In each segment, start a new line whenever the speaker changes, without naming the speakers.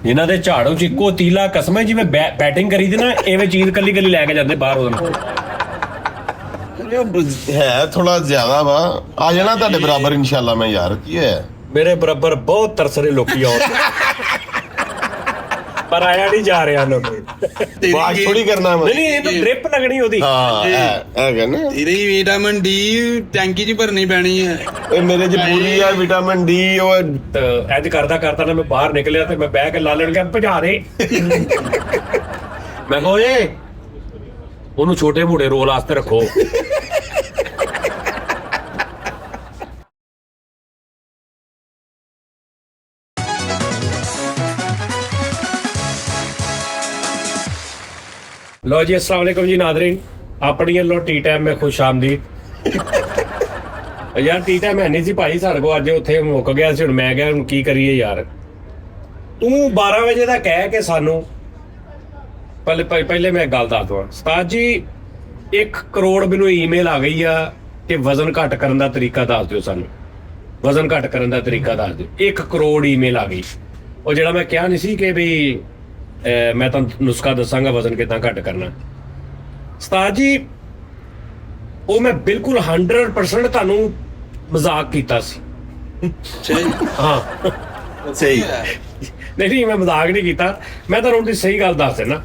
ਇਹਨਾਂ ਦੇ ਝਾੜੂ ਚ ਇੱਕੋ ਤੀਲਾ ਕਸਮ ਹੈ, ਜਿਵੇਂ ਬੈਟਿੰਗ ਕਰੀ ਦੀ ਨਾ ਐਵੇਂ ਚੀਜ਼ ਕੱਲੀ ਕੱਲੀ ਲੈ ਕੇ ਜਾਂਦੇ ਬਾਹਰ ਉਹਨੂੰ।
ਹੈ ਥੋੜਾ ਜ਼ਿਆਦਾ ਵਾ, ਆ ਜਾਣਾ ਤੁਹਾਡੇ ਬਰਾਬਰ ਇਨਸ਼ਾਅੱਲਾ ਮੈਂ ਯਾਰ। ਕੀ ਹੋਇਆ?
ਮੇਰੇ ਬਰਾਬਰ ਬਹੁਤ ਤਰਸਰੇ ਲੋਕੀ ਆਉ ਪਰ ਆਇਆ ਨਹੀਂ ਜਾ ਰਿਹਾ ਲੋਕ।
ਬਾਤ ਥੋੜੀ ਕਰਨਾ ਵਾ।
ਨਹੀਂ ਇਹ ਤਾਂ ਡ੍ਰਿਪ ਲੱਗਣੀ ਉਹਦੀ।
ਹਾਂ ਹੈਗਾ ਨਾ,
ਤੇਰੀ ਵਿਟਾਮਿਨ ਡੀ ਟੈਂਕੀ 'ਚ ਭਰਨੀ ਪੈਣੀ ਹੈ।
ਇਹ ਮੇਰੇ ਚ ਪੂਰੀ ਆ ਵਿਟਾਮਿਨ ਡੀ। ਉਹ
ਇੰਜ ਕਰਦਾ ਕਰਦਾ ਨਾ ਮੈਂ ਬਾਹਰ ਨਿਕਲਿਆ ਤੇ ਮੈਂ ਬਹਿ ਕੇ ਲਾਲਣ ਕੇ ਭਜਾ ਦੇ। ਮੈਂ ਕਿਹਾ ਓਏ ਉਹਨੂੰ ਛੋਟੇ ਮੋਟੇ ਰੋਲ ਵਾਸਤੇ ਰੱਖੋ। लो जी अस्सलाम वालेकुम जी नादरीन, अपनी लो टी टाइम में खुश आमदीद। यार टी टाइम है नहीं सी भाई साढ़े को, अज उत्थे मुक गया सी। हुण मैं क्या हुण की करिए यार, तू 12 वजे दा कह के सानू पहले मैं गल दस दवां। उस्ताद जी 1 करोड़ मैनू ईमेल आ गई आ कि वजन घट करन दा तरीका दस दिओ सानू, वजन घट करन दा तरीका दस दिओ। 1 करोड़ ईमेल आ गई। और जिहड़ा मैं कहा नहीं सी कि भी मैं तुम नुस्खा दसांगा वजन कितना घट करना। उस्ताद जी वो मैं बिल्कुल 100% तुहानू मजाक कीता सी। हाँ
ਸਹੀ
नहीं मैं मजाक नहीं कीता, मैं तुहानू उहदी सही गल दस देना,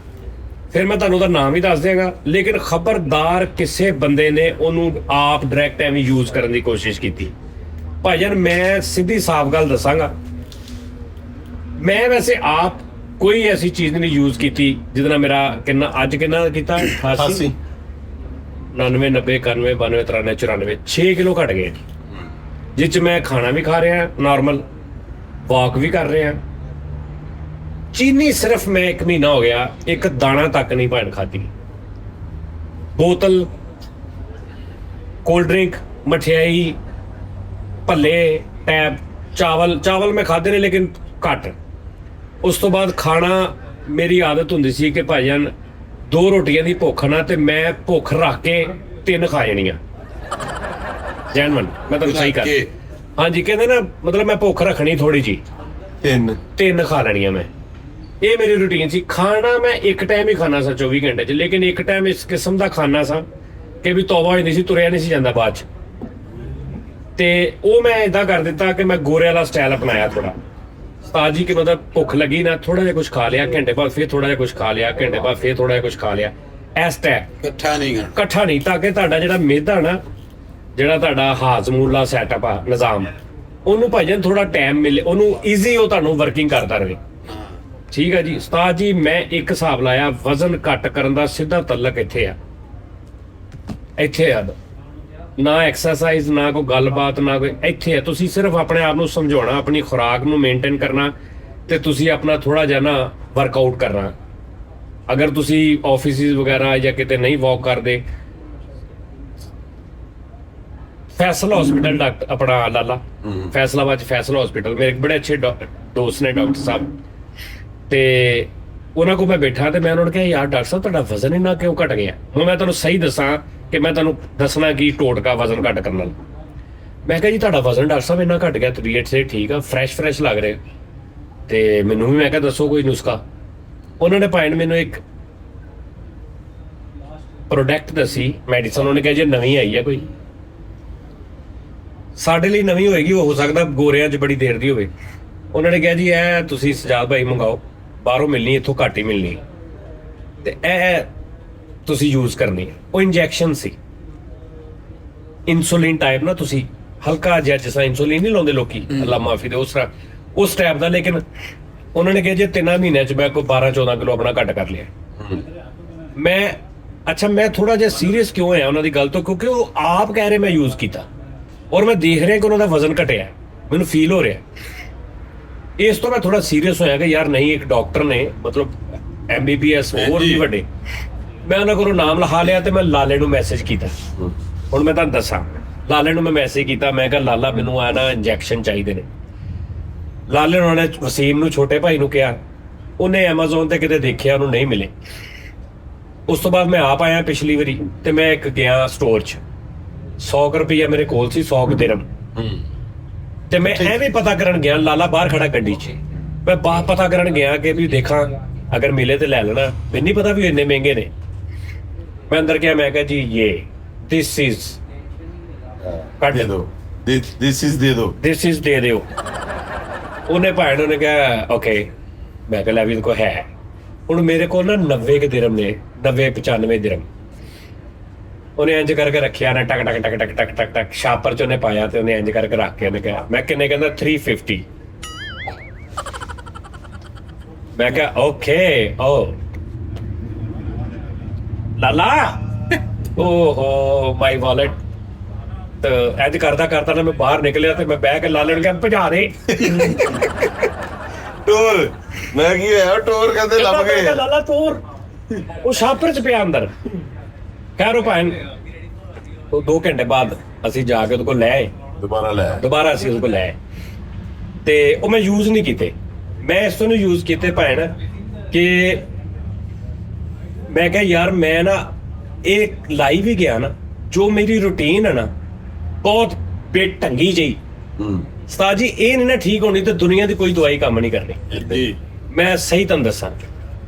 फिर मैं तुहानू उहदा नाम ही दस देगा। लेकिन खबरदार किसी बंदे ने उहनू आप डायरैक्ट एवें यूज करने की कोशिश की। भाईजान मैं सीधी साफ गल दसांगा, मैं वैसे आप कोई ऐसी चीज नहीं यूज की जिसना मेरा कितना अज कितना किता 88 99 90 91 92 93 94 6 किलो घट गए, जिस मैं खाना भी खा रहा नॉर्मल, वॉक भी कर रहा। चीनी सिर्फ मैं 1 महीना हो गया एक दाना तक नहीं भैन खाती। बोतल कोल्ड ड्रिंक मठियाई भले टैब चावल मैं खाते ने लेकिन घट। उस तो बाद खाना मेरी आदत होंदी सी कि भाईजान 2 रोटियां दी भुख ना ते मैं भुख रख के 3 खा जानियां। जैनमन मैं तुहानू सही कर, हाँ जी कहते ना मतलब मैं भुख रखनी थोड़ी जी, 3 खा लैनियां मैं। ये मेरी रूटीन सी। खाना मैं एक टाइम ही खाना सा 24 घंटे च, लेकिन एक टाइम इस किस्म का खाना सा कि भी तौबा हो जाती सी, तुरया नहीं सी जांदा बाद च। ते वो मैं इदां कर दिता कि मैं गोरे वाला स्टाइल अपनाया थोड़ा। उस्ताद जी कि मतलब भुख लगी ना थोड़ा जिहा कुछ खा लिया, घंटे बाद फिर थोड़ा जिहा कुछ खा लिया, घंटे बाद फिर थोड़ा जिहा कुछ खा लिया, इस टाइप
ਇਕੱਠਾ नहीं करना।
इकट्ठा नहीं, ताकि तुहाडा जिहड़ा मेदा ना जिहड़ा तुहाडा हाजमूला सैटअप आ निज़ाम, ਉਹਨੂੰ ਭਾਈजान थोड़ा टाइम मिले, ਉਹਨੂੰ ईजी ਉਹ ਤੁਹਾਨੂੰ वर्किंग करता रहे। ठीक है जी उस्ताद जी, मैं एक हिसाब लाया वजन घट करन दा सीधा तलक इत्थे आ ना एक्सरसाइज ना कोई गलबात ना कोई इत्थे है। तुसी सिर्फ अपने आप नूं समझाउणा, अपनी खुराक नूं मेनटेन करना ते तुसी अपना थोड़ा जिहा ना वर्कआउट करना। अगर तुसी ऑफिस वगैरह या किते नहीं वॉक करदे, फैसल हॉस्पिटल डॉक्टर अपना लाला फैसलाबाद फैसल हॉस्पिटल, मेरे बड़े अच्छे दोस्त ने डॉक्टर साहब, ते उन्होंने को मैं बैठा तो मैं उन्होंने कहा यार डॉक्टर साहब तुहाडा वजन इन्ना क्यों घट गया। हुण मैं तुहानूं सही दसां कि मैं तुहानूं दसना की टोटका वजन घट करन नाल। मैं कहा जी तुहाडा वजन डॉक्टर साहब इन्ना घट गया, तबीयत से ठीक है, फ्रैश लग रहे ते मैनूं भी मैं कहा दसो कोई नुस्खा। उन्होंने भाई ने मैनूं एक प्रोडक्ट दसी मैडिसन, उन्होंने कहा जी नवीं आई है कोई, साडे लई नवीं होएगी, हो सकदा गोरियां च बड़ी देर दी होवे। उन्होंने कहा जी ए तुसीं सजाद भाई मंगाओ, बाहरों मिलनी इत्थों घट ही मिलनी ते ए तुसीं यूज करनी है। वो इंजैक्शन सी इंसुलिन टाइप ना, तुसीं हल्का जिहा जिस तरह इंसुलिन नहीं लाउंदे लोकी, अल्लाह माफी दे, उस टाइप का। लेकिन उन्होंने कहा जी 3 महीनों च मैं कोई 12-14 किलो अपना घट कर लिया। मैं अच्छा मैं थोड़ा जिहा सीरीयस क्यों होया उन्होंने गल तो, क्योंकि वो आप कह रहे मैं यूज किया और मैं देख रहा कि उन्होंने वजन घटिया, मैनूं फील हो रहा। इस तो मैं थोड़ा सीरीयस होया कि यार नहीं, एक डॉक्टर ने मतलब MBBS होर भी वड्डे, मैं उन्होंने कोलों नाम लिखा लिया तो मैं लाले नूं मैसेज किया। हुण मैं तुहानूं दसां, लाले नूं मैं मैसेज किया, मैं कहा लाला मैनूं आ ना इंजैक्शन चाहिए ने। लाले उन्होंने वसीम नूं छोटे भाई नूं कहा, उन्हें एमेजोन ते किते देखिया, उन्होंने नहीं मिले। उस तो बाद मैं आप आया पिछली वारी ते मैं एक गया स्टोर च, 100 रुपया मेरे कोल सी, 100 दिरहम ते मैं एवें पता करन गया, लाला बाहर खड़ा गड्डी च ਮੈਂ ਬਾਹਰ ਪਤਾ ਕਰਨ ਗਿਆ ਕਿ ਵੀ ਦੇਖਾਂ ਅਗਰ ਮਿਲੇ ਤੇ ਲੈ ਲੈਣਾ, ਮੈਨੂੰ ਨਹੀਂ ਪਤਾ ਵੀ ਇੰਨੇ ਮਹਿੰਗੇ ਨੇ। ਮੈਂ ਅੰਦਰ ਗਿਆ, ਮੈਂ ਕਿਹਾ ਜੀ ਦਿਸ ਇਜ਼ ਕੱਢ
ਦੇ ਦੋ, ਦਿਸ ਇਜ਼ ਦੇ ਦੋ।
ਦਿਸ ਇਜ਼ ਦੇ ਦਿਓ। ਉਹਨੇ ਭਾਣ ਉਹਨੇ ਕਿਹਾ ਓਕੇ। ਮੈਂ ਕਿਹਾ ਲੈ ਵੀ ਕੋ ਹੈ। ਹੁਣ ਮੇਰੇ ਕੋਲ ਨਾ 90 ਕੁ ਦਿਰਮ ਨੇ, 95 ਦਿਰਮ। ਉਹਨੇ ਇੰਜ ਕਰਕੇ ਰੱਖਿਆ ਨਾ, ਟਕ ਟਕ ਟਕ ਟਕ ਟਕ ਟਕ ਟਕ ਸ਼ਾਪਰ ਚ ਉਹਨੇ ਪਾਇਆ ਤੇ ਉਹਨੇ ਇੰਜ ਕਰਕੇ ਰੱਖ ਕੇ ਉਹਨੇ ਕਿਹਾ, ਮੈਂ ਕਿੰਨੇ? ਕਹਿੰਦਾ 350। ਮੈਂ ਕਿਹਾ ਓਕੇ। ਓ ਲਾਲਾ, ਓਹੋ ਮਾਈ ਵਾਲਟ। ਤੇ ਇੰਜ ਕਰਦਾ ਕਰਦਾ ਨਾ ਮੈਂ ਬਾਹਰ ਨਿਕਲਿਆ ਤੇ ਮੈਂ ਬਹਿ ਕੇ ਲਾਲੇ ਨੂੰ ਕਿਹਾ ਭਜਾ ਦੇ।
ਟੋਰ, ਮੈਂ ਕੀ ਹੋਇਆ? ਟੋਰ ਕਹਿੰਦੇ ਲੱਭ
ਮੈਂ
ਗਏ।
ਕਿਹਾ, ਲਾਲਾ ਤੋਰ। ਉਹ ਸ਼ਾਪਰ ਚ ਪਿਆ ਅੰਦਰ। ਖੈਰ ਉਹ ਭਾਣ, ਉਹ 2 ਘੰਟੇ ਬਾਅਦ ਅਸੀਂ ਜਾ ਕੇ ਉਹਦੇ ਕੋਲ ਲੈ ਆਏ। ਦੁਬਾਰਾ ਅਸੀਂ ਉਹਦੇ ਕੋਲ ਲੈ ਆਏ ਤੇ ਉਹ ਮੈਂ ਯੂਜ਼ ਨਹੀਂ ਕੀਤੇ। ਮੈਂ ਇਸ ਤੋਂ ਯੂਜ਼ ਕੀਤੇ ਭਾਣ ਕਿ ਮੈਂ ਕਿਹਾ ਯਾਰ ਮੈਂ ਨਾ ਇਹ ਲਾਈ ਵੀ ਗਿਆ ਨਾ, ਜੋ ਮੇਰੀ ਰੂਟੀਨ ਹੈ ਨਾ ਬਹੁਤ ਬੇਢੰਗੀ ਜਿਹੀ ਉਸਤਾਦ ਜੀ, ਇਹ ਨਹੀਂ ਨਾ ਠੀਕ ਹੋਣੀ ਤੇ ਦੁਨੀਆ ਦੀ ਕੋਈ ਦਵਾਈ ਕੰਮ ਨਹੀਂ ਕਰਨੀ। ਮੈਂ ਸਹੀ ਤੁਹਾਨੂੰ ਦੱਸਾਂ।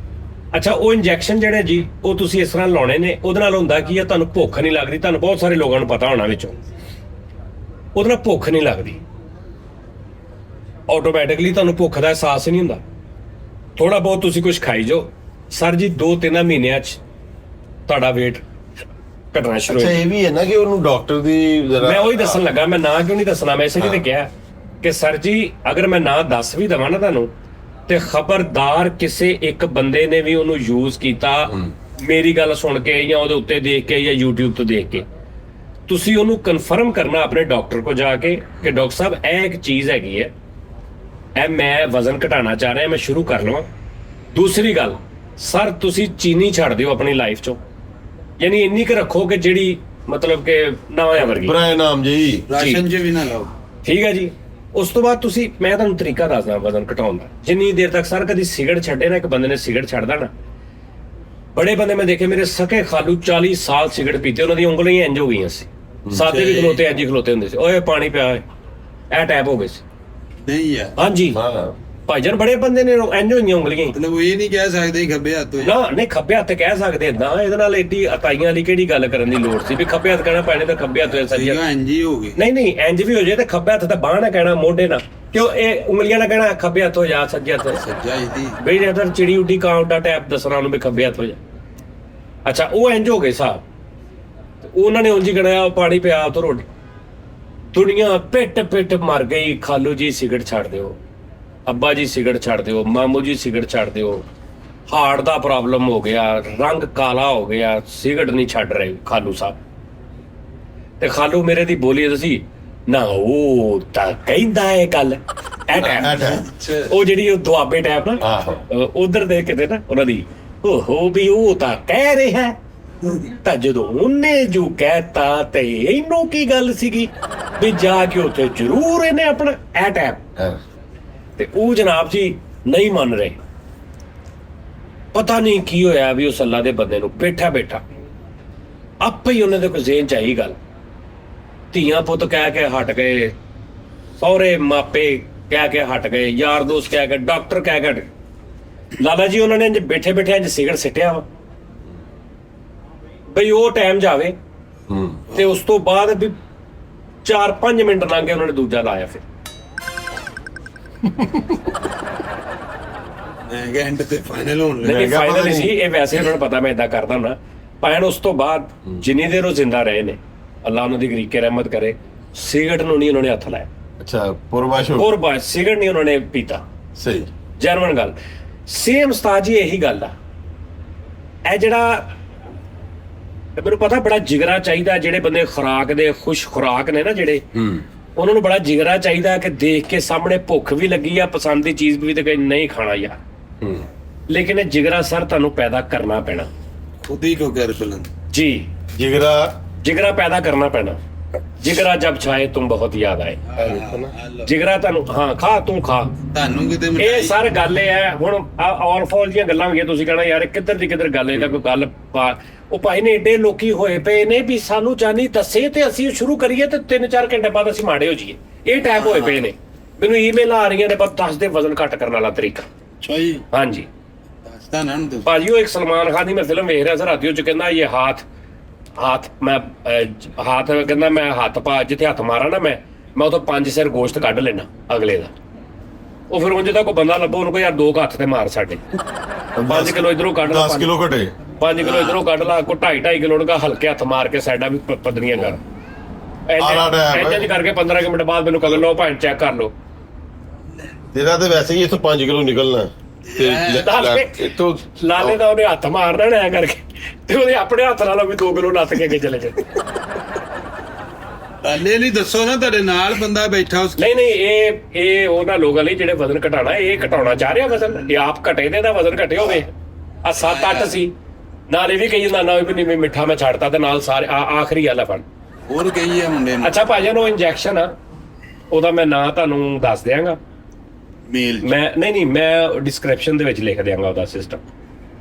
ਅੱਛਾ, ਉਹ ਇੰਜੈਕਸ਼ਨ ਜਿਹੜੇ ਜੀ ਉਹ ਤੁਸੀਂ ਇਸ ਤਰ੍ਹਾਂ ਲਾਉਣੇ ਨੇ, ਉਹਦੇ ਨਾਲ ਹੁੰਦਾ ਕੀ ਆ, ਤੁਹਾਨੂੰ ਭੁੱਖ ਨਹੀਂ ਲੱਗਦੀ। ਤੁਹਾਨੂੰ ਬਹੁਤ ਸਾਰੇ ਲੋਕਾਂ ਨੂੰ ਪਤਾ ਹੋਣਾ ਵਿੱਚੋਂ, ਉਹਦੇ ਨਾਲ ਭੁੱਖ ਨਹੀਂ ਲੱਗਦੀ। ਆਟੋਮੈਟਿਕਲੀ ਤੁਹਾਨੂੰ ਭੁੱਖ ਦਾ ਅਹਿਸਾਸ ਹੀ ਨਹੀਂ ਹੁੰਦਾ। ਥੋੜਾ ਬਹੁਤ ਤੁਸੀਂ ਕੁਝ ਖਾਈ ਜਾਓ, ਸਰ ਜੀ 2-3 ਮਹੀਨਿਆਂ 'ਚ ਤੁਹਾਡਾ weight ਘਟਣਾ ਸ਼ੁਰੂ ਹੋ
ਅੱਛਾ,
ਜਾਂਦਾ।
ਇਹ ਵੀ ਹੈ ਨਾ ਕਿ ਉਹਨੂੰ ਡਾਕਟਰ ਦੀ ਜ਼ਰਾ
ਮੈਂ ਉਹੀ ਦੱਸਣ ਲੱਗਾ, ਮੈਂ ਨਾਂ ਕਿਉਂ ਨਹੀਂ ਦੱਸਣਾ। ਮੈਂ ਇਸੇ ਲਈ ਤੇ ਕਿਹਾ ਕਿ ਸਰ ਜੀ ਅਗਰ ਮੈਂ ਨਾਂ ਦੱਸ ਵੀ ਦਵਾਂ ਨਾ ਤੁਹਾਨੂੰ, ਤੇ ਖਬਰਦਾਰ ਕਿਸੇ ਇੱਕ ਬੰਦੇ ਨੇ ਵੀ ਉਹਨੂੰ ਯੂਜ਼ ਕੀਤਾ ਮੇਰੀ ਗੱਲ ਸੁਣ ਕੇ ਜਾਂ ਉਹਦੇ ਉੱਤੇ ਦੇਖ ਕੇ ਜਾਂ YouTube ਤੋਂ ਦੇਖ ਕੇ, ਤੁਸੀਂ ਉਹਨੂੰ ਕਨਫਰਮ ਕਰਨਾ ਆਪਣੇ ਡਾਕਟਰ ਕੋਲ ਜਾ ਕੇ ਕਿ ਡਾਕਟਰ ਸਾਹਿਬ ਇਹ ਇੱਕ ਚੀਜ਼ ਹੈਗੀ ਹੈ, ਇਹ ਮੈਂ ਵਜ਼ਨ ਘਟਾਉਣਾ ਚਾਹ ਰਿਹਾ, ਮੈਂ ਸ਼ੁਰੂ ਕਰ ਲਵਾਂ। ਦੂਸਰੀ ਗੱਲ, ਸਰ ਤੁਸੀਂ ਚੀਨੀ ਛੱਡ ਦਿਓ ਆਪਣੀ ਲਾਈਫ ਚੋਂ, ਯਾਨੀ ਇੰਨੀ ਕੁ ਰੱਖੋ ਕਿ ਜਿਹੜੀ ਮਤਲਬ ਕਿ ਨਵਾਂ ਵਰਗੀ।
ਬਰਾਏ ਨਾਮ ਜੀ,
ਰਾਸ਼ਨ 'ਚ ਵੀ ਨਾ ਲਾਓ।
ਠੀਕ ਹੈ ਜੀ। ਉਸ ਤੋਂ ਬਾਅਦ ਤੁਸੀਂ, ਮੈਂ ਤੁਹਾਨੂੰ ਤਰੀਕਾ ਦੱਸਦਾ ਵਜ਼ਨ ਘਟਾਉਣ ਦਾ। ਜਿੰਨੀ ਦੇਰ ਤੱਕ ਸਰ ਕਦੀ ਸਿਗਰਟ ਛੱਡੇ ਨਾ, ਇੱਕ ਬੰਦੇ ਨੇ ਸਿਗਰਟ ਛੱਡਦਾ ਨਾ, ਬੜੇ ਬੰਦੇ ਮੈਂ ਦੇਖੇ ਮੇਰੇ ਸਕੇ ਖਾਲੂ 40 ਸਾਲ ਸਿਗਰਟ ਪੀਤੇ, ਉਹਨਾਂ ਦੀਆਂ ਉਂਗਲਾਂ ਹੀ ਇੰਜ ਹੋ ਗਈਆਂ ਸੀ। ਸਾਦੇ ਵੀ ਖਲੋਤੇ ਇੰਜ ਹੀ ਖਲੋਤੇ ਹੁੰਦੇ ਸੀ, ਓਏ ਪਾਣੀ ਪਿਆ ਓਏ, ਇਹ ਟੈਪ ਹੋ ਗਏ ਸੀ।
ਨਹੀਂ ਯਾਰ,
ਹਾਂਜੀ
ਹਾਂ
ਭਾਈਜਾਨ, ਬੜੇ ਬੰਦੇ ਨੇ ਇੰਜ ਹੋਈਆਂ ਉਂਗਲੀਆਂ ਹੀ।
ਮਤਲਬ ਉਹ ਇਹ ਨਹੀਂ ਕਹਿ ਸਕਦੇ ਖੱਬੇ ਹੱਥ ਹੋਏ।
ਨਾ ਨਹੀਂ, ਖੱਬੇ ਹੱਥ ਕਹਿ ਸਕਦੇ ਨਾ, ਇਹਦੇ ਨਾਲ ਏਡੀ ਅਤਾਈਆਂ ਵਾਲੀ ਕਿਹੜੀ ਗੱਲ ਕਰਨ ਦੀ ਲੋੜ ਸੀ ਵੀ ਖੱਬੇ ਹੱਥ ਕਹਿਣਾ ਪੈਣੇ ਤਾਂ ਖੱਬੇ ਹੱਥ ਸੱਜੇ।
ਸੀਗਾ ਇੰਜ ਹੀ ਹੋ ਗਏ।
ਨਹੀਂ ਇੰਜ ਵੀ ਹੋ ਜਾਏ ਤੇ ਖੱਬੇ ਹੱਥ ਤਾਂ ਬਾਂਹ ਨਾ ਕਹਿਣਾ, ਮੋਢੇ ਨਾਲ, ਕਿਉਂ ਇਹ ਉਂਗਲੀਆਂ ਨਾਲ ਕਹਿਣਾ ਖੱਬੇ ਹੱਥ ਹੋ ਜਾ, ਸੱਜੇ ਹੱਥ
ਸੱਜਾ ਇਹਦੀ
ਬਈ ਇਧਰ ਚਿੜੀ ਉੱਡੀ ਕਾਂ ਉੱਡਾ ਟੈਪ ਦੱਸਣਾ ਉਹਨੂੰ ਵੀ ਖੱਬੇ ਹੱਥ ਹੋ ਜਾ। ਅੱਛਾ, ਉਹ ਇੰਜ ਹੋ ਗਏ ਸਾਹਿਬ, ਉਹਨਾਂ ਨੇ ਉਂਝ ਹੀ ਕਹਿਣਾ ਪਾਣੀ ਪਿਆ ਉਤੋਂ ਰੋਟੀ। ਦੁਨੀਆ ਪਿੱਟ ਮਰ ਗਈ, ਖਾਲੂ ਜੀ ਸਿਗਰਟ ਛੱਡ ਦਿਓ, ਅੱਬਾ ਜੀ ਸਿਗਰਟ ਛੱਡ ਦਿਓ, ਮਾਮੂ ਜੀ ਸਿਗਰਟ ਛੱਡ ਦਿਓ, ਹਾਰਟ ਦਾ ਪ੍ਰੋਬਲਮ ਹੋ ਗਿਆ, ਰੰਗ ਕਾਲਾ ਹੋ ਗਿਆ, ਸਿਗਰਟ ਨਹੀਂ ਛੱਡ ਰਹੇ ਖਾਲੂ ਸਾਹਿਬ। ਤੇ ਖਾਲੂ ਮੇਰੇ ਦੀ ਬੋਲੀ ਤੁਸੀਂ ਨਾ, ਉਹ ਤਾਂ ਕਹਿੰਦਾ ਹੈ ਗੱਲ ਇਹ ਟੈਪ, ਉਹ ਜਿਹੜੀ ਉਹ ਦੁਆਬੇ ਟੈਪ ਨਾ ਉਧਰ ਦੇ ਕਿਤੇ ਨਾ ਉਹਨਾਂ ਦੀ, ਓਹੋ ਵੀ ਉਹ ਤਾਂ ਕਹਿ ਰਿਹਾ ਤਾਂ ਜਦੋਂ ਉਹਨੇ ਜੋ ਕਹਿਤਾ ਤੇ ਇਹਨੂੰ ਕੀ ਗੱਲ ਸੀਗੀ ਵੀ ਜਾ ਕੇ ਉੱਥੇ ਜ਼ਰੂਰ ਇਹਨੇ ਆਪਣਾ ਇਹ ਟੈਪ। ਤੇ ਉਹ ਜਨਾਬ ਜੀ ਨਹੀਂ ਮੰਨ ਰਹੇ। ਪਤਾ ਨਹੀਂ ਕੀ ਹੋਇਆ ਵੀ ਉਸ ਅੱਲਾ ਦੇ ਬੰਦੇ ਨੂੰ ਬੈਠਾ ਆਪੇ ਹੀ ਉਹਨਾਂ ਦੇ ਕੋਈ ਜ਼ੇਨ ਚ ਆਈ ਗੱਲ। ਧੀਆਂ ਪੁੱਤ ਕਹਿ ਕੇ ਹਟ ਗਏ, ਸਹੁਰੇ ਮਾਪੇ ਕਹਿ ਕੇ ਹਟ ਗਏ, ਯਾਰ ਦੋਸਤ ਕਹਿ ਕੇ, ਡਾਕਟਰ ਕਹਿ ਕੇ। ਲਾਲਾ ਜੀ ਉਹਨਾਂ ਨੇ ਬੈਠੇ ਇੰਜ ਸਿਗਰਟ ਸਿੱਟਿਆ ਵਾ ਬਈ ਉਹ ਟਾਈਮ ਜਾਵੇ ਤੇ ਉਸ ਤੋਂ ਬਾਅਦ ਵੀ 4-5 ਮਿੰਟ ਲੰਘ ਗਏ, ਉਹਨਾਂ ਨੇ ਦੂਜਾ ਲਾਇਆ। ਫਿਰ
ਐਂਡ ਤੇ ਫਾਈਨਲ ਹੋਣ ਲੱਗਾ।
ਨਹੀਂ ਫਾਈਨਲ ਸੀ ਇਹ, ਵੈਸੇ ਉਹਨਾਂ ਨੂੰ ਪਤਾ ਮੈਂ ਇਦਾਂ ਕਰਦਾ ਹੁੰਦਾ। ਭਾਵੇਂ ਉਸ ਤੋਂ ਬਾਅਦ ਜਿੰਨੀ ਦੇਰ ਉਹ ਜ਼ਿੰਦਾ ਰਹੇ ਨੇ, ਅੱਲਾਹ ਉਹਨਾਂ ਦੀ ਗਰੀਕੇ ਰਹਿਮਤ ਕਰੇ, ਸਿਗਰਟ ਨੂੰ ਨਹੀਂ ਉਹਨਾਂ ਨੇ ਹੱਥ ਲਾਇਆ।
ਅੱਛਾ, ਪੁਰਬਾਸ਼ੋ
ਹੋਰ ਬਾਅਦ ਸਿਗਰਟ ਨਹੀਂ ਉਹਨਾਂ ਨੇ ਪੀਤਾ।
ਸਹੀ
ਜਰਮਨ ਗੱਲ ਸੇਮ ਉਸਤਾਦ ਜੀ, ਇਹੀ ਗੱਲ ਆ। ਇਹ ਜਿਹੜਾ ਮੈਨੂੰ ਪਤਾ ਬੜਾ ਜਿਗਰਾ ਚਾਹੀਦਾ, ਜਿਹੜੇ ਬੰਦੇ ਖੁਰਾਕ ਦੇ ਖੁਸ਼ ਖੁਰਾਕ ਨੇ ਨਾ ਜਿਹੜੇ, ਉਹਨਾਂ ਨੂੰ ਬੜਾ ਜਿਗਰਾ ਚਾਹੀਦਾ ਕਿ ਦੇਖ ਕੇ ਸਾਹਮਣੇ ਭੁੱਖ ਵੀ ਲੱਗੀ ਆ, ਪਸੰਦ ਦੀ ਚੀਜ਼ ਵੀ ਤੇ ਕੋਈ ਨਹੀਂ ਖਾਣਾ ਯਾਰ। ਲੇਕਿਨ ਇਹ ਜਿਗਰਾ ਸਰ ਤੁਹਾਨੂੰ ਪੈਦਾ ਕਰਨਾ ਪੈਣਾ
ਖੁਦ ਹੀ ਕੋ ਕਰ ਬੁਲੰਦ
ਜੀ। ਜਿਗਰਾ ਪੈਦਾ ਕਰਨਾ ਪੈਣਾ। ਜਿਗਰਾ ਜਬ ਛਾਏ ਤੁਮ ਬਹੁਤ ਯਾਦ ਆਏ। ਜਿਗਰਾ ਤੁਹਾਨੂੰ, ਹਾਂ ਖਾ ਤੂੰ ਖਾ,
ਤੁਹਾਨੂੰ ਕਿਤੇ
ਇਹ ਸਰ ਗੱਲ ਇਹ ਹੈ। ਹੁਣ ਆਲ ਫਾਲ ਦੀਆਂ ਗੱਲਾਂ ਹੋਈਆਂ, ਤੁਸੀਂ ਕਹਿਣਾ ਯਾਰ ਕਿੱਧਰ ਦੀ ਕਿੱਧਰ ਗੱਲ, ਇਹਦਾ ਕੋਈ ਗੱਲ ਉਹ ਭਾਈ ਨੇ ਏਡੇ ਲੋਕੀ ਹੋਏ ਪਏ ਨੇ ਵੀ ਸਾਨੂੰ ਜਾਨੀ ਦੱਸੇ ਤੇ ਅਸੀਂ ਸ਼ੁਰੂ ਕਰੀਏ ਤੇ 3-4 ਘੰਟੇ ਬਾਅਦ ਅਸੀਂ ਮਾੜੇ ਹੋ ਜਾਈਏ, ਇਹ ਟਾਈਪ ਹੋਏ ਪਏ ਨੇ। ਮੈਨੂੰ ਈਮੇਲ ਆ ਰਹੀਆਂ ਨੇ, ਪਰ ਦੱਸ ਦੇ ਵਜ਼ਨ ਘੱਟ ਕਰਨ ਵਾਲਾ ਤਰੀਕਾ।
ਅੱਛਾ ਜੀ,
ਹਾਂਜੀ
ਦੱਸਦਾ ਨਾ ਤੂੰ।
ਭਾਜੀ, ਉਹ ਇੱਕ ਸਲਮਾਨ ਖਾਨ ਦੀ ਮੈਂ ਫਿਲਮ ਵੇਖ ਰਿਹਾ ਸੀ ਰਾਤੀ, ਉਹ ਚ ਕਹਿੰਦਾ ਇਹ ਹੱਥ ਮੈਂ ਹੱਥ ਕਹਿੰਦਾ ਮੈਂ ਹੱਥ ਪਾ ਜਿੱਥੇ ਹੱਥ ਮਾਰਾਂ ਨਾ ਮੈਂ ਉਹ ਤੋਂ 5 ਸਿਰ ਗੋਸ਼ਤ ਕੱਢ ਲੈਣਾ ਅਗਲੇ ਦਾ। ਉਹ ਫਿਰ ਉਂਝ ਤਾਂ ਕੋਈ ਬੰਦਾ ਲੱਭੋ ਉਹਨੂੰ ਕੋਈ ਯਾਰ 2 ਹੱਥ ਤੇ ਮਾਰ ਸਾਡੇ 5 ਕਿਲੋ ਇਧਰੋਂ ਕੱਢ ਲਾ,
10 ਕਿਲੋ ਘਟੇ
5 ਕਿਲੋ ਇਧਰੋਂ ਕੱਢ ਲਾ, ਕੋ 2.5 ਕਿਲੋ ਦਾ ਹਲਕੇ ਹੱਥ ਮਾਰ ਕੇ ਸਾਈਡਾਂ ਵੀ ਪੱਧਰੀਆਂ ਕਰ।
ਆਲਾ ਟਾਈਮ
ਇੰਜ ਕਰਕੇ 15 ਕੁ ਮਿੰਟ ਬਾਅਦ ਮੈਨੂੰ ਕਗਲ ਲਓ ਭਾਂ ਚੈੱਕ ਕਰ ਲਓ।
ਤੇਰਾ ਤੇ ਵੈਸੇ ਹੀ ਇੱਥੋਂ 5 ਕਿਲੋ ਨਿਕਲਣਾ ਤੇ ਇੱਥੋਂ
ਲਾਲੇ ਦਾ ਉਹਨੇ ਹੱਥ ਮਾਰਨਾ ਨਾ ਐਂ ਕਰਕੇ, ਤੇ ਉਹਦੇ ਆਪਣੇ ਹੱਥ ਨਾਲ ਵੀ 2 ਕਿਲੋ ਨੱਥ ਕੇ ਅੱਗੇ ਚਲੇ ਗਏ।
ਹਲੇ ਨਹੀਂ ਦੱਸੋ ਨਾ, ਤੁਹਾਡੇ ਨਾਲ ਬੰਦਾ ਬੈਠਾ ਉਸ।
ਨਹੀਂ ਇਹ ਉਹਨਾਂ ਲੋਕਾਂ ਲਈ ਜਿਹੜੇ ਵਜ਼ਨ ਘਟਾਣਾ, ਇਹ ਘਟਾਉਣਾ ਚਾਹ ਰਿਹਾ ਵਜ਼ਨ, ਇਹ ਆਪ ਘਟੇ ਤੇ ਇਹਦਾ ਵਜ਼ਨ ਘਟੇ ਹੋਵੇ। ਆ 7-8 ਸੀ, ਨਾਲ ਇਹ ਵੀ ਕਹੀ ਜਾਂਦਾ ਨਾ ਵੀ ਨਹੀਂ ਮਿੱਠਾ ਮੈਂ ਛੱਡਤਾ, ਤੇ ਨਾਲ ਸਾਰੇ ਆਖਰੀ ਗੱਲ ਆ ਫੜ।
ਹੋਰ ਕਹੀ ਆ ਮੁੰਡੇ ਨੂੰ
ਅੱਛਾ ਭਾਜਨ, ਉਹ ਇੰਜੈਕਸ਼ਨ ਆ, ਉਹਦਾ ਮੈਂ ਨਾਂ ਤੁਹਾਨੂੰ ਦੱਸ ਦਿਆਂਗਾ।
ਮੇਲ
ਮੈਂ ਡਿਸਕ੍ਰਿਪਸ਼ਨ ਦੇ ਵਿੱਚ ਲਿਖ ਦਿਆਂਗਾ ਉਹਦਾ ਸਿਸਟਮ।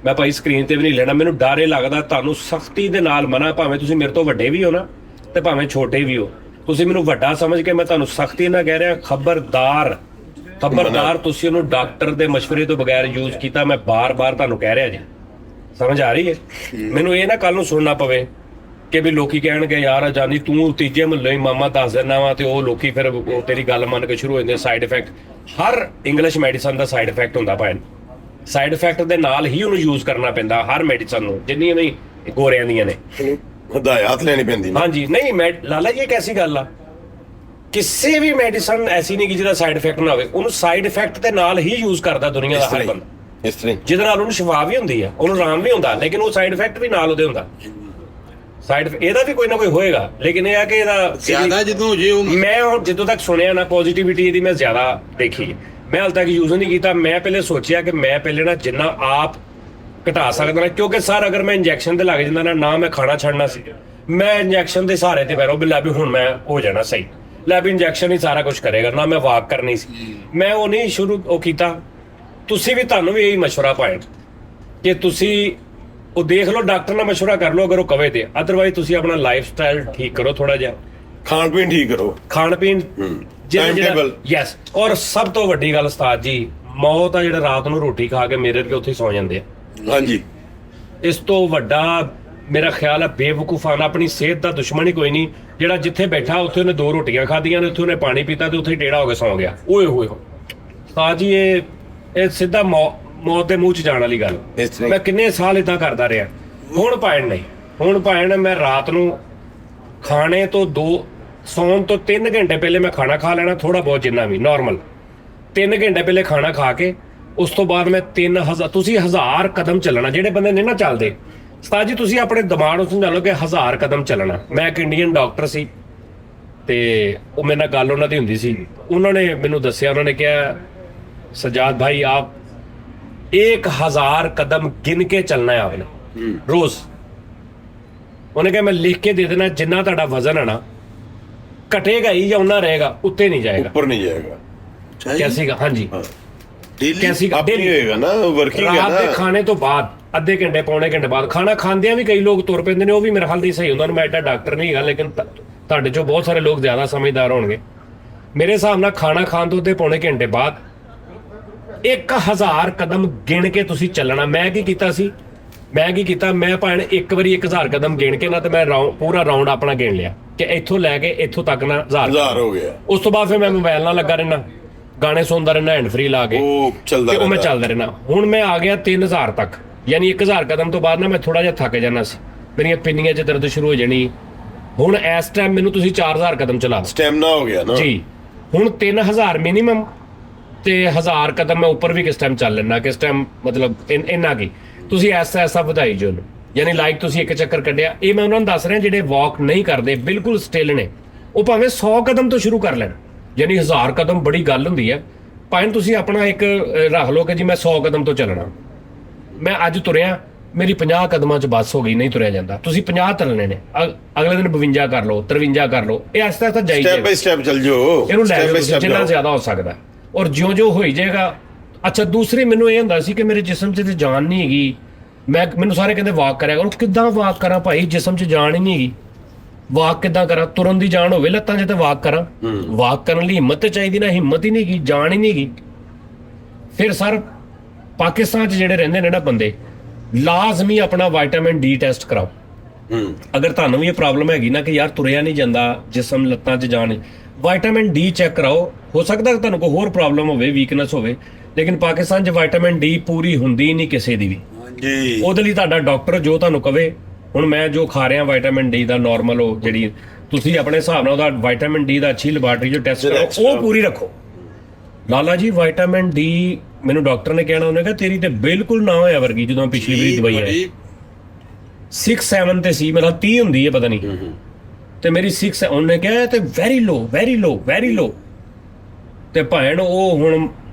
ਮੈਂ ਭਾਈ ਸਕਰੀਨ ਤੇ ਵੀ ਨਹੀਂ ਲੈਣਾ, ਮੈਨੂੰ ਡਰ ਇਹ ਲੱਗਦਾ ਤੁਹਾਨੂੰ ਸਖਤੀ ਦੇ ਨਾਲ ਮਨਾ, ਭਾਵੇਂ ਤੁਸੀਂ ਮੇਰੇ ਤੋਂ ਵੱਡੇ ਵੀ ਹੋ ਨਾ ਤੇ ਭਾਵੇਂ ਛੋਟੇ ਵੀ ਹੋ, ਤੁਸੀਂ ਮੈਨੂੰ ਵੱਡਾ ਸਮਝ ਕੇ ਮੈਂ ਤੁਹਾਨੂੰ ਸਖਤੀ ਨਾਲ ਕਹਿ ਰਿਹਾ, ਖਬਰਦਾਰ ਤੁਸੀਂ ਉਹਨੂੰ ਡਾਕਟਰ ਦੇ ਮਸ਼ਵਰੇ ਤੋਂ ਬਗੈਰ ਯੂਜ਼ ਕੀਤਾ। ਮੈਂ ਬਾਰ-ਬਾਰ ਤੁਹਾਨੂੰ ਕਹਿ ਰਿਹਾ ਜੀ, ਸਮਝ ਆ ਰਹੀ ਹੈ? ਮੈਨੂੰ ਇਹ ਨਾ ਕੱਲ ਨੂੰ ਸੁਣਨਾ ਪਵੇ ਕਿ ਵੀ ਲੋਕੀ ਕਹਿਣਗੇ ਯਾਰ ਜਾਨੀ ਤੂੰ ਤੀਜੇ ਮਹੱਲੇ ਹੀ ਮਾਮਾ ਦੱਸ ਦਿੰਦਾ ਵਾ, ਤੇ ਉਹ ਲੋਕੀ ਫਿਰ ਉਹ ਤੇਰੀ ਗੱਲ ਮੰਨ ਕੇ ਸ਼ੁਰੂ ਹੋ ਜਾਂਦੇ। ਸਾਈਡ ਇਫੈਕਟ, ਹਰ ਇੰਗਲਿਸ਼ ਮੈਡੀਸਨ ਦਾ ਸਾਈਡ ਇਫੈਕਟ ਹੁੰਦਾ ਭਾਈ, ਸਾਈਡ ਇਫੈਕਟ ਦੇ ਨਾਲ ਹੀ ਉਹਨੂੰ ਯੂਜ਼ ਕਰਨਾ ਪੈਂਦਾ ਹਰ ਮੈਡੀਸਨ ਨੂੰ, ਜਿੰਨੀਆਂ ਵੀ ਗੋਰਿਆਂ ਦੀਆਂ ਨੇ
ਹਦਾਇਤ ਲੈਣੀ ਪੈਂਦੀ ਨਾ।
ਹਾਂਜੀ, ਨਹੀਂ ਲਾਲਾ ਜੀ, ਇੱਕ ਐਸੀ ਗੱਲ ਆ, ਕਿਸੇ ਵੀ ਮੈਡੀਸਨ ਐਸੀ ਨਹੀਂ ਕਿ ਜਿਹਦਾ ਸਾਈਡ ਇਫੈਕਟ ਨਾ ਹੋਵੇ, ਉਹਨੂੰ ਸਾਈਡ ਇਫੈਕਟ ਦੇ ਨਾਲ ਹੀ ਯੂਜ਼ ਕਰਦਾ ਦੁਨੀਆ ਦਾ ਹਰ ਬੰਦਾ।
ਇਸ ਤਰ੍ਹਾਂ
ਜਿਹਦੇ ਨਾਲ ਉਹਨੂੰ ਸ਼ਿਫਾ ਵੀ ਹੁੰਦੀ ਆ, ਉਹਨੂੰ ਆਰਾਮ ਵੀ ਹੁੰਦਾ, ਲੇਕਿਨ ਉਹ ਸਾਈਡ ਇਫੈਕਟ ਵੀ ਨਾਲ ਉਹਦੇ ਹੁੰਦਾ। ਸਾਈਡ ਇਹਦਾ ਵੀ ਕੋਈ ਨਾ ਕੋਈ ਹੋਏਗਾ, ਲੇਕਿਨ ਇਹ ਆ ਕਿ ਇਹਦਾ
ਜ਼ਿਆਦਾ ਜਦੋਂ ਜੇ ਉਹ
ਮੈਂ ਹੁਣ ਜਦੋਂ ਤੱਕ ਸੁਣਿਆ ਨਾ, ਪੋਜ਼ਿਟਿਵਿਟੀ ਇਹਦੀ ਮੈਂ ਜ਼ਿਆਦਾ ਦੇਖੀ। ਮੈਂ ਹਾਲ ਤੱਕ ਯੂਜ਼ ਨਹੀਂ ਕੀਤਾ। ਮੈਂ ਪਹਿਲੇ ਸੋਚਿਆ ਕਿ ਮੈਂ ਪਹਿਲੇ ਨਾ ਜਿੰਨਾ ਆਪ ਘਟਾ ਸਕਦਾ ਨਾ, ਕਿਉਂਕਿ ਸਰ ਅਗਰ ਮੈਂ ਇੰਜੈਕਸ਼ਨ ਤੇ ਲੱਗ ਜਾਂਦਾ ਨਾ ਮੈਂ ਖਾਣਾ ਛੱਡਣਾ ਸੀ, ਮੈਂ ਇੰਜੈਕਸ਼ਨ ਦੇ ਸਹਾਰੇ ਤੇ ਬੈਰੋ ਬਿੱਲਾ ਵੀ ਹੁਣ ਮੈਂ ਹੋ ਜਾਣਾ ਸਹੀ, ਲੈ ਵੀ ਇੰਜੈਕਸ਼ਨ ਹੀ ਸਾਰਾ ਕੁਝ ਕਰੇਗਾ ਨਾ, ਮੈਂ ਵਾਕ ਕਰਨੀ ਸੀ। ਮੈਂ ਉਹ ਨਹੀਂ ਸ਼ੁਰੂ ਉਹ ਕੀਤਾ। ਤੁਸੀਂ ਵੀ, ਤੁਹਾਨੂੰ ਵੀ ਇਹੀ ਮਸ਼ਵਰਾ ਪਾਏ ਕਿ ਤੁਸੀਂ ਉਹ ਦੇਖ ਲਓ, ਡਾਕਟਰ ਨਾਲ ਮਸ਼ਵਰਾ ਕਰ ਲਓ ਅਗਰ ਉਹ ਕਵੇ ਤੇ, ਅਦਰਵਾਈਜ਼ ਤੁਸੀਂ ਆਪਣਾ ਲਾਈਫ ਸਟਾਈਲ ਠੀਕ ਕਰੋ, ਥੋੜਾ ਜਿਹਾ
ਖਾਣ ਪੀਣ ਠੀਕ ਕਰੋ,
ਖਾਣ ਪੀਣ
ਟਾਈਮ
ਯੈਸ। ਔਰ ਸਭ ਤੋਂ ਵੱਡੀ ਗੱਲ ਉਸਤਾਦ ਜੀ, ਮੌਤ ਆ ਜਿਹੜਾ ਰਾਤ ਨੂੰ ਰੋਟੀ ਖਾ ਕੇ ਮੇਰੇ ਵਰਗੇ ਉੱਥੇ ਸੌ ਜਾਂਦੇ ਆ।
ਹਾਂਜੀ,
ਇਸ ਤੋਂ ਵੱਡਾ ਮੇਰਾ ਖਿਆਲ ਹੈ ਬੇਵਕੂਫਾਨਾ, ਆਪਣੀ ਸਿਹਤ ਦਾ ਦੁਸ਼ਮਣ ਹੀ ਕੋਈ ਨਹੀਂ। ਜਿਹੜਾ ਜਿੱਥੇ ਬੈਠਾ ਉੱਥੇ ਉਹਨੇ 2 ਰੋਟੀਆਂ ਖਾਧੀਆਂ ਨੇ, ਉੱਥੇ ਉਹਨੇ ਪਾਣੀ ਪੀਤਾ ਤੇ ਉੱਥੇ ਟੇੜਾ ਹੋ ਕੇ ਸੌਂ ਗਿਆ। ਓਏ ਹੋਏ ਉਸਤਾਦ ਜੀ, ਇਹ ਸਿੱਧਾ ਮੌਤ ਦੇ ਮੂੰਹ 'ਚ ਜਾਣ ਵਾਲੀ ਗੱਲ। ਮੈਂ ਕਿੰਨੇ ਸਾਲ ਇਦਾਂ ਕਰਦਾ ਰਿਹਾ। ਹੁਣ ਭਾਣ ਮੈਂ ਰਾਤ ਨੂੰ ਖਾਣੇ ਤੋਂ ਸੌਣ ਤੋਂ 3 ਘੰਟੇ ਪਹਿਲੇ ਮੈਂ ਖਾਣਾ ਖਾ ਲੈਣਾ, ਥੋੜਾ ਬਹੁਤ ਜਿੰਨਾ ਵੀ ਨਾਰਮਲ। 3 ਘੰਟੇ ਪਹਿਲੇ ਖਾਣਾ ਖਾ ਕੇ ਉਸ ਤੋਂ ਬਾਅਦ ਮੈਂ 3000, ਤੁਸੀਂ 1000 ਕਦਮ ਚੱਲਣਾ। ਜਿਹੜੇ ਬੰਦੇ ਨਹੀਂ ਨਾ ਚੱਲਦੇ, ਉਸਤਾਦ ਜੀ ਤੁਸੀਂ ਆਪਣੇ ਦਿਮਾਗ ਨੂੰ ਸਮਝਾ ਲਓ ਕਿ 1000 ਕਦਮ ਚੱਲਣਾ। ਮੈਂ ਇੱਕ ਇੰਡੀਅਨ ਡਾਕਟਰ ਸੀ ਤੇ ਉਹ ਮੇਰੇ ਨਾਲ ਗੱਲ ਉਹਨਾਂ ਦੀ ਹੁੰਦੀ ਸੀ। ਉਹਨਾਂ ਨੇ ਮੈਨੂੰ ਦੱਸਿਆ, ਉਹਨਾਂ ਨੇ ਕਿਹਾ सजाद भाई आप 1000 कदम गिन के चलना है आपने रोज। उन्हें कहा मैं लिख के दे देना, जिन्ना ਤੁਹਾਡਾ वजन है ना घटेगा ही या उतना रहेगा, उत्ते नहीं जाएगा,
ऊपर नहीं जाएगा।
कैसी का? हाँ जी, कैसी का?
डेली होएगा ना, वर्किंग है
रात
ना।
के खाने तो बाद ਅੱਧੇ ਘੰਟੇ ਪੌਣੇ ਘੰਟੇ ਬਾਅਦ ਖਾਣਾ ਖਾਂਦਿਆਂ ਵੀ ਕਈ ਲੋਕ ਤੁਰ ਪੈਂਦੇ ਨੇ, ਉਹ ਵੀ ਮੇਰੇ ਹਾਲ ਦੀ ਸਹੀ ਹੁੰਦਾ। ਮੈਂ ਐਡਾ ਡਾਕਟਰ ਨਹੀਂ ਹੈਗਾ, ਲੇਕਿਨ ਤੁਹਾਡੇ ਚੋਂ ਬਹੁਤ ਸਾਰੇ ਲੋਕ ਜ਼ਿਆਦਾ ਸਮਝਦਾਰ ਹੋਣਗੇ। ਮੇਰੇ ਹਿਸਾਬ ਨਾਲ ਖਾਣਾ ਖਾਣ ਤੋਂ ਅੱਧੇ ਪੌਣੇ ਘੰਟੇ ਬਾਅਦ 1000 ਕਦਮ ਗਿਣ ਕੇ ਤੁਸੀਂ ਚੱਲਣਾ। ਮੈਂ ਕੀ ਕੀਤਾ ਮੈਂ ਭਾਵੇਂ ਇੱਕ ਵਾਰੀ 1000 ਕਦਮ ਗਿਣ ਕੇ ਨਾ, ਤੇ ਮੈਂ ਪੂਰਾ ਰਾਉਂਡ ਆਪਣਾ ਗਿਣ ਲਿਆ ਕਿ ਇੱਥੋਂ ਲੈ ਕੇ ਇੱਥੋਂ ਤੱਕ ਨਾ 1000
ਹੋ ਗਿਆ।
ਉਸ ਤੋਂ ਬਾਅਦ ਫਿਰ ਮੈਂ ਮੋਬਾਈਲ ਨਾਲ ਲੱਗਾ ਰਹਿਣਾ, ਗਾਣੇ ਸੁਣਦਾ ਰਹਿਣਾ, ਹੈਂਡ ਫ੍ਰੀ ਲਾ ਕੇ,
ਉਹ ਮੈਂ
ਚੱਲਦਾ ਰਹਿਣਾ। ਹੁਣ ਮੈਂ ਆ ਗਿਆ 3000 ਤੱਕ, ਯਾਨੀ 1000 ਕਦਮ ਤੋਂ ਬਾਅਦ ਨਾ ਮੈਂ ਥੋੜਾ ਜਿਹਾ ਥੱਕ ਜਾਣਾ ਸੀ, ਮੇਰੀਆਂ ਪਿੰਨੀਆਂ 'ਚ ਦਰਦ ਸ਼ੁਰੂ ਹੋ ਜਾਣੀ। ਹੁਣ ਇਸ ਟਾਈਮ ਮੈਨੂੰ ਤੁਸੀਂ 4000 ਕਦਮ ਚਲਾ
ਸਟੈਮਨਾ ਹੋ ਗਿਆ ਨਾ
ਜੀ। ਹੁਣ 3000 ਮਿਨੀਮਮ ਤੇ 1000 ਕਦਮ ਮੈਂ ਉੱਪਰ ਵੀ ਕਿਸ ਟਾਈਮ ਚੱਲ ਲੈਣਾ, ਕਿਸ ਟਾਈਮ ਮਤਲਬ ਇੰਨਾ ਕੀ ਤੁਸੀਂ ਐਸਾ ਵਧਾਈ ਜੋ ਨੂੰ, ਯਾਨੀ ਲਾਈਕ ਤੁਸੀਂ ਇੱਕ ਚੱਕਰ ਕੱਢਿਆ। ਇਹ ਮੈਂ ਉਹਨਾਂ ਨੂੰ ਦੱਸ ਰਿਹਾ ਜਿਹੜੇ ਵਾਕ ਨਹੀਂ ਕਰਦੇ, ਬਿਲਕੁਲ ਸਟਿਲ ਨੇ, ਉਹ ਭਾਵੇਂ 100 ਕਦਮ ਤੋਂ ਸ਼ੁਰੂ ਕਰ ਲੈਣ, ਯਾਨੀ 1000 ਕਦਮ ਬੜੀ ਗੱਲ ਹੁੰਦੀ ਹੈ। ਭਾਵੇਂ ਤੁਸੀਂ ਆਪਣਾ ਇੱਕ ਰੱਖ ਲਓ ਕਿ ਜੀ ਮੈਂ 100 ਕਦਮ ਤੋਂ ਚੱਲਣਾ। ਮੈਂ ਅੱਜ ਤੁਰਿਆ, ਮੇਰੀ 50 ਕਦਮਾਂ 'ਚ ਬੱਸ ਹੋ ਗਈ, ਨਹੀਂ ਤੁਰਿਆ ਜਾਂਦਾ। ਤੁਸੀਂ 50 ਚੱਲਣੇ ਨੇ, ਅਗਲੇ ਦਿਨ 52 ਕਰ ਲਓ, 53 ਕਰ ਲਓ। ਇਹ ਆਸਤਾ ਆਸਤਾ ਜਾਈ
ਸਟੈਪ ਬਾਈ ਸਟੈਪ ਚੱਲ ਜਾਓ,
ਇਹਨੂੰ ਲੈ ਜਾਓ ਜਿੰਨਾ ਜ਼ਿਆਦਾ ਹੋ ਸਕਦਾ, ਔਰ ਜਿਉਂ ਹੋਈ ਜਾਏਗਾ। ਅੱਛਾ, ਦੂਸਰੀ ਮੈਨੂੰ ਇਹ ਹੁੰਦਾ ਸੀ ਕਿ ਮੇਰੇ ਜਿਸਮ 'ਚ ਤੇ ਜਾਨ ਨਹੀਂ ਹੈਗੀ। ਮੈਨੂੰ ਸਾਰੇ ਕਹਿੰਦੇ ਵਾਕ ਕਰਿਆ ਕਰੋ। ਕਿੱਦਾਂ ਵਾਕ ਕਰਾਂ ਭਾਈ, ਜਿਸਮ 'ਚ ਜਾਨ ਹੀ ਨਹੀਂ ਹੈਗੀ। ਵਾਕ ਕਿੱਦਾਂ ਕਰਾਂ, ਤੁਰਨ ਦੀ ਜਾਣ ਹੋਵੇ ਲੱਤਾਂ 'ਚ ਤੇ ਵਾਕ ਕਰਾਂ। ਵਾਕ ਕਰਨ ਲਈ ਹਿੰਮਤ ਤੇ ਚਾਹੀਦੀ ਨਾ, ਹਿੰਮਤ ਹੀ ਨਹੀਂ ਗਈ, ਜਾਣ ਹੀ ਨਹੀਂ ਗਈ। ਫਿਰ ਸਰ ਪਾਕਿਸਤਾਨ 'ਚ ਜਿਹੜੇ ਰਹਿੰਦੇ ਨੇ ਨਾ ਬੰਦੇ, ਲਾਜ਼ਮੀ ਆਪਣਾ ਵਿਟਾਮਿਨ ਡੀ ਟੈਸਟ ਕਰਾਓ। ਅਗਰ ਤੁਹਾਨੂੰ ਵੀ ਇਹ ਪ੍ਰੋਬਲਮ ਹੈਗੀ ਨਾ ਕਿ ਯਾਰ ਤੁਰਿਆ ਨਹੀਂ ਜਾਂਦਾ, ਜਿਸਮ ਲੱਤਾਂ 'ਚ ਜਾਣ, ਵਿਟਾਮਿਨ ਡੀ ਚੈੱਕ ਕਰਾਓ। ਹੋ ਸਕਦਾ ਕਿ ਤੁਹਾਨੂੰ ਕੋਈ ਹੋਰ ਪ੍ਰੋਬਲਮ ਹੋਵੇ, ਵੀਕਨੈਸ ਹੋਵੇ, ਲੇਕਿਨ ਪਾਕਿਸਤਾਨ 'ਚ ਵਿਟਾਮਿਨ ਡੀ ਪੂਰੀ ਹੁੰਦੀ ਨਹੀਂ ਕਿਸੇ ਦੀ ਵੀ।
ਜੀ
ਉਹਦੇ ਲਈ ਤੁਹਾਡਾ ਡਾਕਟਰ ਜੋ ਤੁਹਾਨੂੰ ਕਵੇ, ਹੁਣ ਮੈਂ ਜੋ ਖਾ ਰਿਹਾ ਵਿਟਾਮਿਨ ਡੀ ਦਾ ਨਾਰਮਲ, ਉਹ ਜਿਹੜੀ ਤੁਸੀਂ ਆਪਣੇ ਹਿਸਾਬ ਨਾਲ ਉਹਦਾ ਵਿਟਾਮਿਨ ਡੀ ਦਾ ਅੱਛੀ ਲੈਬਾਰਟਰੀ 'ਚ ਟੈਸਟ ਕਰੋ, ਉਹ ਪੂਰੀ ਰੱਖੋ। ਲਾਲਾ ਜੀ ਵਿਟਾਮਿਨ ਡੀ ਮੈਨੂੰ ਡਾਕਟਰ ਨੇ ਕਹਿਣਾ, ਉਹਨੇ ਕਿਹਾ ਤੇਰੀ ਤੇ ਬਿਲਕੁਲ ਨਾ ਹੋਇਆ ਵਰਗੀ ਜਦੋਂ ਮੈਂ ਪਿਛਲੀ ਵਾਰੀ ਦਵਾਈ ਆਈ 6-7 ਤੇ ਸੀ, ਮੇਰਾ 30 ਹੁੰਦੀ ਹੈ ਪਤਾ ਨਹੀਂ, ਤੇ ਮੇਰੀ 6, ਉਹਨੇ ਕਿਹਾ ਤੇ ਵੈਰੀ ਲੋ। ਤੇ ਭੈਣ ਉਹ ਹੁਣ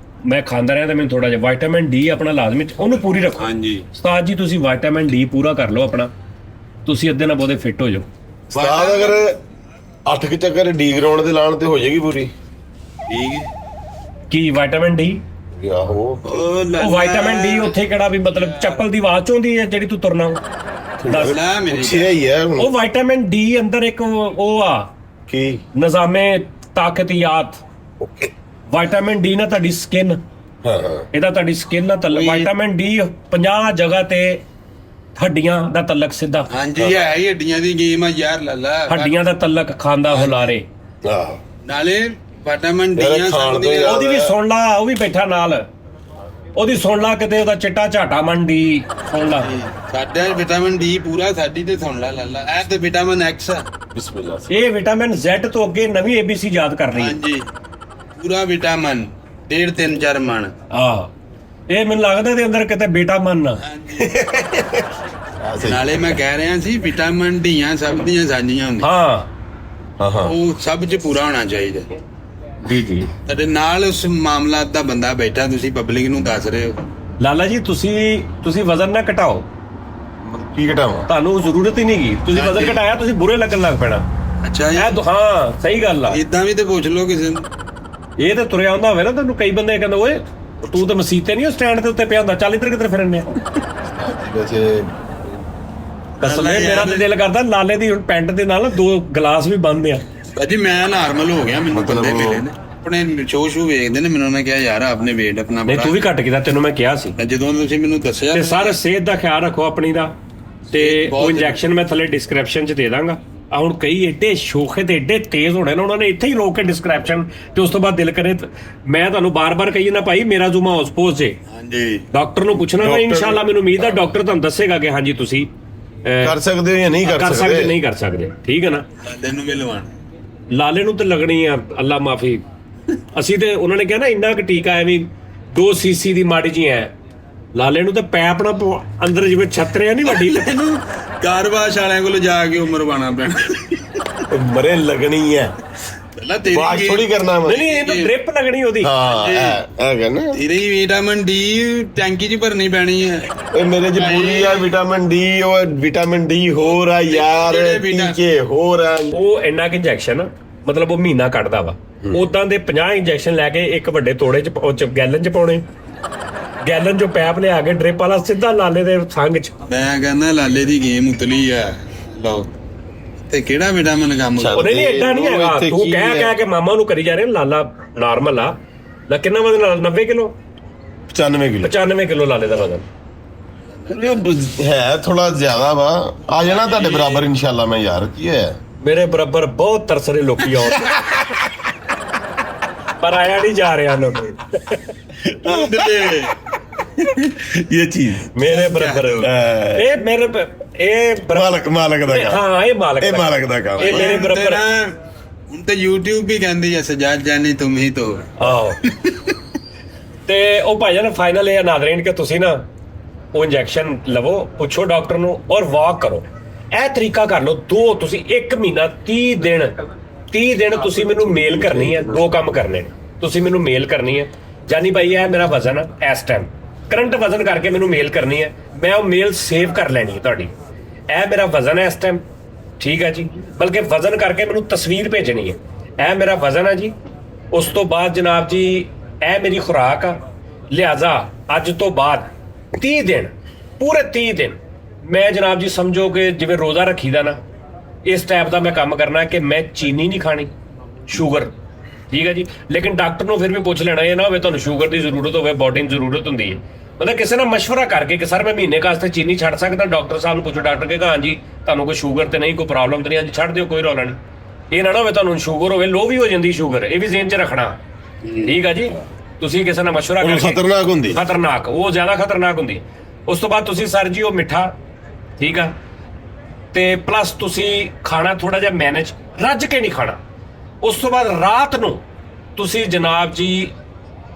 ਮੈਂ ਖਾਂਦਾ ਰਿਹਾ ਤੇ ਮੈਨੂੰ ਥੋੜਾ ਜਿਹਾ ਵਿਟਾਮਿਨ ਡੀ ਆਪਣਾ ਲਾਜ਼ਮੀ ਉਹਨੂੰ ਪੂਰੀ ਰੱਖੋ।
ਹਾਂਜੀ
ਉਸਤਾਦ ਜੀ ਤੁਸੀਂ ਵਿਟਾਮਿਨ ਡੀ ਪੂਰਾ ਕਰ ਲਓ ਆਪਣਾ, ਤੁਸੀਂ ਅੱਧੇ ਨਾਲ ਬਹੁਤੇ ਫਿੱਟ ਹੋ ਜਾਓ।
ਉਸਤਾਦ ਅਗਰ 8 ਕਿ ਚੱਕਰ ਡੀ ਗਰਾਊਂਡ ਦੇ ਲਾਣ ਤੇ ਹੋ ਜਾਏਗੀ ਪੂਰੀ।
ਠੀਕ ਹੈ।
ਕੀ ਵਿਟਾਮਿਨ ਡੀ?
ਆਹੋ
ਉਹ ਵਿਟਾਮਿਨ ਡੀ ਉੱਥੇ ਕਿਹੜਾ ਵੀ ਮਤਲਬ ਚੱਪਲ ਦੀ ਆਵਾਜ਼ ਚੋਂਦੀ ਹੈ ਜਿਹੜੀ ਤੂੰ ਤੁਰਨਾ ਦੱਸ।
ਨਾ ਮੇਰੀ
ਪੁੱਛਿਆ ਹੀ ਹੈ ਹੁਣ।
ਉਹ ਵਿਟਾਮਿਨ ਡੀ ਅੰਦਰ ਇੱਕ ਉਹ ਆ
ਕੀ
ਨਿਜ਼ਾਮੇ ਤਾਕਤਿਆਤ।
ਓਕੇ
ਵਿਟਾਮਿਨ ਡੀ ਨਾਲ ਤੁਹਾਡੀ ਸਕਿਨ,
ਹਾਂ
ਇਹਦਾ ਤੁਹਾਡੀ ਸਕਿਨ ਨਾਲ ਤਲਕ। ਵਿਟਾਮਿਨ ਡੀ 50 ਜਗ੍ਹਾ ਤੇ ਹੱਡੀਆਂ ਦਾ ਤਲਕ ਸਿੱਧਾ।
ਹਾਂਜੀ ਹੈ ਹੀ ਹੱਡੀਆਂ ਦੀ ਗੇਮ ਆ ਯਾਰ ਲਾਲਾ।
ਹੱਡੀਆਂ ਦਾ ਤਲਕ ਖਾਂਦਾ ਹੁਲਾਰੇ।
ਆਹ
ਨਾਲੇ ਵਿਟਾਮਿਨ ਡੀ
ਯਾਰ
ਆ
ਖਾਣ
ਸਭ
ਤੋਂ
ਦੀ।
ਯਾਦ
ਉਹਦੀ ਵੀ ਸੁਣ ਲਾ, ਉਹ ਵੀ ਬੈਠਾ ਨਾਲ, ਉਹਦੀ ਸੁਣ ਲਾ ਕਿਤੇ ਉਹਦਾ ਚਿੱਟਾ ਝਾਟਾ ਮੰਡੀ ਸੁਣ ਲਾ।
ਸਾਡਾ ਵਿਟਾਮਿਨ ਡੀ ਪੂਰਾ, ਸਾਡੀ ਤੇ ਸੁਣ ਲੈ ਲਾਲਾ। ਇਹ ਤੇ ਵਿਟਾਮਿਨ ਐਕਸ ਆ।
ਬਿਸਮਿਲ੍ਲਾ।
ਇਹ ਵਿਟਾਮਿਨ Z ਤੋਂ ਅੱਗੇ ਨਵੀਂ ABC ਯਾਦ ਕਰ ਰਹੀ ਹੈ।
ਹਾਂਜੀ ਪੂਰਾ ਵਿਟਾਮਿਨ 1.5-3-4 ਮਣ।
ਆਹ ਇਹ ਮੈਨੂੰ ਲੱਗਦਾ ਇਹਦੇ ਅੰਦਰ ਕਿਤੇ ਬੇਟਾ ਮਨ ਆ।
ਨਾਲੇ ਮੈਂ ਕਹਿ ਰਿਹਾ ਸੀ ਵਿਟਾਮਿਨ ਡੀਆਂ ਸਭ ਦੀਆਂ ਸਾਂਝੀਆਂ ਹੁੰਦੀਆਂ।
ਹਾਂ
ਹਾਂ
ਉਹ ਸਭ 'ਚ ਪੂਰਾ ਹੋਣਾ ਚਾਹੀਦਾ।
ਜੀ
ਤੁਹਾਡੇ ਨਾਲ ਉਸ ਮਾਮਲਾਤ ਦਾ ਬੰਦਾ ਬੈਠਾ, ਤੁਸੀਂ ਪਬਲਿਕ ਨੂੰ ਦੱਸ ਰਹੇ ਹੋ।
ਲਾਲਾ ਜੀ ਤੁਸੀਂ ਵਜ਼ਨ ਨਾ ਘਟਾਓ,
ਕੀ ਘਟਾਵਾਂ?
ਤੁਹਾਨੂੰ ਜ਼ਰੂਰਤ ਹੀ ਨਹੀਂ ਗੀ। ਤੁਸੀਂ ਵਜ਼ਨ
ਹਾਂਜੀ।
ਘਟਾਇਆ ਤੁਸੀਂ ਬੁਰੇ ਲੱਗਣ ਲੱਗ ਪੈਣਾ।
ਅੱਛਾ ਜੀ,
ਹਾਂ ਸਹੀ ਗੱਲ ਆ।
ਇਦਾਂ ਵੀ ਤੇ ਪੁੱਛ ਲਓ ਕਿਸੇ ਨੂੰ।
ਇਹ ਤੇ ਤੁਰਿਆ ਹੁੰਦਾ ਹੋਵੇ ਨਾ, ਤੁਹਾਨੂੰ ਕਈ ਬੰਦੇ ਕਹਿੰਦੇ ਓਏ ਤੂੰ ਤਾਂ ਮਸੀਤੇ ਨਹੀਂ, ਉਹ ਸਟੈਂਡ ਦੇ ਉੱਤੇ ਪਿਆ ਹੁੰਦਾ, ਚੱਲ ਇੱਧਰ ਕਿੱਧਰ ਫਿਰਨੇ ਆ।
ਵੈਸੇ
ਕਸਮ ਹੈ ਮੇਰਾ ਤੇ ਦਿਲ ਕਰਦਾ ਲਾਲੇ ਦੀ ਹੁਣ ਪੈਂਟ ਦੇ ਨਾਲ 2 ਗਲਾਸ ਵੀ ਬੰਦ ਆ।
ਅਜੀ ਮੈਂ ਨਾਰਮਲ ਹੋ ਗਿਆ, ਮੈਨੂੰ
ਮਤਲਬ
ਬੰਦੇ ਮਿਲੇ ਨੇ ਆਪਣੇ ਸ਼ੋਅ ਵੇਖਦੇ ਨੇ, ਮੈਨੂੰ ਉਹਨਾਂ ਕਿਹਾ ਯਾਰ ਆਪਣੇ weight ਆਪਣਾ
ਨਹੀਂ ਤੂੰ ਵੀ ਘੱਟ ਕੀਤਾ, ਤੈਨੂੰ ਮੈਂ ਕਿਹਾ ਸੀ।
ਜਦੋਂ ਤੁਸੀਂ ਮੈਨੂੰ ਦੱਸਿਆ
ਤੇ ਸਰ ਸਿਹਤ ਦਾ ਖਿਆਲ ਰੱਖੋ ਆਪਣੀ ਦਾ, ਤੇ ਉਹ ਇੰਜੈਕਸ਼ਨ ਮੈਂ ਥੱਲੇ ਡਿਸਕ੍ਰਿਪਸ਼ਨ 'ਚ ਦੇ ਦਾਂਗਾ। ਆ ਹੁਣ ਕਈ ਏਡੇ ਸ਼ੋਖੇ ਤੇ ਏਡੇ ਤੇਜ਼ ਹੋਣੇ ਨੇ, ਉਹਨਾਂ ਨੇ ਇੱਥੇ ਹੀ ਰੋਕ ਕੇ ਡਿਸਕ੍ਰਿਪਸ਼ਨ, ਤੇ ਉਸ ਤੋਂ ਬਾਅਦ ਦਿਲ ਕਰੇ ਮੈਂ ਤੁਹਾਨੂੰ ਬਾਰ-ਬਾਰ ਕਹੀ ਨਾ ਭਾਈ ਮੇਰਾ ਜ਼ੂਮਾ ਹੌਸਪੋਸ ਜੇ
ਹਾਂਜੀ
ਡਾਕਟਰ ਨੂੰ ਪੁੱਛਣਾ ਮੈਂ, ਇਨਸ਼ਾਅੱਲਾ ਮੈਨੂੰ ਉਮੀਦ ਹੈ ਡਾਕਟਰ ਤੁਹਾਨੂੰ ਦੱਸੇਗਾ ਕਿ ਹਾਂਜੀ ਤੁਸੀਂ
ਕਰ ਸਕਦੇ ਹੋ ਜਾਂ ਨਹੀਂ ਕਰ ਸਕਦੇ।
ਨਹੀਂ ਕਰ ਸਕਦੇ, ਠੀਕ ਹੈ ਨਾ।
ਤੈਨੂੰ ਮਿਲਵਾਣ
ਲਾਲੇ ਨੂੰ ਤੇ ਲੱਗਣੀ ਆ, ਅੱਲਾ ਮਾਫੀ। ਅਸੀਂ ਤੇ ਉਹਨਾਂ ਨੇ ਕਿਹਾ ਨਾ ਇੰਨਾ ਕੁ ਟੀਕਾ ਐ ਵੀ 2 ਸੀਸੀ ਦੀ ਮਾੜੀ ਜੀ ਐ, ਲਾਲੇ ਨੂੰ ਤੇ ਪੈਪ ਨਾ ਅੰਦਰ ਜਿਵੇਂ ਛਤਰਿਆ ਨਹੀਂ ਵੱਡੀ
ਇਹਨੂੰ ਕਾਰਵਾਸ਼ ਵਾਲਿਆਂ ਕੋਲ ਜਾ ਕੇ ਉਮਰ ਬਾਣਾ ਪੈਣਾ।
ਮਰੇ ਲੱਗਣੀ ਹੈ,
ਪਹਿਲਾਂ ਤੇਰੀ
ਬਾਤ ਥੋੜੀ ਕਰਨਾ ਮੈਂ।
ਨਹੀਂ ਇਹ ਤਾਂ ਡ੍ਰਿਪ ਲੱਗਣੀ ਉਹਦੀ।
ਹਾਂ ਇਹ ਕਹਿੰਦਾ
ਤੇਰੀ ਵਿਟਾਮਿਨ ਡੀ ਟੈਂਕੀ 'ਚ ਭਰਨੀ ਪੈਣੀ ਹੈ।
ਓਏ ਮੇਰੇ ਚ ਪੂਰੀ ਆ ਵਿਟਾਮਿਨ ਡੀ। ਉਹ ਵਿਟਾਮਿਨ ਡੀ ਹੋਰ ਆ ਯਾਰ,
ਜਿਹੜੇ ਵਿਟਾ-
ਟੀਕੇ ਹੋਰ ਆ।
ਉਹ ਇੰਨਾ ਕਿ ਇੰਜੈਕਸ਼ਨ ਮਤਲਬ ਉਹ ਮਹੀਨਾ ਕੱਢਦਾ ਵਾ। ਉਦਾਂ ਦੇ 50 ਇੰਜੈਕਸ਼ਨ ਲੈ ਕੇ ਇੱਕ ਵੱਡੇ ਤੋੜੇ ਚ ਉਹ ਚ ਗੈਲਨ ਚ ਪਾਉਣੇ, ਗੈਲਨ ਚੋਂ ਪੈਪ ਲਿਆ ਕੇ ਡ੍ਰਿਪ ਵਾਲਾ ਸਿੱਧਾ ਲਾਲੇ ਦੇ ਸੰਗ ਚ।
ਮੈਂ ਕਹਿੰਦਾ ਲਾਲੇ ਦੀ ਗੇਮ ਉਤਲੀ ਆ। ਲਓ ਤੇ ਕਿਹੜਾ ਵਿਟਾਮਿਨ ਕੰਮ
ਚੱਲ।
ਉਹ ਨਹੀਂ ਏਡਾ ਨਹੀਂ ਹੈਗਾ,
ਇੱਥੇ
ਤੂੰ
ਕੀ
ਕਹਿ
ਹੈ?
ਕੇ ਮਾਮਾ ਨੂੰ ਕਰੀ ਜਾ ਰਿਹਾ ਲਾਲਾ ਨਾਰਮਲ ਆ। ਲੈ ਕਿੰਨਾ ਵਜ਼ਨ? 90 ਕਿਲੋ
95 ਕਿਲੋ
95 ਕਿਲੋ ਲਾਲੇ ਦਾ ਵਜ਼ਨ।
ਹੈ ਥੋੜਾ ਜ਼ਿਆਦਾ ਵਾ। ਆ ਜਾਣਾ ਤੁਹਾਡੇ ਬਰਾਬਰ ਇਨਸ਼ਾਅੱਲਾ ਮੈਂ ਯਾਰ। ਕੀ ਹੈ
ਮੇਰੇ ਬਰਾਬਰ ਬਹੁਤ ਤਰਸਰੇ ਲੋਕੀ ਆਉਣ ਪਰ ਆਇਆ ਨਹੀਂ ਜਾ ਰਿਹਾ ਲੋਕ।
ਇਹ ਚੀਜ਼
ਮੇਰੇ ਬਰਾਬਰ ਇਹ ਮੇਰੇ ਇਹ
ਮਾਲਕ ਦਾ ਕੰਮ।
ਹਾਂ ਇਹ ਮਾਲਕ
ਦਾ ਕੰਮ।
ਇਹ ਮੇਰੇ ਬਰਾਬਰ।
ਹੁਣ ਤਾਂ YouTube ਵੀ ਕਹਿੰਦੀ ਐ ਸਜਾਦ ਜਾਨੀ ਤੁਮ ਹੀ ਤੋ।
ਆਹੋ ਤੇ ਉਹ ਭਾਈਜਾਨ ਫਾਈਨਲ ਇਹ ਨਾਜ਼ਰੀਨ ਕਿ ਤੁਸੀਂ ਨਾ ਉਹ ਇੰਜੈਕਸ਼ਨ ਲਵੋ, ਪੁੱਛੋ ਡਾਕਟਰ ਨੂੰ ਔਰ ਵਾਕ ਕਰੋ। ਇਹ ਤਰੀਕਾ ਕਰ ਲਓ 2 ਤੁਸੀਂ 1 ਮਹੀਨਾ 30 ਦਿਨ ਤੁਸੀਂ ਮੈਨੂੰ ਮੇਲ ਕਰਨੀ ਹੈ। 2 ਕੰਮ ਕਰਨੇ ਨੇ ਤੁਸੀਂ ਮੈਨੂੰ ਮੇਲ ਕਰਨੀ ਹੈ। ਜਾਨੀ ਭਾਈ ਇਹ ਮੇਰਾ ਵਜ਼ਨ ਆ ਇਸ ਟਾਈਮ, ਕਰੰਟ ਵਜ਼ਨ ਕਰਕੇ ਮੈਨੂੰ ਮੇਲ ਕਰਨੀ ਹੈ। ਮੈਂ ਉਹ ਮੇਲ ਸੇਵ ਕਰ ਲੈਣੀ ਹੈ ਤੁਹਾਡੀ। ਇਹ ਮੇਰਾ ਵਜ਼ਨ ਹੈ ਇਸ ਟਾਈਮ, ਠੀਕ ਹੈ ਜੀ। ਬਲਕਿ ਵਜ਼ਨ ਕਰਕੇ ਮੈਨੂੰ ਤਸਵੀਰ ਭੇਜਣੀ ਹੈ, ਇਹ ਮੇਰਾ ਵਜ਼ਨ ਹੈ ਜੀ। ਉਸ ਤੋਂ ਬਾਅਦ ਜਨਾਬ ਜੀ ਇਹ ਮੇਰੀ ਖੁਰਾਕ ਆ, ਲਿਹਾਜ਼ਾ ਅੱਜ ਤੋਂ ਬਾਅਦ 30 ਦਿਨ ਪੂਰੇ 30 ਦਿਨ ਮੈਂ ਜਨਾਬ ਜੀ ਸਮਝੋ ਕਿ ਜਿਵੇਂ ਰੋਜ਼ਾ ਰੱਖੀਦਾ ਨਾ, ਇਸ ਟਾਈਪ ਦਾ ਮੈਂ ਕੰਮ ਕਰਨਾ ਕਿ ਮੈਂ ਚੀਨੀ ਨਹੀਂ ਖਾਣੀ, ਸ਼ੂਗਰ, ਠੀਕ ਹੈ ਜੀ। ਲੇਕਿਨ ਡਾਕਟਰ ਨੂੰ ਫਿਰ ਵੀ ਪੁੱਛ ਲੈਣਾ, ਇਹ ਨਾ ਹੋਵੇ ਤੁਹਾਨੂੰ ਸ਼ੂਗਰ ਦੀ ਜ਼ਰੂਰਤ ਹੋਵੇ, ਬੋਡੀ ਨੂੰ ਜ਼ਰੂਰਤ ਹੁੰਦੀ ਹੈ। ਮਤਲਬ ਕਿਸੇ ਨਾਲ ਮਸ਼ਵਰਾ ਕਰਕੇ ਕਿ ਸਰ ਮੈਂ ਮਹੀਨੇ ਵਾਸਤੇ ਚੀਨੀ ਛੱਡ ਸਕਦਾ, ਡਾਕਟਰ ਸਾਹਿਬ ਨੂੰ ਪੁੱਛੋ, ਡਾਕਟਰ ਕਹੇਗਾ ਹਾਂਜੀ ਤੁਹਾਨੂੰ ਕੋਈ ਸ਼ੂਗਰ ਤੇ ਨਹੀਂ, ਕੋਈ ਪ੍ਰੋਬਲਮ ਤੇ ਨਹੀਂ, ਹਾਂਜੀ ਛੱਡ ਦਿਓ, ਕੋਈ ਰੌਲਾ ਨਹੀਂ। ਇਹ ਨਾ ਹੋਵੇ ਤੁਹਾਨੂੰ ਸ਼ੂਗਰ ਹੋਵੇ, ਲੋ ਵੀ ਹੋ ਜਾਂਦੀ ਸ਼ੂਗਰ, ਇਹ ਵੀ ਜ਼ਿਹਨ 'ਚ ਰੱਖਣਾ, ਠੀਕ ਆ ਜੀ। ਤੁਸੀਂ ਕਿਸੇ ਨਾਲ ਮਸ਼ਵਰਾ
ਉਹ
ਕਰਕੇ,
ਖਤਰਨਾਕ ਹੁੰਦੀ,
ਖਤਰਨਾਕ, ਉਹ ਜ਼ਿਆਦਾ ਖਤਰਨਾਕ ਹੁੰਦੀ। ਉਸ ਤੋਂ ਬਾਅਦ ਤੁਸੀਂ ਸਰ ਜੀ ਉਹ ਮਿੱਠਾ, ਠੀਕ ਆ, ਤੇ ਪਲੱਸ ਤੁਸੀਂ ਖਾਣਾ ਥੋੜਾ ਜਿਹਾ ਮੈਨੇਜ, ਰੱਜ ਕੇ ਨਹੀਂ ਖਾਣਾ। ਉਸ ਤੋਂ ਬਾਅਦ ਰਾਤ ਨੂੰ ਤੁਸੀਂ ਜਨਾਬ ਜੀ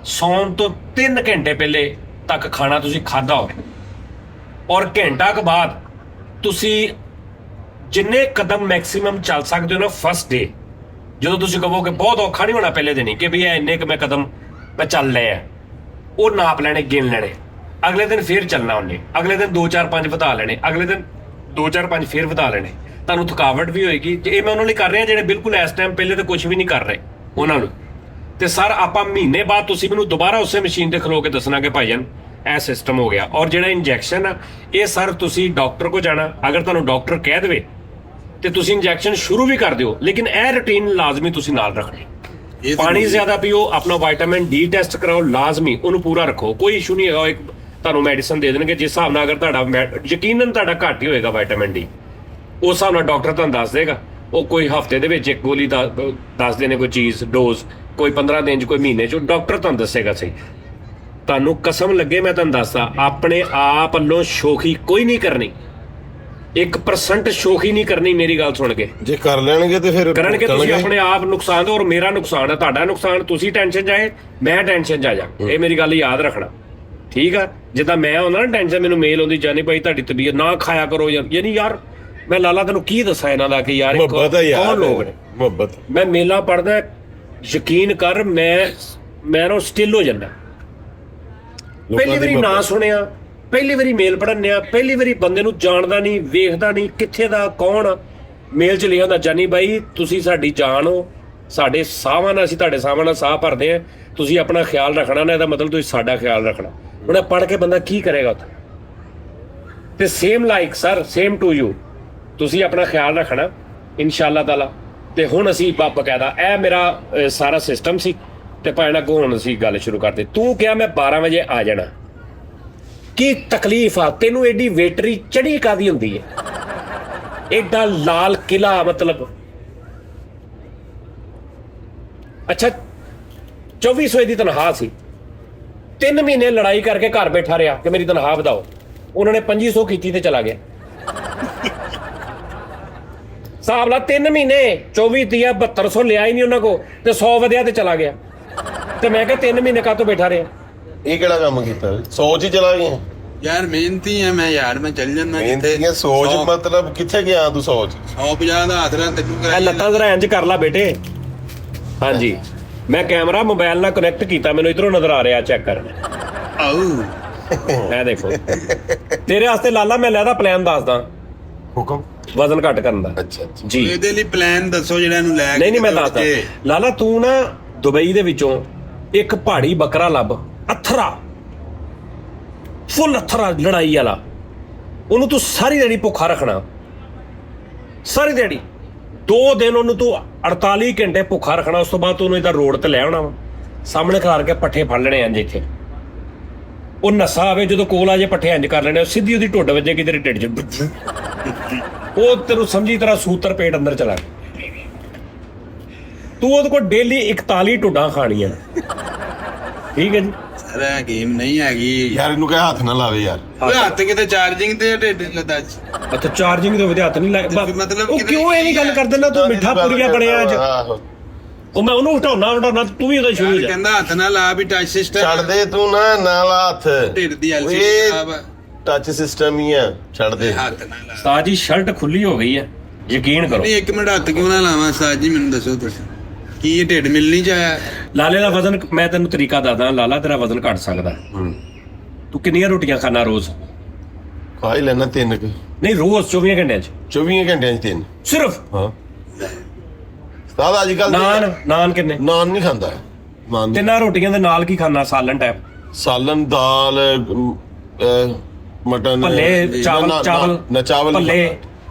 ਸੌਣ ਤੋਂ 3 ਘੰਟੇ ਪਹਿਲੇ ਤੱਕ ਖਾਣਾ ਤੁਸੀਂ ਖਾਧਾ ਹੋਵੇ, ਔਰ ਘੰਟਾ ਕੁ ਬਾਅਦ ਤੁਸੀਂ ਜਿੰਨੇ ਕਦਮ ਮੈਕਸਿਮਮ ਚੱਲ ਸਕਦੇ ਹੋ ਨਾ ਫਸਟ ਡੇ, ਜਦੋਂ ਤੁਸੀਂ ਕਹੋਗੇ ਬਹੁਤ ਔਖਾ ਨਹੀਂ ਹੋਣਾ ਪਹਿਲੇ ਦਿਨ ਹੀ ਕਿ ਵੀ ਇਹ ਇੰਨੇ ਕੁ ਮੈਂ ਕਦਮ ਮੈਂ ਚੱਲ ਲਏ ਆ, ਉਹ ਨਾਪ ਲੈਣੇ, ਗਿਣ ਲੈਣੇ। ਅਗਲੇ ਦਿਨ ਫੇਰ ਚੱਲਣਾ ਉਹਨੇ, ਅਗਲੇ ਦਿਨ 2-4-5 ਵਧਾ ਲੈਣੇ, ਅਗਲੇ ਦਿਨ 2-4-5 ਫੇਰ ਵਧਾ ਲੈਣੇ। ਤੁਹਾਨੂੰ ਥਕਾਵਟ ਵੀ ਹੋਏਗੀ। ਇਹ ਮੈਂ ਉਹਨਾਂ ਲਈ ਕਰ ਰਿਹਾ ਜਿਹੜੇ ਬਿਲਕੁਲ ਇਸ ਟਾਈਮ ਪਹਿਲੇ ਤਾਂ ਕੁਝ ਵੀ ਨਹੀਂ ਕਰ ਰਹੇ ਉਹਨਾਂ ਨੂੰ। ਤੇ ਸਰ ਆਪਾਂ ਮਹੀਨੇ ਬਾਅਦ ਤੁਸੀਂ ਮੈਨੂੰ ਦੁਬਾਰਾ ਉਸੇ ਮਸ਼ੀਨ ਤੇ ਖਲੋ ਕੇ ਦੱਸਣਾ ਕਿ ਭਾਈਜਾਨ ਇਹ ਸਿਸਟਮ ਹੋ ਗਿਆ। ਔਰ ਜਿਹੜਾ ਇੰਜੈਕਸ਼ਨ ਆ ਇਹ ਸਰ ਤੁਸੀਂ ਡਾਕਟਰ ਕੋਲ ਜਾਣਾ, ਅਗਰ ਤੁਹਾਨੂੰ ਡਾਕਟਰ ਕਹਿ ਦੇਵੇ ਤੇ ਤੁਸੀਂ ਇੰਜੈਕਸ਼ਨ ਸ਼ੁਰੂ ਵੀ ਕਰ ਦਿਓ, ਲੇਕਿਨ ਇਹ ਰੂਟੀਨ ਲਾਜ਼ਮੀ ਤੁਸੀਂ ਨਾਲ ਰੱਖਣੀ। ਪਾਣੀ ਜ਼ਿਆਦਾ ਪੀਓ, ਆਪਣਾ ਵਿਟਾਮਿਨ ਡੀ ਟੈਸਟ ਕਰਾਓ ਲਾਜ਼ਮੀ, ਉਹਨੂੰ ਪੂਰਾ ਰੱਖੋ, ਕੋਈ ਇਸ਼ੂ ਨਹੀਂ ਹੈਗਾ। ਇੱਕ ਤੁਹਾਨੂੰ ਮੈਡੀਸਨ ਦੇ ਦੇਣਗੇ ਜਿਸ ਹਿਸਾਬ ਨਾਲ, ਅਗਰ ਤੁਹਾਡਾ ਯਕੀਨਨ ਤੁਹਾਡਾ ਘੱਟ ਹੀ ਹੋਏਗਾ ਵਿਟਾਮਿਨ ਡੀ, ਉਸ ਹਿਸਾਬ ਨਾਲ ਡਾਕਟਰ ਤੁਹਾਨੂੰ ਦੱਸ ਦੇਗਾ। ਉਹ ਕੋਈ ਹਫਤੇ ਦੇ ਵਿੱਚ ਇੱਕ ਗੋਲੀ ਦੱਸਦੇ ਨੇ, ਕੋਈ ਚੀਜ਼ ਡੋਜ਼, ਕੋਈ 15 ਦਿਨ 'ਚ, ਕੋਈ ਮਹੀਨੇ 'ਚ, ਡਾਕਟਰ ਤੁਹਾਨੂੰ ਦੱਸੇਗਾ ਸਹੀ। ਤੁਹਾਨੂੰ ਕਸਮ ਲੱਗੇ ਮੈਂ ਤੁਹਾਨੂੰ ਦੱਸਦਾ, ਆਪਣੇ ਆਪ ਵੱਲੋਂ ਸ਼ੋਖੀ ਕੋਈ ਨਹੀਂ ਕਰਨੀ, 1% ਸ਼ੋਖੀ ਨਹੀਂ ਕਰਨੀ। ਮੇਰੀ ਗੱਲ ਸੁਣ ਕੇ
ਜੇ ਕਰ ਲੈਣਗੇ ਤੇ ਫਿਰ
ਕਰਨਗੇ, ਤੁਸੀਂ ਆਪਣੇ ਆਪ ਨੁਕਸਾਨ ਦਿਓ। ਔਰ ਮੇਰਾ ਨੁਕਸਾਨ ਹੈ, ਤੁਹਾਡਾ ਨੁਕਸਾਨ, ਤੁਸੀਂ ਟੈਨਸ਼ਨ ਜਾਏ, ਮੈਂ ਟੈਨਸ਼ਨ ਜਾ। ਇਹ ਮੇਰੀ ਗੱਲ ਯਾਦ ਰੱਖਣਾ, ਠੀਕ ਆ। ਜਿੱਦਾਂ ਮੈਂ ਹੁੰਦਾ ਨਾ ਟੈਨਸ਼ਨ, ਮੈਨੂੰ ਮੇਲ ਆਉਂਦੀ, ਜਾਨੀ ਭਾਈ ਤੁਹਾਡੀ ਤਬੀਅਤ ਨਾ ਖਾਇਆ ਕਰੋ ਯਾਰ, ਯਾਨੀ ਯਾਰ ਮੈਂ ਲਾਲਾ ਤੈਨੂੰ ਕੀ ਦੱਸਾਂ ਇਹਨਾਂ ਦਾ ਕਿ ਯਾਰ ਕੌਣ ਲੋਕ ਨੇ।
ਮੁਹੱਬਤ,
ਮੈਂ ਮੇਲਾ ਪੜਦਾ, ਯਕੀਨ ਕਰ, ਮੈਂ ਨਾ ਸਟਿਲ ਹੋ ਜਾਂਦਾ। ਪਹਿਲੀ ਵਾਰੀ ਨਾ ਸੁਣਿਆ, ਪਹਿਲੀ ਵਾਰੀ ਮੇਲ ਪੜ੍ਹਨਿਆ, ਪਹਿਲੀ ਵਾਰੀ ਬੰਦੇ ਨੂੰ ਜਾਣਦਾ ਨਹੀਂ, ਵੇਖਦਾ ਨਹੀਂ, ਕਿੱਥੇ ਦਾ ਕੌਣ। ਮੇਲ 'ਚ ਲਿਆ ਹੁੰਦਾ, ਜਾਨੀ ਬਾਈ ਤੁਸੀਂ ਸਾਡੀ ਜਾਨ ਹੋ, ਸਾਡੇ ਸਾਹਾਂ ਨਾਲ, ਅਸੀਂ ਤੁਹਾਡੇ ਸਾਹਾਂ ਨਾਲ ਸਾਹ ਭਰਦੇ ਆ, ਤੁਸੀਂ ਆਪਣਾ ਖਿਆਲ ਰੱਖਣਾ ਨਾ, ਇਹਦਾ ਮਤਲਬ ਤੁਸੀਂ ਸਾਡਾ ਖਿਆਲ ਰੱਖਣਾ। ਹੁਣ ਇਹ ਪੜ੍ਹ ਕੇ ਬੰਦਾ ਕੀ ਕਰੇਗਾ ਉੱਥੇ। ਤੇ same like sir, same to you, ਤੁਸੀਂ ਆਪਣਾ ਖਿਆਲ ਰੱਖਣਾ ਇਨਸ਼ਾਅੱਲਾ ਤਾਲਾ। ਤੇ ਹੁਣ ਅਸੀਂ ਬਕਾਇਦਾ, ਇਹ ਮੇਰਾ ਸਾਰਾ ਸਿਸਟਮ ਸੀ। ਤੇ ਭਾਵੇਂ ਨਾ ਹੁਣ ਅਸੀਂ ਗੱਲ ਸ਼ੁਰੂ ਕਰਦੇ। ਤੂੰ ਕਿਹਾ ਮੈਂ 12 ਵਜੇ ਆ ਜਾਣਾ, ਕੀ ਤਕਲੀਫ ਆ ਤੈਨੂੰ? ਐਡੀ ਵੇਟਰੀ ਚੜੀ ਕਾਦੀ ਹੁੰਦੀ ਹੈ? ਐਡਾ ਲਾਲ ਕਿਲਾ, ਮਤਲਬ ਅੱਛਾ 2400 ਦੀ ਤਨਖਾਹ ਸੀ, 3 ਮਹੀਨੇ ਲੜਾਈ ਕਰਕੇ ਘਰ ਬੈਠਾ ਰਿਹਾ ਕਿ ਮੇਰੀ ਤਨਖਾਹ ਵਧਾਓ। ਉਹਨਾਂ ਨੇ 2500 ਕੀਤੀ ਤੇ ਚਲਾ ਗਿਆ। ਹਿਸਾਬ ਲਾ 3 ਮਹੀਨੇ 24 ਤੀਆ 7200 ਲਿਆ ਹੀ ਨਹੀਂ ਉਹਨਾਂ ਕੋ, ਤੇ 100 ਵਧਿਆ ਤੇ ਚਲਾ ਗਿਆ। ਤੇ ਮੈਂ ਕਿਹਾ 3 ਮਹੀਨੇ ਕਾਹਤੋਂ ਬੈਠਾ ਰਿਹਾ?
ਇਹ ਕਿਹੜਾ ਕੰਮ ਕੀਤਾ? ਸੋਚ ਹੀ ਚਲਾ ਗਿਆ
ਯਾਰ। ਮਿਹਨਤੀ ਆ ਮੈਂ ਯਾਰ, ਮੈਂ ਚੱਲ ਜਾਂਦਾ
ਕਿੱਥੇ। ਸੋਚ ਮਤਲਬ ਕਿੱਥੇ ਗਿਆ ਤੂੰ? ਸੋਚ
150 ਦਾ ਹੱਥ ਨਾਲ ਤੈਨੂੰ
ਇਹ ਲੱਤਾਂ ਜ਼ਰਾ ਇੰਜ ਕਰ ਲਾ ਬੇਟੇ। ਹਾਂਜੀ, ਮੈਂ ਕੈਮਰਾ ਮੋਬਾਈਲ ਨਾਲ ਕਨੈਕਟ ਕੀਤਾ, ਮੈਨੂੰ ਇਧਰੋਂ ਨਜ਼ਰ ਆ ਰਿਹਾ, ਚੈੱਕ ਕਰ।
ਆਉ
ਇਹ ਦੇਖੋ ਤੇਰੇ ਵਾਸਤੇ ਲਾਲਾ ਮੈਂ ਲੈਦਾ ਪਲਾਨ ਦੱਸਦਾ,
ਹੁਕਮ
ਵਜ਼ਨ ਘੱਟ ਕਰਨ ਦਾ।
ਅੱਛਾ
ਜੀ,
ਇਹਦੇ ਲਈ ਪਲਾਨ ਦੱਸੋ ਜਿਹੜਾ ਇਹਨੂੰ ਲੈ ਕੇ।
ਨਹੀਂ ਮੈਂ ਦੱਸਦਾ ਲਾਲਾ, ਤੂੰ ਨਾ ਦੁਬਈ ਦੇ ਵਿੱਚੋਂ ਇੱਕ ਪਹਾੜੀ ਬੱਕਰਾ ਲੱਭ, ਅਥਰਾ, ਫੁੱਲ ਅਥਰਾ, ਲੜਾਈ ਵਾਲਾ। ਉਹਨੂੰ ਤੂੰ ਸਾਰੀ ਦਿਹਾੜੀ ਭੁੱਖਾ ਰੱਖਣਾ, ਸਾਰੀ ਦਿਹਾੜੀ 2 ਦਿਨ ਉਹਨੂੰ ਤੂੰ 48 ਘੰਟੇ ਭੁੱਖਾ ਰੱਖਣਾ। ਉਸ ਤੋਂ ਬਾਅਦ ਤੂੰ ਉਹਨੂੰ ਇਹਦਾ ਰੋਡ ਤੇ ਲੈ ਆਉਣਾ ਵਾ, ਸਾਹਮਣੇ ਖਿਲਾਰ ਕੇ ਪੱਠੇ ਫੜ ਲੈਣੇ ਇੰਜ ਇੱਥੇ। ਉਹ ਨਸ਼ਾ ਆਵੇ ਜਦੋਂ ਕੋਲ ਆ ਜੇ, ਪੱਠੇ ਇੰਜ ਕਰ ਲੈਣੇ, ਸਿੱਧੀ ਉਹਦੀ ਢੁੱਡ ਵੱਜੇਗੀ ਤੇਰੇ ਢਿੱਡ 'ਚ, ਉਹ ਤੈਨੂੰ ਸਮਝੀ ਤਰ੍ਹਾਂ ਸੂਤਰ ਪੇਟ ਅੰਦਰ ਚਲਾ ਗਿਆ। ਤੂੰ ਉਹਦੇ ਕੋਲ ਡੇਲੀ 41 ਢੁੱਡਾਂ ਖਾਣੀਆਂ, ਠੀਕ ਹੈ ਜੀ।
ਅਰੇ ਗੇਮ ਨਹੀਂ ਹੈਗੀ
ਯਾਰ, ਇਹਨੂੰ ਕਹਿ ਹੱਥ ਨਾ ਲਾਵੇ ਯਾਰ।
ਓਏ ਹੱਥ ਕਿਤੇ ਚਾਰਜਿੰਗ ਤੇ ਢਿੱਡ ਲੱਦਾ।
ਅੱਛਾ ਚਾਰਜਿੰਗ ਦੇ ਉਹਦੇ ਹੱਥ ਨਹੀਂ ਲਾਇਆ,
ਮਤਲਬ
ਉਹ ਕਿਉਂ ਇਹ ਨਹੀਂ ਗੱਲ ਕਰ ਦਿੰਦਾ? ਤੂੰ ਮਿੱਠਾ ਪੁਰੀਆ ਬਣਿਆ ਅੱਜ। ਉਹ ਮੈਂ ਉਹਨੂੰ ਹਟਾਉਣਾ, ਤੂੰ ਵੀ ਉਹਦਾ ਸ਼ੁਰੂ ਹੋ ਜਾ।
ਕਹਿੰਦਾ ਹੱਥ ਨਾਲ ਲਾ ਵੀ ਟੱਚ ਸਿਸਟਮ
ਛੱਡ ਦੇ ਤੂੰ, ਨਾ ਲਾ ਹੱਥ।
ਢਿੱਡ ਦੀ
ਇਹ ਟੱਚ ਸਿਸਟਮ ਹੀ ਆ, ਛੱਡ ਦੇ
ਹੱਥ ਨਾਲ ਲਾ।
ਉਸਤਾਦ ਜੀ ਸ਼ਰਟ ਖੁੱਲੀ ਹੋ ਗਈ ਹੈ, ਯਕੀਨ ਕਰੋ।
ਨਹੀਂ 1 ਮਿੰਟ ਹੱਥ ਕਿਉਂ ਨਾ ਲਾਵਾਂ ਉਸਤਾਦ ਜੀ, ਮੈਨੂੰ ਦੱਸੋ ਤੁਸੀਂ ਕੀ ਇਹ ਢਿੱਡ ਮਿਲਣੀ ਚਾਹਿਆ?
ਲਾਲੇ ਦਾ ਵਜ਼ਨ ਮੈਂ ਤੈਨੂੰ ਤਰੀਕਾ ਦੱਸਦਾ ਲਾਲਾ, ਤੇਰਾ ਵਜ਼ਨ ਘਟ ਸਕਦਾ। ਤੂੰ ਕਿੰਨੀਆਂ ਰੋਟੀਆਂ ਖਾਣਾ ਰੋਜ਼?
ਖਾ ਹੀ ਲੈਣਾ 3 ਕੁ।
ਨਹੀਂ ਰੋਜ਼ 24 ਘੰਟਿਆਂ 'ਚ?
24 ਘੰਟਿਆਂ 'ਚ 3
ਸਿਰਫ?
ਹਾਂ ਉਸਤਾਦ ਅੱਜ ਕੱਲ
ਨਾਨ ਕਿੰਨੇ?
ਨਾਨ ਨਹੀਂ ਖਾਂਦਾ। ਨਾਨ
3 ਰੋਟੀਆਂ ਦੇ ਨਾਲ ਕੀ ਖਾਣਾ? ਸਾਲਨ ਟਾਈਪ?
ਸਾਲਨ, ਦਾਲ, ਮਟਨ,
ਭੱਲੇ, ਚਾਵਲ
ਨਾ ਚਾਵਲ
ਭੱਲੇ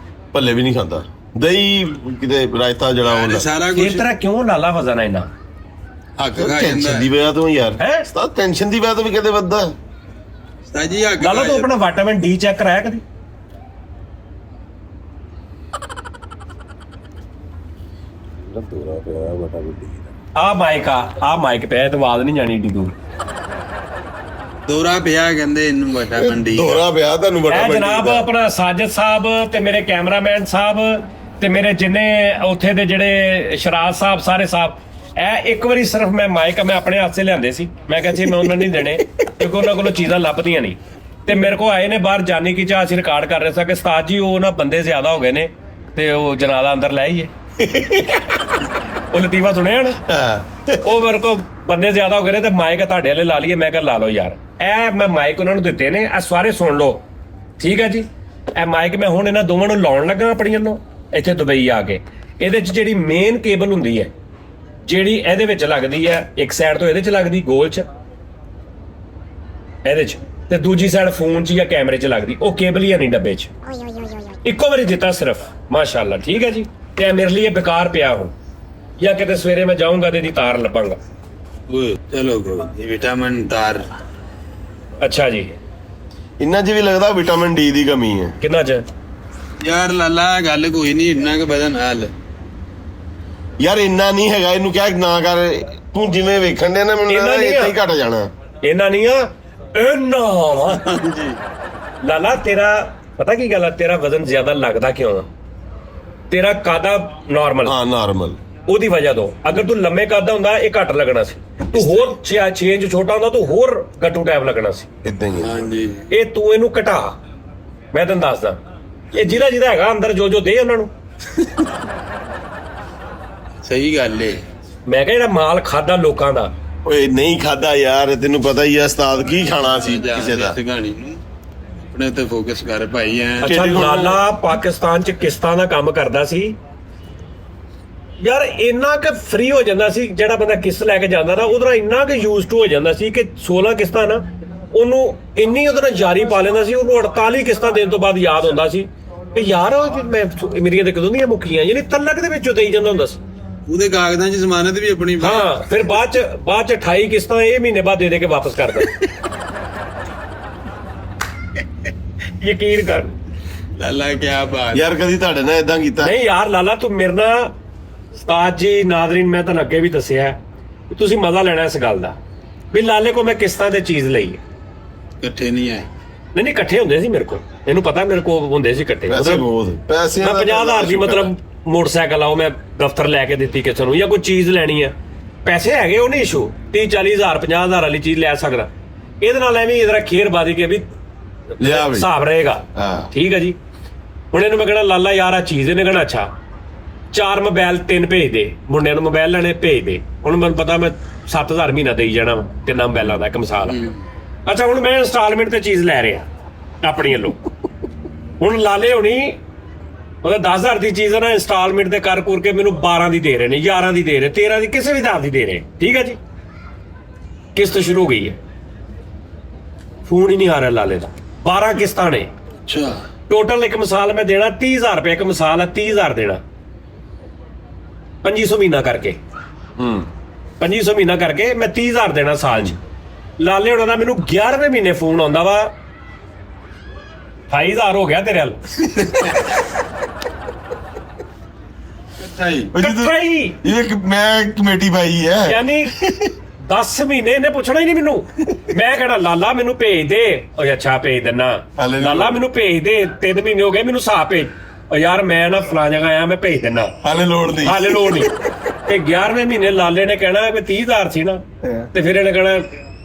ਭੱਲੇ ਵੀ ਨਹੀਂ ਖਾਂਦਾ। ਦਹੀਂ ਕਿਤੇ ਰਾਇਤਾ ਜਿਹੜਾ
ਯਾਰ,
ਉਹ
ਸਾਰਾ
ਇਸ
ਕੁਝ
ਤਰ੍ਹਾਂ ਕਿਉਂ ਲਾਲਾ ਵਜ਼ਨ ਹੈ ਇੰਨਾ?
ਹੱਕ ਖਾ ਜਾਂਦਾ
ਟੈਨਸ਼ਨ ਦੀ ਵਜ੍ਹਾ ਤੋਂ ਯਾਰ
ਹੈਂ?
ਉਸਤਾਦ ਟੈਨਸ਼ਨ ਦੀ ਵਜ੍ਹਾ ਤੋਂ ਵੀ ਕਿਤੇ ਵੱਧਦਾ
ਉਸਤਾਦ ਜੀ ਹੱਕ
ਲਾਲਾ
ਖਾ
ਤੂੰ ਆਪਣਾ ਵਿਟਾਮਿਨ ਡੀ ਚੈੱਕ ਕਰਾਇਆ ਕਦੀ? ਆ ਮਾਈਕ ਪਿਆ ਤੇ ਆਵਾਜ਼ ਨਹੀਂ ਜਾਣੀ ਏਡੀ ਦੂਰ।
ਦੋਰਾ ਪਿਆ ਕਹਿੰਦੇ ਇਹਨੂੰ ਵੱਡਾ ਮੰਡੀ
ਦੋਰਾ ਪਿਆ ਤੁਹਾਨੂੰ ਬੜਾ
ਇਹ ਜਨਾਬ ਆਪਣਾ ਸਾਜਦ ਸਾਹਿਬ ਤੇ ਮੇਰੇ ਕੈਮਰਾਮੈਨ ਸਾਹਿਬ ਤੇ ਮੇਰੇ ਜਿੰਨੇ ਉੱਥੇ ਦੇ ਜਿਹੜੇ ਸ਼ਰਾਜ਼ ਸਾਹਿਬ ਸਾਰੇ ਸਾਹਿਬ, ਇਹ ਇੱਕ ਵਾਰੀ ਸਿਰਫ ਮੈਂ ਮਾਈਕ ਮੈਂ ਆਪਣੇ ਹੱਥ 'ਚ ਲਿਆਂਦੇ ਸੀ। ਮੈਂ ਕਿਹਾ ਜੀ ਮੈਂ ਉਹਨਾਂ ਨੂੰ ਨਹੀਂ ਦੇਣੇ ਕਿਉਂਕਿ ਉਹਨਾਂ ਕੋਲੋਂ ਚੀਜ਼ਾਂ ਲੱਭਦੀਆਂ ਨਹੀਂ। ਤੇ ਮੇਰੇ ਕੋ ਆਏ ਨੇ ਬਾਹਰ ਜਾਨੀ ਕੀ ਚਾਹ ਅਸੀਂ ਰਿਕਾਰਡ ਕਰ ਰਹੇ ਸਾਂ ਕਿ ਉਸਤਾਦ ਜੀ ਉਹ ਨਾ ਬੰਦੇ ਜ਼ਿਆਦਾ ਹੋ ਗਏ ਨੇ ਤੇ ਉਹ ਜਨਾਲਾ ਅੰਦਰ ਲੈ ਆਈਏ। ਉਹ ਲਤੀਫਾ ਸੁਣਿਆ ਨਾ, ਉਹ ਮੇਰੇ ਕੋ ਬੰਦੇ ਜ਼ਿਆਦਾ ਹੋ ਗਏ ਨੇ ਤੇ ਮਾਈਕ ਤੁਹਾਡੇ ਵਾਲੇ ਲਾ ਲਈਏ। ਮੈਂ ਕਿਹਾ ਲਾ ਲਓ ਯਾਰ, ਇਹ ਮੈਂ ਮਾਈਕ ਉਹਨਾਂ ਨੂੰ ਦਿੱਤੇ ਨੇ, ਇਹ ਸਾਰੇ ਸੁਣ ਲਓ ਠੀਕ ਹੈ ਜੀ। ਇਹ ਮਾਈਕ ਮੈਂ ਹੁਣ ਇਹਨਾਂ ਦੋਵਾਂ ਨੂੰ ਲਾਉਣ ਲੱਗਾ ਆਪਣੀਆਂ ਨੂੰ ਇੱਥੇ ਦੁਬਈ ਆ ਕੇ। ਇਹਦੇ 'ਚ ਜਿਹੜੀ ਮੇਨ ਕੇਬਲ ਹੁੰਦੀ ਹੈ ਜਿਹੜੀ ਇਹਦੇ ਵਿੱਚ ਲੱਗਦੀ ਹੈ, ਇੱਕ ਸਾਈਡ ਤੋਂ ਇਹਦੇ 'ਚ ਲੱਗਦੀ ਗੋਲ 'ਚ ਇਹਦੇ 'ਚ, ਤੇ ਦੂਜੀ ਸਾਈਡ ਫੋਨ 'ਚ ਜਾਂ ਕੈਮਰੇ 'ਚ ਲੱਗਦੀ, ਉਹ ਕੇਬਲ ਹੀ ਨਹੀਂ ਡੱਬੇ 'ਚ। ਇੱਕੋ ਵਾਰੀ ਦਿੱਤਾ ਸਿਰਫ, ਮਾਸ਼ਾਅੱਲਾ ਠੀਕ ਹੈ ਜੀ। ਤੇ ਇਹ ਮੇਰੇ ਲਈ ਇਹ ਬੇਕਾਰ ਪਿਆ ਹੁਣ, ਜਾਂ ਕਿਤੇ ਸਵੇਰੇ ਮੈਂ ਜਾਊਂਗਾ ਤੇ ਇਹਦੀ ਤਾਰ ਲੱਭਾਂਗਾ।
ਓਏ ਚਲੋ ਕੋਈ ਵਿਟਾਮਿਨ ਤਾਰ
ਅੱਛਾ ਜੀ,
ਇੰਨਾ 'ਚ ਵੀ ਲੱਗਦਾ ਵਿਟਾਮਿਨ ਡੀ ਦੀ ਕਮੀ ਹੈ।
ਕਿੰਨਾ 'ਚ?
ਯਾਰ ਲਾਲਾ ਗੱਲ ਕੋਈ ਨਹੀਂ ਇੰਨਾ ਕੁ ਬਦਨ ਹਾਲ
ਯਾਰ ਇੰਨਾ ਨਹੀਂ ਹੈਗਾ, ਇਹਨੂੰ ਕਿਹਾ ਨਾ ਕਰ। ਤੂੰ ਜਿਵੇਂ ਵੇਖਣ ਦੇ ਨਾ ਮੈਨੂੰ
ਇੰਨਾ
ਲੱਗਦਾ
ਨਹੀਂ
ਇੱਥੇ ਹੀ
ਆ।
ਘਟ ਜਾਣਾ।
ਇਹਨਾਂ ਨਹੀਂ ਆ, ਇਹਨਾਂ ਲਾਲਾ ਤੇਰਾ ਪਤਾ ਕੀ ਗੱਲ ਆ, ਤੇਰਾ ਵਜ਼ਨ ਜ਼ਿਆਦਾ ਲੱਗਦਾ ਕਿਉਂ ਆ? ਤੇਰਾ ਕਾਦਾ ਨਾਰਮਲ,
ਹਾਂ ਨਾਰਮਲ।
ਉਹਦੀ ਵਜ੍ਹਾ ਤੋਂ। ਅਗਰ ਤੂੰ ਲੰਮੇ ਕਾਦਾ ਹੁੰਦਾ ਇਹ ਘੱਟ ਲੱਗਣਾ ਸੀ, ਤੂੰ ਹੋਰ 6 ਇੰਚ ਛੋਟਾ ਹੁੰਦਾ ਤੂੰ ਹੋਰ ਘੱਟੂ ਟਾਈਮ ਲੱਗਣਾ ਸੀ।
ਇਦਾਂ ਹੀ ਹੈ।
ਹਾਂਜੀ
ਇਹ ਤੂੰ ਇਹਨੂੰ ਘਟਾ, ਮੈਂ ਤੈਨੂੰ ਦੱਸਦਾ, ਇਹ ਜਿਹਦਾ ਹੈਗਾ ਅੰਦਰ ਜੋ ਦੇ ਉਹਨਾਂ ਨੂੰ।
ਸਹੀ ਗੱਲ ਏ
ਮੈਂ ਕਿਹਾ ਜਿਹੜਾ ਮਾਲ ਖਾਦਾ ਲੋਕਾਂ ਦਾ,
ਓਏ ਨਹੀਂ ਖਾਦਾ ਯਾਰ, ਤੈਨੂੰ ਪਤਾ ਹੀ ਆ ਉਸਤਾਦ ਕੀ ਖਾਣਾ ਸੀ ਕਿਸੇ ਦਾ।
ਇਸ ਕਹਾਣੀ ਨੂੰ ਆਪਣੇ ਤੇ ਫੋਕਸ ਕਰ ਭਾਈ ਐ
ਅੱਛਾ ਲਾਲਾ ਪਾਕਿਸਤਾਨ ਚ ਕਿਸ਼ਤਾਂ ਦਾ ਕੰਮ ਕਰਦਾ ਸੀ ਯਾਰ। ਇੰਨਾ ਕਿ ਫ੍ਰੀ ਹੋ ਜਾਂਦਾ ਸੀ, ਜਿਹੜਾ ਬੰਦਾ ਕਿਸ਼ਤ ਲੈ ਕੇ ਜਾਂਦਾ ਨਾ ਉਧਰ ਇੰਨਾ ਕਿ ਯੂਜ਼ ਟੂ ਹੋ ਜਾਂਦਾ ਸੀ ਕਿ 16 ਕਿਸ਼ਤਾਂ ਨਾ ਉਹਨੂੰ ਇੰਨੀ ਉਹਦੇ ਨਾਲ ਜਾਰੀ ਪਾ ਲੈਂਦਾ ਸੀ। ਉਹਨੂੰ 48 ਕਿਸ਼ਤਾਂ ਦੇਣ ਤੋਂ ਬਾਅਦ ਯਾਦ ਹੁੰਦਾ ਸੀ ਕਿ ਯਾਰ ਮੈਂ ਮੇਰੀਆਂ ਤੇ ਕਦੋਂ ਦੀਆਂ ਮੁੱਕੀਆਂ, ਯਾਨੀ ਤਲਕ ਦੇ ਵਿੱਚੋਂ ਦੇਈ ਜਾਂਦਾ ਹੁੰਦਾ ਸੀ।
ਉਹਦੇ ਕਾਗਜ਼ਾਂ 'ਚ ਜ਼ਮਾਨਤ ਵੀ ਆਪਣੀ
ਹਾਂ, ਫਿਰ ਬਾਅਦ ਚ 28 ਕਿਸ਼ਤਾਂ ਇਹ ਮਹੀਨੇ ਬਾਅਦ ਦੇ ਕੇ ਵਾਪਸ ਕਰਦਾ। ਯਕੀਨ ਕਰ
ਲਾਲਾ ਕੀ ਬਾਤ
ਯਾਰ ਕਦੀ ਤੁਹਾਡੇ ਨਾਲ ਇਦਾਂ ਕੀਤਾ?
ਨਹੀਂ ਯਾਰ ਲਾਲਾ ਤੂੰ ਮੇਰੇ ਨਾਲ, ਉਸਤਾਦ ਜੀ ਨਾਜ਼ਰੀਨ ਮੈਂ ਤੁਹਾਨੂੰ ਅੱਗੇ ਵੀ ਦੱਸਿਆ ਕਿ ਤੁਸੀਂ ਮਜ਼ਾ ਲੈਣਾ ਇਸ ਗੱਲ ਦਾ ਵੀ ਲਾਲੇ ਕੋ ਮੈਂ ਕਿਸ਼ਤਾਂ ਤੇ ਚੀਜ਼ ਲਈ ਹੈ।
ਇਕੱਠੇ ਨਹੀਂ ਆਏ
ਨਹੀਂ ਇਕੱਠੇ ਹੁੰਦੇ ਸੀ ਮੇਰੇ ਕੋਲ, ਇਹਨੂੰ ਪਤਾ ਮੇਰੇ ਕੋਲ ਹੁੰਦੇ ਸੀ ਇਕੱਠੇ।
ਪੈਸੇ ਬਹੁਤ ਪੈਸੇ
ਮੈਂ 50,000 ਦੀ ਮਤਲਬ ਮੋਟਰਸਾਈਕਲ ਆਓ ਮੈਂ ਦਫ਼ਤਰ ਲੈ ਕੇ ਦਿੱਤੀ ਕਿਸੇ ਨੂੰ, ਜਾਂ ਕੋਈ ਚੀਜ਼ ਲੈਣੀ ਆ, ਪੈਸੇ ਹੈਗੇ ਉਹ ਨਹੀਂ ਇਸ਼ੂ, 30-40,000 50,000 ਵਾਲੀ ਚੀਜ਼ ਲੈ ਸਕਦਾ। ਇਹਦੇ ਨਾਲ ਐਵੇਂ ਇਹਦਾ ਖੇਰਬਾਦੀ ਕੇ ਵੀ
ਲਿਆ ਵੀ
ਹਿਸਾਬ ਰਹੇਗਾ।
ਹਾਂ
ਠੀਕ ਹੈ ਜੀ। ਹੁਣ ਇਹਨੂੰ ਮੈਂ ਕਹਿਣਾ ਲਾਲਾ ਯਾਰ ਆ ਚੀਜ਼, ਇਹਨੇ ਕਹਿਣਾ ਅੱਛਾ 4 ਮੋਬਾਈਲ 3 ਭੇਜ ਦੇ, ਮੁੰਡਿਆਂ ਨੂੰ ਮੋਬਾਈਲ ਲੈਣੇ ਭੇਜ ਦੇ। ਹੁਣ ਮੈਨੂੰ ਪਤਾ ਮੈਂ 7,000 ਮਹੀਨਾ ਦੇਈ ਜਾਣਾ ਵਾ 3 ਮੋਬਾਈਲਾਂ ਦਾ, ਇੱਕ ਮਿਸਾਲ ਆ। ਅੱਛਾ ਹੁਣ ਮੈਂ ਇੰਸਟਾਲਮੈਂਟ ਤੇ ਚੀਜ਼ ਲੈ ਰਿਹਾ ਆਪਣੀ ਵੱਲੋਂ, ਹੁਣ ਲਾਲੇ ਹੋਣੀ ਉਹਦਾ 10,000 ਦੀ ਚੀਜ਼ ਹੈ ਨਾ ਇੰਸਟਾਲਮੈਂਟ ਤੇ ਕਰ ਕੇ ਮੈਨੂੰ 12 ਦੀ ਦੇ ਰਹੇ ਨੇ, 11 ਦੀ ਦੇ ਰਹੇ, 13 ਦੀ, ਕਿਸੇ ਵੀ ਹਿਸਾਬ ਦੀ ਦੇ ਰਹੇ। ਠੀਕ ਹੈ ਜੀ, ਕਿਸ਼ਤ ਸ਼ੁਰੂ ਹੋ ਗਈ ਹੈ, ਫੋਨ ਹੀ ਨਹੀਂ ਆ ਰਿਹਾ ਲਾਲੇ ਦਾ। 12 ਕਿਸ਼ਤਾਂ ਨੇ
ਅੱਛਾ
ਟੋਟਲ। ਇੱਕ ਮਿਸਾਲ ਮੈਂ ਦੇਣਾ 30,000 ਰੁਪਏ, ਇੱਕ ਮਿਸਾਲ ਹੈ 30,000 ਦੇਣਾ 2500 ਮਹੀਨਾ ਕਰਕੇ। 2500 ਮਹੀਨਾ ਕਰਕੇ ਮੈਂ 30,000 ਦੇਣਾ ਸਾਲ 'ਚ। ਲਾਲੇ ਹੋਣਾ ਦਾ ਮੈਨੂੰ 11ਵੇਂ ਮਹੀਨੇ ਫੋਨ ਆਉਂਦਾ ਵਾ 28,000 ਹੋ ਗਿਆ ਤੇਰੇ ਵੱਲ। ਇਕੱਠਾ ਹੀ
ਇਹ ਮੈਂ ਕਮੇਟੀ ਪਾਈ ਹੈ
ਯਾਨੀ 10 ਮਹੀਨੇ ਇਹਨੇ ਪੁੱਛਣਾ ਹੀ ਨਹੀਂ ਮੈਨੂੰ। ਮੈਂ ਕਹਿਣਾ ਲਾਲਾ ਮੈਨੂੰ ਭੇਜ ਦੇ, ਓਏ ਅੱਛਾ ਭੇਜ ਦਿੰਨਾ। ਲਾਲਾ ਮੈਨੂੰ ਭੇਜ ਦੇ, 3 ਮਹੀਨੇ ਹੋ ਗਏ ਮੈਨੂੰ ਹਿਸਾਬ ਭੇਜ। ਓ ਯਾਰ ਮੈਂ ਨਾ ਫਲਾਂ ਜਗ੍ਹਾ ਆਇਆ, ਮੈਂ ਭੇਜ ਦਿੰਨਾ,
ਹਾਲੇ ਲੋੜ ਨਹੀਂ,
ਹਾਲੇ ਲੋੜ ਨਹੀਂ। ਤੇ 11ਵੇਂ ਮਹੀਨੇ ਲਾਲੇ ਨੇ ਕਹਿਣਾ ਵੀ 30,000 ਸੀ ਨਾ, ਤੇ ਫਿਰ ਇਹਨੇ ਕਹਿਣਾ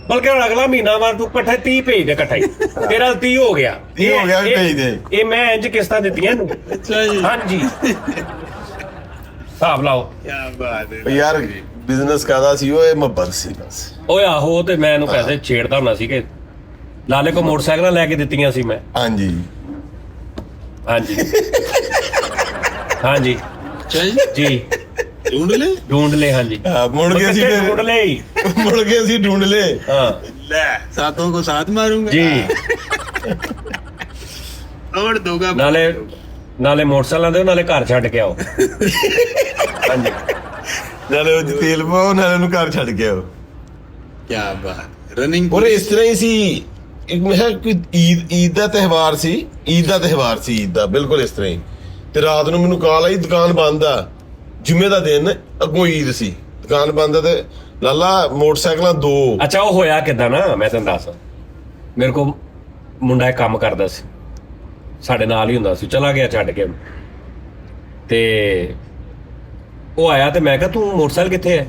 ਬਲਕਿ ਹੁਣ ਅਗਲਾ ਮਹੀਨਾ ਵਾਰ ਤੂੰ ਇਕੱਠਾ 30 ਭੇਜ ਦੇ ਇਕੱਠਾ ਹੀ, ਤੇਰਾ 30 ਹੋ ਗਿਆ।
30 ਹੋ ਗਿਆ ਵੀ ਭੇਜ ਦੇ।
ਇਹ ਮੈਂ ਇੰਜ ਕਿਸ਼ਤਾਂ ਦਿੱਤੀਆਂ ਇਹਨੂੰ।
ਅੱਛਾ ਜੀ
ਹਾਂਜੀ ਹਿਸਾਬ ਲਾਓ।
ਕੀ ਬਾਤ ਹੈ
ਯਾਰ ਬਿਜ਼ਨਸ ਕਾਦਾ ਸੀ ਉਹ, ਇਹ ਮੱਬਰ ਸੀ ਬਸ।
ਓਏ ਆਹੋ, ਤੇ ਮੈਂ ਇਹਨੂੰ ਪੈਸੇ ਛੇੜਦਾ ਹੁੰਦਾ ਸੀ ਕਿ ਲਾਲੇ ਕੋ ਮੋਟਰਸਾਈਕਲਾਂ ਲੈ ਕੇ ਦਿੱਤੀਆਂ ਸੀ ਮੈਂ।
ਹਾਂਜੀ
ਹਾਂਜੀ ਹਾਂਜੀ
ਅੱਛਾ ਜੀ
ਜੀ
ਢੂੰਡ ਲੈ
ਹਾਂਜੀ।
ਮੁੜ ਕੇ ਅਸੀਂ
ਕਿੱਥੇ ਢੂੰਡ ਲਏ?
ਮੁੜ ਕੇ ਅਸੀਂ ਢੂੰਡ ਲਏ।
ਹਾਂ
ਲੈ ਸਾਤੋਂ ਕੋ ਸਾਥ ਮਾਰੂੰਗਾ
ਜੀ।
ਤੋੜ ਦੋਗਾ
ਨਾਲੇ ਨਾਲੇ ਮੋਟਰਸਾਈਕਲਾਂ ਦੇ ਨਾਲੇ ਘਰ ਛੱਡ ਕੇ ਆਓ। ਹਾਂਜੀ
ਨਾਲੇ ਉਹ 'ਚ ਤੇਲ ਪਾਓ ਨਾਲੇ ਉਹਨੂੰ ਘਰ ਛੱਡ ਕੇ ਆਓ।
ਕੀ ਬਾਤ ਰਨਿੰਗ
ਔਰ ਇਸ ਤਰ੍ਹਾਂ ਹੀ ਸੀ। ਇੱਕ ਮੈਂ ਕਿਹਾ ਕੋਈ ਈਦ ਦਾ ਤਿਉਹਾਰ ਸੀ, ਈਦ ਦਾ ਬਿਲਕੁਲ ਇਸ ਤਰ੍ਹਾਂ ਹੀ। ਤੇ ਰਾਤ ਨੂੰ ਮੈਨੂੰ ਕਾਲ ਆਈ ਦੁਕਾਨ ਬੰਦ ਆ, ਜੁਮੇ ਦਾ ਦਿਨ, ਅੱਗੋਂ ਈਦ ਸੀ, ਦੁਕਾਨ ਬੰਦ ਆ ਤੇ ਲਾਲਾ ਮੋਟਰਸਾਈਕਲਾਂ 2।
ਅੱਛਾ ਉਹ ਹੋਇਆ ਕਿੱਦਾਂ ਨਾ, ਮੈਂ ਤੈਨੂੰ ਦੱਸ। ਮੇਰੇ ਕੋਲ ਮੁੰਡਾ ਇੱਕ ਕੰਮ ਕਰਦਾ ਸੀ, ਸਾਡੇ ਨਾਲ ਹੀ ਹੁੰਦਾ ਸੀ, ਚਲਾ ਗਿਆ ਛੱਡ ਕੇ ਉਹਨੂੰ। ਤੇ ਉਹ ਆਇਆ ਤੇ ਮੈਂ ਕਿਹਾ ਤੂੰ ਮੋਟਰਸਾਈਕਲ ਕਿੱਥੇ ਹੈ?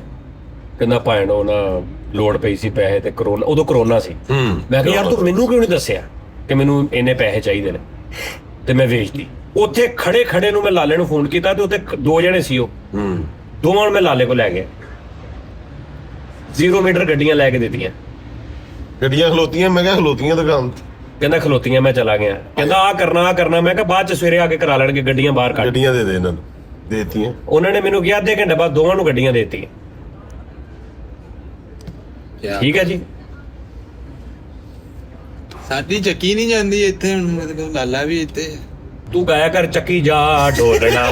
ਕਹਿੰਦਾ ਭੈਣ ਉਹ ਨਾ ਲੋੜ ਪਈ ਸੀ ਪੈਸੇ ਤੇ ਕਰੋਨਾ, ਉਦੋਂ ਕਰੋਨਾ ਸੀ। ਮੈਂ ਕਿਹਾ ਯਾਰ ਤੂੰ ਮੈਨੂੰ ਕਿਉਂ ਨਹੀਂ ਦੱਸਿਆ ਕਿ ਮੈਨੂੰ ਇੰਨੇ ਪੈਸੇ ਚਾਹੀਦੇ ਨੇ? ਤੇ ਮੈਂ ਵੇਚਦੀ। ਉੱਥੇ ਖੜੇ ਖੜੇ ਨੂੰ ਮੈਂ ਲਾਲੇ ਨੂੰ ਫੋਨ ਕੀਤਾ ਤੇ ਉੱਥੇ 2 ਜਣੇ ਸੀ, ਉਹ ਦੋਵਾਂ ਨੂੰ ਮੈਂ ਲਾਲੇ ਕੋਲ ਲੈ ਗਿਆ। 0 ਮੀਟਰ ਗੱਡੀਆਂ ਲੈ ਕੇ ਦਿੱਤੀਆਂ।
ਗੱਡੀਆਂ ਖਲੋਤੀਆਂ, ਮੈਂ ਕਿਹਾ ਖਲੋਤੀਆਂ ਦੁਕਾਨ ਤੇ।
ਕਹਿੰਦਾ ਖਲੋਤੀਆਂ, ਮੈਂ ਚਲਾ ਗਿਆ। ਕਹਿੰਦਾ ਆ ਕਰਨਾ। ਮੈਂ ਕਿਹਾ ਬਾਅਦ ਚ ਸਵੇਰੇ ਆ ਕੇ ਕਰਾ ਲੈਣਗੇ, ਗੱਡੀਆਂ ਬਾਹਰ ਕੱਢ।
ਗੱਡੀਆਂ ਦੇ ਇਹਨਾਂ ਨੂੰ ਦੇਤੀਆਂ।
ਉਹਨਾਂ ਨੇ ਮੈਨੂੰ ਕਿਹਾ ਅੱਧੇ ਘੰਟੇ ਬਾਅਦ ਦੋਵਾਂ ਨੂੰ ਗੱਡੀਆਂ ਦੇ ਦਿੱਤੀਆਂ। ਠੀਕ ਹੈ ਜੀ।
ਸਾਡੀ ਚੱਕੀ ਨਹੀਂ ਜਾਂਦੀ ਇੱਥੇ ਹੁਣ, ਮਤਲਬ ਲਾਲਾ ਵੀ ਇੱਥੇ।
ਤੂੰ ਗਾਇਆ ਕਰ ਚੱਕੀ ਜਾ ਢੋਲਣਾ।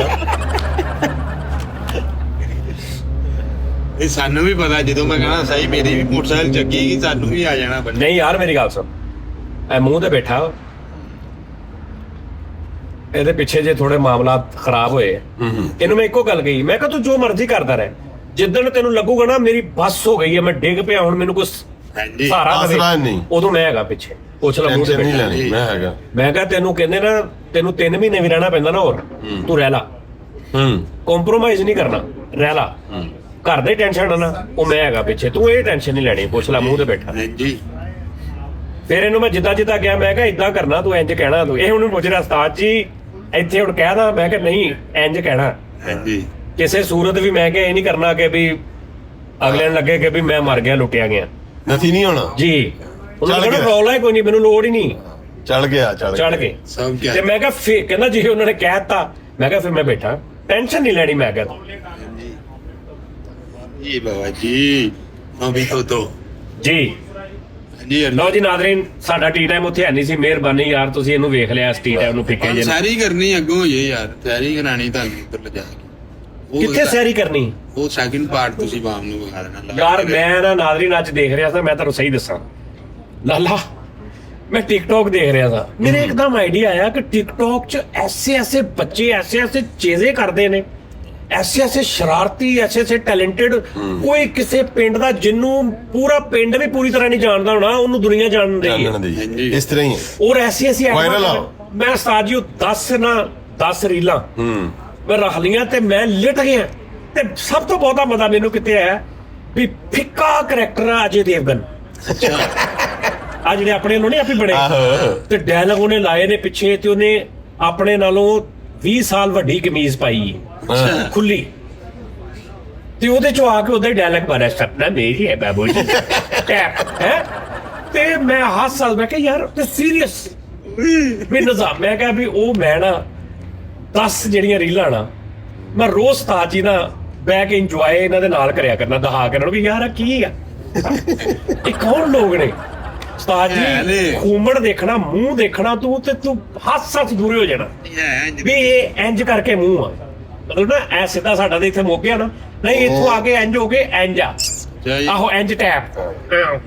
ਇਹ ਸਾਨੂੰ ਵੀ ਪਤਾ, ਜਦੋਂ ਮੈਂ ਕਹਣਾ ਸਹੀ ਮੇਰੀ ਵੀ ਮੋਟਰਸਾਈਕਲ ਚੱਕੀ ਗਈ ਸਾਨੂੰ ਵੀ ਆ ਜਾਣਾ ਬੰਦੇ।
ਨਹੀਂ ਯਾਰ ਮੇਰੀ ਗੱਲ ਸੁਣ, ਐ ਮੂੰਹ ਤੇ ਬੈਠਾ, ਇਹਦੇ ਪਿੱਛੇ ਜੇ ਥੋੜੇ ਮਾਮਲਾਤ ਖਰਾਬ ਹੋਏ, ਇਹਨੂੰ ਮੈਂ ਇੱਕੋ ਗੱਲ ਕਹੀ, ਮੈਂ ਕਿਹਾ ਤੂੰ ਜੋ ਮਰਜ਼ੀ ਕਰਦਾ ਰਹਿ, ਜਿੱਦਣ ਤੈਨੂੰ ਲੱਗੂਗਾ ਨਾ ਮੇਰੀ ਬੱਸ ਹੋ ਗਈ ਹੈ, ਮੈਂ ਡਿੱਗ ਪਿਆ, ਹੁਣ ਮੈਨੂੰ ਕੁਛ
ਹਾਂਜੀ
ਸਹਾਰਾ
ਆਸਰਾ
ਦੇਵੇ,
ਨਹੀਂ।
ਉਦੋਂ ਮੈਂ ਹੈਗਾ ਪਿੱਛੇ। ਪੁੱਛ ਲੈ ਮੂੰਹ ਤੇ
ਟੈਨਸ਼ਨ ਨਹੀਂ
ਬੈਠਾ।
ਲੈਣੀ, ਮੈਂ ਹੈਗਾ।
ਮੈਂ ਕਿਹਾ ਤੈਨੂੰ ਕਹਿੰਦੇ ਨਾ ਤੈਨੂੰ 3 ਮਹੀਨੇ ਵੀ ਰਹਿਣਾ ਪੈਂਦਾ ਨਾ, ਹੋਰ ਤੂੰ ਰਹਿ ਲਾ, ਕੰਪਰੋਮਾਈਜ਼ ਨਹੀਂ ਕਰਨਾ, ਰਹਿ ਲਾ। ਘਰ ਦੇ ਟੈਨਸ਼ਨ ਨਾ, ਉਹ ਮੈਂ ਹੈਗਾ ਪਿੱਛੇ, ਤੂੰ ਇਹ ਟੈਨਸ਼ਨ ਨਹੀਂ ਲੈਣੀ, ਪੁੱਛ ਲੈ ਮੂੰਹ ਤੇ ਬੈਠਾ।
ਹਾਂਜੀ
ਫਿਰ ਇਹਨੂੰ ਮੈਂ ਜਿੱਦਾਂ ਕਿਹਾ, ਮੈਂ ਕਿਹਾ ਇਦਾਂ ਕਰਨਾ, ਤੂੰ ਇੰਜ ਕਹਿਣਾ। ਤੂੰ ਇਹ ਹੁਣ ਪੁੱਛ ਰਿਹਾ ਉਸਤਾਦ ਜੀ ਇੱਥੇ ਹੁਣ ਕਹਿਦਾ, ਮੈਂ ਕਿਹਾ ਨਹੀਂ ਇੰਜ ਕਹਿਣਾ।
ਹਾਂਜੀ
ਕਿਸੇ ਸੂਰਤ ਵੀ ਮੈਂ ਕਿਹਾ ਇਹ ਨਹੀਂ ਕਰਨਾ ਕਿ ਵੀ ਅਗਲੇ ਨੂੰ ਲੱਗੇ ਕਿ ਵੀ ਮੈਂ ਮਰ ਗਿਆ, ਲੁੱਟਿਆ ਗਿਆ।
ਨਥੀ ਨਹੀਂ ਹੋਣਾ
ਜੀ ਉਹਨਾਂ
ਚੱਲ
ਨੂੰ
ਗਿਆ।
ਰੌਲਾ ਹੀ ਕੋਈ ਨਹੀਂ, ਮੈਨੂੰ ਲੋੜ ਹੀ ਨਹੀਂ।
ਚੜ ਗਿਆ
ਚੜ ਕੇ
ਸਭ
ਤੇ
ਕਿਆ
ਮੈਂ ਕਿਹਾ ਫਿਰ ਕਹਿੰਦਾ ਜੀ ਉਹਨਾਂ ਨੇ ਕਹਿਤਾ, ਮੈਂ ਕਿਹਾ ਫਿਰ ਮੈਂ ਬੈਠਾ, ਟੈਨਸ਼ਨ ਨਹੀਂ ਲੈਣੀ। ਮੈਂ ਕਿਹਾ
ਜੀ ਬਾਬਾ ਜੀ ਅਭੀ ਤੋਂ
ਜੀ
ਜੀ
ਲਓ ਜੀ ਨਾਜ਼ਰੀਨ, ਸਾਡਾ ਟੀ ਟਾਈਮ ਉੱਥੇ ਹੈ ਨਹੀਂ ਸੀ, ਮਿਹਰਬਾਨੀ ਯਾਰ ਤੁਸੀਂ ਇਹਨੂੰ ਵੇਖ ਲਿਆ, ਇਸ ਟੀ ਟਾਈਮ ਨੂੰ ਫਿੱਕੇ ਜੇ।
ਸਾਰੀ ਕਰਨੀ ਅੱਗੋਂ ਹੋਈਏ ਯਾਰ, ਸਾਰੀ ਕਰਾਣੀ ਤੁਹਾਨੂੰ ਉੱਧਰ ਲਿਜਾ ਕੇ।
ਕਿੱਥੇ ਸੈਰੀ ਕਰਨੀ?
ਉਹ ਸੈਕਿੰਡ ਪਾਰਟ ਤੁਸੀਂ ਬਾਮ ਨੂੰ ਵਿਖਾ ਦੇਣਾ
ਯਾਰ ਮੈਂ ਨਾ ਨਾਜ਼ਰੀਨ ਅੱਜ ਦੇਖ ਰਿਹਾ ਸੀ, ਮੈਂ ਤੁਹਾਨੂੰ ਸਹੀ ਦੱਸਾਂ ਲਾਲਾ, ਮੈਂ ਟਿਕਟੌਕ ਦੇਖ ਰਿਹਾ ਸੀ, ਮੇਰੇ ਇੱਕਦਮ ਆਈਡੀਆ ਆਇਆ ਕਿ ਟਿਕਟੌਕ 'ਚ ਐਸੇ ਬੱਚੇ ਐਸੇ ਚੀਜ਼ੇ ਕਰਦੇ ਨੇ, ਐਸੇ ਸ਼ਰਾਰਤੀ, ਐਸੇ ਟੈਲੈਂਟਡ। ਕੋਈ ਕਿਸੇ ਪਿੰਡ ਦਾ ਜਿਹਨੂੰ ਪੂਰਾ ਪਿੰਡ ਵੀ ਪੂਰੀ ਤਰ੍ਹਾਂ ਨਹੀਂ ਜਾਣਦਾ ਹੋਣਾ, ਉਹਨੂੰ ਦੁਨੀਆ ਜਾਣ ਰਹੀ ਹੈ।
ਇਸ ਤਰ੍ਹਾਂ ਹੀ
ਔਰ ਐਸੀ
ਵਾਇਰਲ ਆ।
ਮੈਂ ਉਸਤਾਦ ਜੀ 10 ਰੀਲਾਂ ਮੈਂ ਰੱਖ ਲਈਆਂ ਤੇ ਮੈਂ ਲਿਟ ਗਿਆ। ਤੇ ਸਭ ਤੋਂ ਬਹੁਤਾ ਮਜ਼ਾ ਮੈਨੂੰ ਕਿਤੇ ਆਇਆ ਵੀ ਫਿੱਕਾ ਕਰੈਕਟਰ ਆ ਅਜੇ ਦੇਵਗਨ। ਆ ਜਿਹੜੇ ਆਪਣੇ ਨੂੰ ਨਹੀਂ ਆਪੇ ਬਣੇ, ਤੇ ਡਾਇਲੌਗ ਉਹਨੇ ਲਾਏ ਨੇ ਪਿੱਛੇ, ਤੇ ਉਹਨੇ ਆਪਣੇ ਨਾਲੋਂ 20 ਸਾਲ ਵੱਡੀ ਕਮੀਜ਼ ਪਾਈ ਖੁੱਲੀ, ਤੇ ਉਹਦੇ ਚੋਂ ਆ ਕੇ ਉਹਦਾ ਡਾਇਲੌਗ ਮਾਰਿਆ, ਸਪਨਾ ਮੇਰੀ ਹੈ ਬਾਬੂ ਜੀ ਹੈ। ਤੇ ਮੈਂ ਹੱਸ ਮੈਂ ਕਿਹਾ ਯਾਰ ਤੇ ਸੀਰੀਅਸ ਵੀ ਨਿਜ਼ਾਮ। ਮੈਂ ਕਿਹਾ ਵੀ ਉਹ ਮੈਂ ਨਾ 10 ਜਿਹੜੀਆਂ ਰੀਲਾਂ ਨਾ ਮੈਂ ਰੋਜ਼ ਉਸਤਾਦ ਜੀ ਨਾਲ ਬਹਿ ਕੇ ਇੰਜੋਏ ਇਹਨਾਂ ਦੇ ਨਾਲ ਕਰਿਆ ਕਰਨਾ, ਦਿਖਾ ਕੇ ਇਹਨਾਂ ਨੂੰ ਵੀ ਯਾਰ ਕੀ ਆ, ਇਹ ਕੌਣ ਲੋਕ ਨੇ। ਉਸਤਾਦ ਜੀ ਖੂਮੜ ਦੇਖਣਾ, ਮੂੰਹ ਦੇਖਣਾ, ਤੂੰ ਹੱਸ ਦੂਰੇ ਹੋ ਜਾਣਾ ਵੀ ਇਹ ਇੰਜ ਕਰਕੇ ਮੂੰਹ ਆ, ਮਤਲਬ ਨਾ ਐ ਸਿੱਧਾ ਸਾਡਾ ਤੇ ਇੱਥੇ ਮੁੱਕਿਆ ਨਾ, ਨਹੀਂ ਇੱਥੋਂ ਆ ਕੇ ਇੰਜ ਹੋ ਕੇ ਇੰਜ ਆ, ਆਹੋ ਇੰਜ ਟੈਪ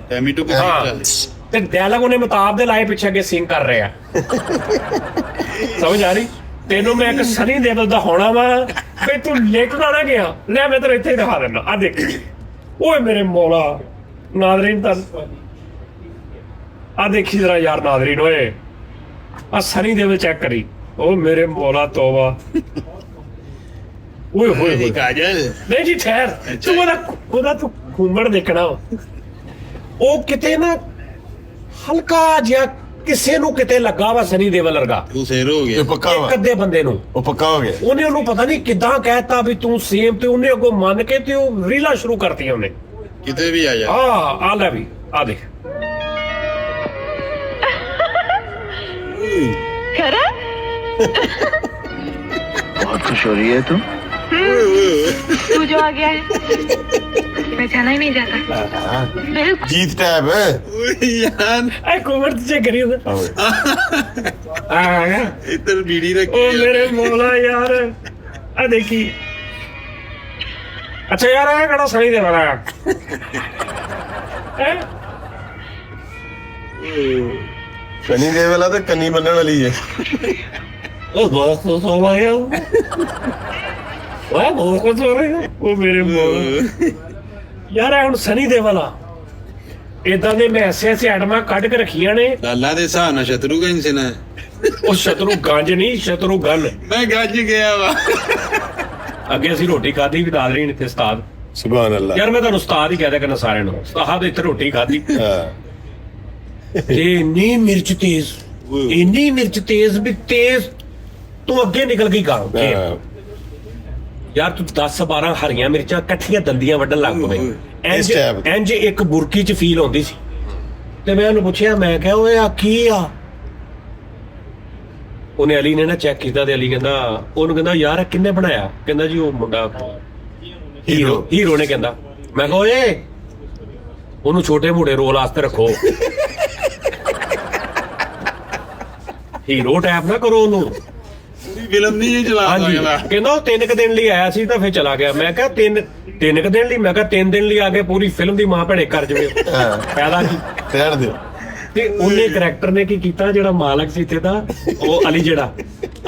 ਟੈਮੀਟੋ
ਹਾਂ। ਤੇ ਡਾਇਲੌਗ ਉਹਨੇ ਮੁਤਾਬ ਦੇ ਲਾਏ ਪਿੱਛੇ ਅੱਗੇ ਸਿੰਗ ਕਰ ਰਿਹਾ। ਸਮਝ ਆ ਰਹੀ? ਤੈਨੂੰ ਮੈਂ ਇੱਕ ਸਨੀ ਦੇਵਲ ਦਾ ਹੋਣਾ ਵਾ ਵੀ ਤੂੰ ਲੇਟਣਾ ਨਾ ਗਿਆ, ਲੈ ਮੈਂ ਤੈਨੂੰ ਇੱਥੇ ਹੀ ਦਿਖਾ ਦਿੰਦਾ, ਆ ਦੇਖ। ਓਏ ਮੇਰੇ ਮੌਲਾ ਨਾਜ਼ਰੀਨ, ਤਾਂ ਆ ਦੇਖੀ ਜਰਾ ਯਾਰ ਨਾਜ਼ਰੀਨ, ਓਏ ਆ ਸਨੀ ਦੇਵਲ ਚੈੱਕ ਕਰੀ, ਓ ਮੇਰੇ ਮੌਲਾ ਤੋਬਾ। ਓਏ ਹੋਏ ਹੋਏ
ਕਾਜਲ
ਨਹੀਂ ਜੀ ਠਹਿਰ, ਤੂੰ ਉਹਦਾ ਤੂੰ ਖੂਮੜ ਦੇਖਣਾ, ਉਹ ਕਿਤੇ ਨਾ ਹਲਕਾ ਜਿਹਾ ਕਿਸੇ ਨੂੰ ਕਿਤੇ ਲੱਗਾ ਵਾ ਸਨੀ ਦੇਵਲ ਵਰਗਾ,
ਤੂੰ ਸੇਰ ਹੋ ਗਿਆ
ਪੱਕਾ ਵਾ,
ਇੱਕ ਅੱਧੇ ਬੰਦੇ ਨੂੰ
ਉਹ ਪੱਕਾ ਹੋ ਗਿਆ।
ਉਹਨੇ ਉਹਨੂੰ ਪਤਾ ਨਹੀਂ ਕਿੱਦਾਂ ਕਹਿਤਾ ਵੀ ਤੂੰ ਸੇਮ, ਤੇ ਉਹਨੇ ਅੱਗੋਂ ਮੰਨ ਕੇ ਤੇ ਉਹ ਰੀਲਾਂ ਸ਼ੁਰੂ ਕਰਤੀਆਂ ਉਹਨੇ।
ਕਿਤੇ ਵੀ ਆ ਜਾ।
ਆ ਲੈ ਵੀ ਆ ਦੇਖ।
खरा
बहुत खुश हो रही है तुम।
तू जो आ गया है पहचाना ही नहीं जाता। मैं
ਜੀਤ ਟੈਬ
ਓਏ ਯਾਰ
ਐ ਕੋਵਰ ਚੈੱਕ ਕਰੀ ਉਹਦਾ ਆ ਗਿਆ
ਇੱਧਰ ਬੀੜੀ ਰੱਖੀ
ਉਹ ਮੇਰੇ ਮੌਲਾ ਯਾਰ ਆ ਦੇਖੀ ਅੱਛਾ ਯਾਰ ਇਹ ਕਿਹੜਾ ਸਹੀ ਦੇ ਵਾਲਾ ਹੈ
ਕਨੀ ਦੇ ਵਾਲਾ ਤੇ ਕੰਨੀ ਬੰਨਣ ਵਾਲੀ ਹੈ
ਉਹ ਬਹੁਤ ਹੋ ਗਿਆ ਉਹ ਬਹੁਤ ਹੋ ਰਿਹਾ ਉਹ ਮੇਰੇ ਮੌਲਾ ਯਾਰ ਇਹ ਹੁਣ ਸਨੀ ਦੇ ਵਾਲਾ ਇਦਾਂ ਦੇ ਮੈਂ ਐਸੇ ਆਈਟਮਾਂ ਕੱਢ ਕੇ ਰੱਖੀਆਂ ਨੇ
ਲਾਲਾ ਦੇ ਹਿਸਾਬ ਨਾਲ ਸ਼ਤਰੂਘਨ ਸਿੰਘ ਨੇ
ਉਹ ਸ਼ਤਰੂ ਗੰਜ ਨਹੀਂ ਸ਼ਤਰੂ ਗਨ
ਮੈਂ ਗੱਜ ਗਿਆ ਵਾ
ਅੱਗੇ ਅਸੀਂ ਰੋਟੀ ਖਾਧੀ ਵੀ ਦਾਦਰੀ ਨੇ ਇੱਥੇ ਉਸਤਾਦ
ਸੁਭਾਨ ਅੱਲਾ
ਯਾਰ ਮੈਂ ਤੁਹਾਨੂੰ ਉਸਤਾਦ ਹੀ ਕਹਿ ਦਿਆ ਸਾਰਿਆਂ ਨੂੰ ਉਸਤਾਦ ਇੱਥੇ ਰੋਟੀ ਖਾਧੀ
ਹਾਂ
ਤੇ ਇੰਨੀ ਮਿਰਚ ਤੇਜ਼ ਵੀ ਤੇਜ਼ ਤੂੰ ਅੱਗੇ ਨਿਕਲ ਗਈ ਕਾਂ
ਹਾਂ।
ਯਾਰ ਤੂੰ 10-12 ਹਰੀਆਂ ਮਿਰਚਾਂ ਇਕੱਠੀਆਂ ਦੰਦੀਆਂ ਵੱਢਣ ਲੱਗ ਪਵੇ
ਇਸ ਟਾਈਪ ਦੀ।
ਇੰਜ ਇੱਕ ਬੁਰਕੀ ਚ ਫੀਲ ਹੁੰਦੀ ਸੀ ਤੇ ਮੈਂ ਉਹਨੂੰ ਪੁੱਛਿਆ ਮੈਂ ਕਿਹਾ ਓਏ ਆ ਕੀ ਆ ਉਹਨੇ ਅਲੀ ਨੇ ਨਾ ਚੈੱਕ ਕੀਤਾ ਤੇ ਅਲੀ ਕਹਿੰਦਾ ਉਹਨੂੰ ਕਹਿੰਦਾ ਯਾਰ ਇਹ ਕਿੰਨੇ ਬਣਾਇਆ ਕਹਿੰਦਾ ਜੀ ਉਹ ਮੁੰਡਾ ਹੀਰੋ ਨੇ ਕਹਿੰਦਾ ਮੈਂ ਕਿਹਾ ਓਏ ਉਹਨੂੰ ਛੋਟੇ ਮੋਟੇ ਰੋਲ ਵਾਸਤੇ ਰੱਖੋ ਹੀਰੋ ਟੈਪ ਨਾ ਕਰੋ ਉਹਨੂੰ
ਪੂਰੀ ਫਿਲਮ ਨਹੀਂ ਇਹ ਚਲਾ
ਹਾਂਜੀ
ਸਕਦਾ
ਕਹਿੰਦਾ ਉਹ 3 ਦਿਨ ਲਈ ਆਇਆ ਸੀ ਤਾਂ ਫਿਰ ਚਲਾ ਗਿਆ ਮੈਂ ਕਿਹਾ 3 ਦਿਨ ਲਈ ਮੈਂ ਕਿਹਾ 3 ਦਿਨ ਲਈ ਆ ਕੇ ਪੂਰੀ ਫਿਲਮ ਦੀ ਮਾਂ ਭੈਣੇ ਕਰ ਜਵੇ
ਹਾਂ।
ਫਾਇਦਾ ਕੀ
ਰਹਿਣ ਦਿਓ
ਤੇ ਉਹਨੇ ਕਰੈਕਟਰ ਨੇ ਕੀ ਕੀਤਾ ਜਿਹੜਾ ਮਾਲਕ ਸੀ ਇੱਥੇ ਦਾ ਉਹ ਅਲੀ ਜਿਹੜਾ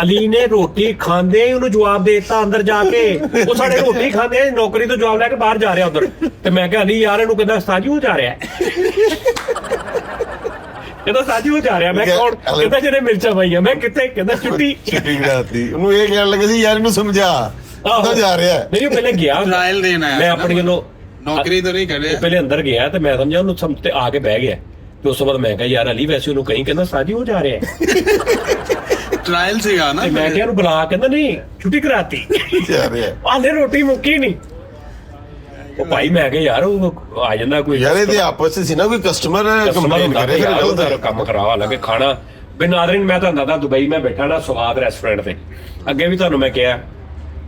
ਅਲੀ ਨੇ ਰੋਟੀ ਖਾਂਦੇ ਹੀ ਉਹਨੂੰ ਜਵਾਬ ਦੇ ਦਿੱਤਾ ਅੰਦਰ ਜਾ ਕੇ ਉਹ ਸਾਡੇ ਰੋਟੀ ਖਾਂਦੇ ਨੌਕਰੀ ਤੋਂ ਜਵਾਬ ਲੈ ਕੇ ਬਾਹਰ ਜਾ ਰਿਹਾ ਉਧਰ ਤੇ ਮੈਂ ਕਿਹਾ ਅਲੀ ਯਾਰ ਇਹਨੂੰ ਕਹਿੰਦਾ ਸਾਜੂ ਹੋ ਜਾ ਰਿਹਾ ਕਹਿੰਦਾ ਸਾਜੂ ਹੋ ਜਾ ਰਿਹਾ ਮੈਂ ਕੌਣ ਕਹਿੰਦਾ ਜਿਹੜੇ ਮਿਰਚਾਂ ਪਾਈਆਂ ਮੈਂ ਕਿੱਥੇ ਕਹਿੰਦਾ ਛੁੱਟੀ
ਸ਼ੂਟਿੰਗ ਰਾਤੀ ਉਹਨੂੰ ਇਹ ਕਹਿਣ ਲੱਗੇ ਸੀ ਯਾਰ ਇਹਨੂੰ ਸਮਝਾ ਕਿੱਥੇ ਜਾ ਰਿਹਾ ਹੈ?
ਨਹੀਂ ਉਹ ਪਹਿਲੇ ਗਿਆ
ਟ੍ਰਾਇਲ ਦੇਣ ਆਇਆ
ਮੈਂ ਆਪਣੀ ਵੱਲੋਂ
ਨੌਕਰੀ ਤਾਂ ਨਹੀਂ
ਉਹ
ਕਰੇ
ਪਹਿਲੇ ਅੰਦਰ ਗਿਆ ਤੇ ਮੈਂ ਸਮਝਿਆ ਉਹਨੂੰ ਸਮਝ ਤੇ ਆ ਕੇ ਬਹਿ ਗਿਆ ਤੇ ਉਸ ਤੋਂ ਬਾਅਦ ਮੈਂ ਕਿਹਾ ਯਾਰ ਅਲੀ ਵੈਸੇ ਉਹਨੂੰ ਕਹੀਂ ਕਹਿੰਦਾ ਸਾਜੀ ਹੋ ਜਾ ਰਿਹਾ
ਟ੍ਰਾਇਲ ਸੀਗਾ ਨਾ
ਤੇ ਮੈਂ ਕਿਹਾ ਉਹਨੂੰ ਬੁਲਾ ਕਹਿੰਦਾ ਨਹੀਂ ਛੁੱਟੀ ਕਰਾਤੀ
ਜਾ ਰਿਹਾ ਹੈ।
ਆਲੇ ਰੋਟੀ ਮੁੱਕੀ ਨਹੀਂ ਉਹ ਭਾਈ ਮੈਂ ਕਿਹਾ ਯਾਰ ਉਹ ਆ ਜਾਂਦਾ ਕੋਈ
ਯਾਰ ਇਹਦੇ ਆਪਸ ਵਿੱਚ ਸੀ ਨਾ ਕੋਈ ਕਸਟਮਰ ਕੰਪਲੇਨ ਕਰੇ ਫਿਰ
ਯਾਰ
ਗਲਤ
ਉਹਦਾ
ਹੈ
ਕੰਮ ਕਰਾਵਾ ਲੱਗੇ ਖਾਣਾ ਬਿਨਾਦਰੀਨ ਮੈਂ ਤੁਹਾਨੂੰ ਦੱਸਦਾ ਦੁਬਈ ਮੈਂ ਬੈਠਾ ਨਾ ਸਵਾਦ ਰੈਸਟੋਰੈਂਟ ਤੇ ਅੱਗੇ ਵੀ ਤੁਹਾਨੂੰ ਮੈਂ ਕਿਹਾ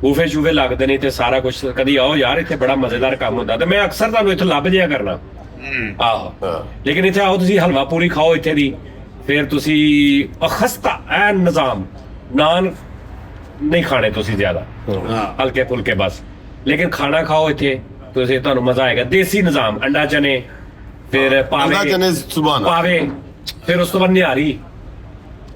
ਬੂਫੇ ਸ਼ੂਫੇ ਲੱਗਦੇ ਨੇ ਤੇ ਸਾਰਾ ਕੁਝ ਕਦੀ ਆਓ ਯਾਰ ਇੱਥੇ ਬੜਾ ਮਜ਼ੇਦਾਰ ਕੰਮ ਹੁੰਦਾ ਤੇ ਮੈਂ ਅਕਸਰ ਤੁਹਾਨੂੰ ਇੱਥੇ ਲੱਭ ਜਿਆ ਕਰਨਾ ਆਹੋ
ਹਾਂ।
ਲੇਕਿਨ ਇੱਥੇ ਆਓ ਤੁਸੀਂ ਹਲਵਾ ਪੂਰੀ ਖਾਓ ਇੱਥੇ ਦੀ ਫਿਰ ਤੁਸੀਂ ਖਸਤਾ ਐ ਨਿਜ਼ਾਮ ਨਾਨ ਨਹੀਂ ਖਾਣੇ ਤੁਸੀਂ ਜ਼ਿਆਦਾ
ਹਾਂ
ਹਲਕੇ ਫੁਲਕੇ ਬਸ ਲੇਕਿਨ ਖਾਣਾ ਖਾਓ ਇੱਥੇ ਤੁਸੀਂ ਤੁਹਾਨੂੰ ਮਜ਼ਾ ਆਏਗਾ ਦੇਸੀ ਨਿਜ਼ਾਮ ਅੰਡਾ ਚਨੇ ਫਿਰ
ਅੰਡਾ
ਪਾਵੇ
ਚਨੇ ਸੁਭਾਨ
ਪਾਵੇ ਫਿਰ ਉਸ ਤੋਂ ਬਾਅਦ ਨਿਹਾਰੀ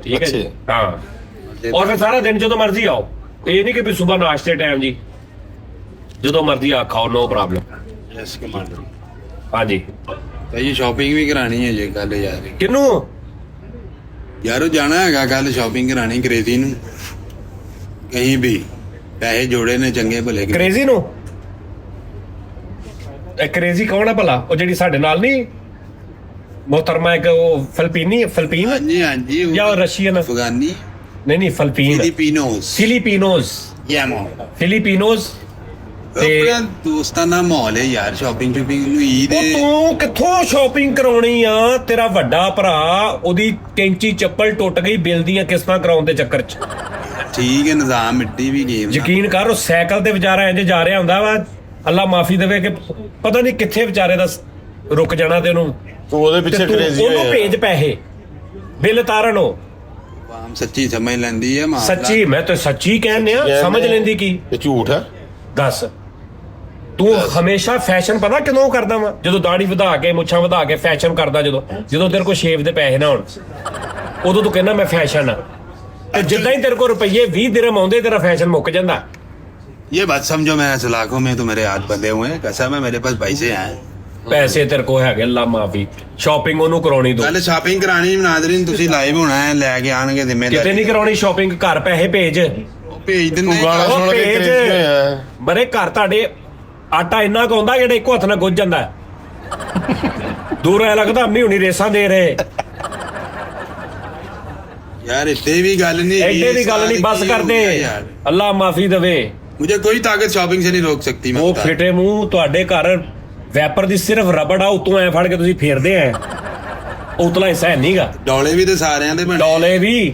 ਠੀਕ ਹੈ ਜੀ
ਅੱਛਾ।
ਹਾਂ ਔਰ ਫਿਰ ਸਾਰਾ ਦਿਨ ਜਦੋਂ ਮਰਜ਼ੀ ਆਓ ਇਹ ਨਹੀਂ ਕਿ ਵੀ ਸਵੇਰ ਨਾਸ਼ਤੇ ਟਾਈਮ ਜੀ ਜਦੋਂ ਮਰਜ਼ੀ ਆ ਖਾਓ ਨੋ ਪ੍ਰੋਬਲਮ
ਯੈਸ ਕਮਾਂਡਰ
ਹਾਂਜੀ
ਤਾਂ ਇਹ ਸ਼ਾਪਿੰਗ ਵੀ ਕਰਾਣੀ ਹੈ ਜੇ ਕੱਲ ਯਾਰ
ਕਿਨੂੰ
ਯਾਰੋ ਜਾਣਾ ਹੈਗਾ ਕੱਲ ਸ਼ਾਪਿੰਗ ਕਰਾਣੀ ਕ੍ਰੇਜ਼ੀ ਨੂੰ ਕहीं ਵੀ ਪੈਸੇ ਜੋੜੇ ਨੇ ਚੰਗੇ ਭਲੇ
ਕ੍ਰੇਜ਼ੀ ਨੂੰ ਇਹ ਕ੍ਰੇਜ਼ੀ ਕੌਣ ਹੈ ਭਲਾ ਉਹ ਜਿਹੜੀ ਸਾਡੇ ਨਾਲ ਨਹੀਂ ਮੋਹਤਰਮਾ ਇੱਕ ਉਹ ਫਿਲਪੀਨ
ਹਾਂਜੀ ਹਾਂਜੀ
ਜਾਂ ਉਹ ਰਸ਼ੀਅਨ
ਅਫਗਾਨੀ
ਨਹੀਂ ਫਿਲਪੀਨ
ਫਿਲੀਪੀਨੋਸ ਯਾ ਮੋ
ਫਿਲੀਪੀਨੋਸ ਤੇ
ਆਪਣਾ ਦੋਸਤਾਨਾ ਮਾਹੌਲ ਹੈ ਯਾਰ ਸ਼ਾਪਿੰਗ ਨੂੰ ਈਦ
ਉਹ ਤੂੰ ਕਿੱਥੋਂ ਸ਼ਾਪਿੰਗ ਕਰਾਉਣੀ ਆ ਤੇਰਾ ਵੱਡਾ ਭਰਾ ਉਹਦੀ ਕੈਂਚੀ ਚੱਪਲ ਟੁੱਟ ਗਈ ਬਿੱਲ ਦੀਆਂ ਕਿਸ਼ਤਾਂ ਕਰਾਉਣ ਦੇ ਚੱਕਰ 'ਚ
ਠੀਕ ਹੈ ਨਿਜ਼ਾਮ ਮਿੱਟੀ ਵੀ ਗੇਮ
ਯਕੀਨ ਕਰ ਉਹ ਸਾਈਕਲ ਤੇ ਵਿਚਾਰਾ ਇੰਜ ਜਾ ਰਿਹਾ ਹੁੰਦਾ ਵਾ ਅੱਲਾ ਮਾਫੀ ਦੇਵੇ ਕਿ ਪਤਾ ਨਹੀਂ ਕਿੱਥੇ ਵਿਚਾਰੇ ਦਾ ਰੁਕ ਜਾਣਾ ਤੇ ਉਹਨੂੰ
ਤੂੰ ਉਹਦੇ
ਤੇ
ਪਿੱਛੇ
ਤੂੰ
ਕ੍ਰੇਜ਼ੀ
ਉਹਨੂੰ ਭੇਜ ਪੈਸੇ ਬਿੱਲ ਤਾਰਨ ਉਹ
ਆਮ ਸੱਚੀ ਸਮਝ ਲੈਂਦੀ ਹੈ ਮਾਮਲਾ
ਸੱਚੀ ਮੈਂ ਤਾਂ ਸੱਚੀ ਕਹਿੰਦੇ ਆ ਸਮਝ ਲੈਂਦੀ ਕੀ
ਇਹ ਝੂਠ ਹੈ
ਦੱਸ ਤੂੰ ਹਮੇਸ਼ਾ ਫੈਸ਼ਨ ਪਤਾ ਕਿਦੋਂ ਕਰਦਾ ਵਾ ਜਦੋਂ ਦਾੜੀ ਵਧਾ ਕੇ ਮੁੱਛਾਂ ਵਧਾ ਕੇ ਫੈਸ਼ਨ ਕਰਦਾ ਜਦੋਂ ਤੇਰੇ ਕੋਲ ਸ਼ੇਵ ਦੇ ਪੈਸੇ ਨਾ ਹੋਣ ਉਦੋਂ ਤੂੰ ਕਹਿੰਦਾ ਮੈਂ ਫੈਸ਼ਨ ਆ ਤੇ ਜਿੱਦਾਂ ਹੀ ਤੇਰੇ ਕੋਲ ਰੁਪਈਏ 20 ਦਿਰਹਮ ਆਉਂਦੇ ਤੇਰਾ ਫੈਸ਼ਨ ਮੁੱਕ ਜਾਂਦਾ
ये बात समझो मैं ऐसे लाखों में तो मेरे हाथ बंधे हुए हैं कसम है मेरे पास पैसे हैं
ਪੈਸੇ ਤੇਰੇ ਕੋਲ ਹੈਗੇ ਅੱਲਾ ਮਾਫੀ ਸ਼ਾਪਿੰਗ ਉਹਨੂੰ ਕਰਾਉਣੀ ਦੋ
ਕੱਲ ਸ਼ਾਪਿੰਗ ਕਰਾਣੀ ਨਾਜ਼ਰੀਨ ਤੁਸੀਂ ਲਾਈਵ ਹੋਣਾ ਹੈ ਲੈ ਕੇ ਆਣਗੇ
ਕਿਤੇ
ਜ਼ਿੰਮੇਦਾਰੀ
ਨਹੀਂ ਕਰਾਉਣੀ ਸ਼ਾਪਿੰਗ ਘਰ ਪੈਸੇ ਭੇਜ
ਉਹ ਭੇਜ
ਤੂੰ
ਦਿੰਦੇ
ਗਾਣਾ
ਉਹ
ਸੁਣ ਕੇ
ਭੇਜ।
ਕ੍ਰੇਜ਼ੀ ਹੋਇਆ
ਬਰੇ ਘਰ ਤੁਹਾਡੇ ਆਟਾ ਇੰਨਾ ਕੁ ਆਉਂਦਾ ਜਿਹੜਾ ਇੱਕੋ ਹੱਥ ਨਾਲ ਗੁੱਝ ਜਾਂਦਾ ਹੈ। ਦੂਰ ਐ ਲੱਗਦਾ ਅੰਮੀ ਹੁਣੀ ਰੇਸਾਂ ਦੇ ਰਹੇ
यार इतने भी गल नहीं
ਐਡੇ ਦੀ ਗੱਲ ਨਹੀਂ ਬਸ ਕਰ ਦੇ
यार
ਅੱਲਾ ਮਾਫੀ ਦੇਵੇ
मुझे कोई ताकत शॉपिंग से नहीं रोक सकती मैं
ਉਹ
बता
ਫਿੱਟੇ ਮੂੰਹ ਤੁਹਾਡੇ ਘਰ ਵੈਪਰ ਦੀ ਸਿਰਫ ਰਬੜ ਆ ਉਤੋਂ ਐ ਫੜ ਕੇ ਤੁਸੀਂ ਫੇਰਦੇ ਐ ਉਤਲਾ ਹਿੱਸਾ ਹੈ ਨਹੀਂਗਾ
डौले भी तो सारे हैं
ਡੋਲੇ ਵੀ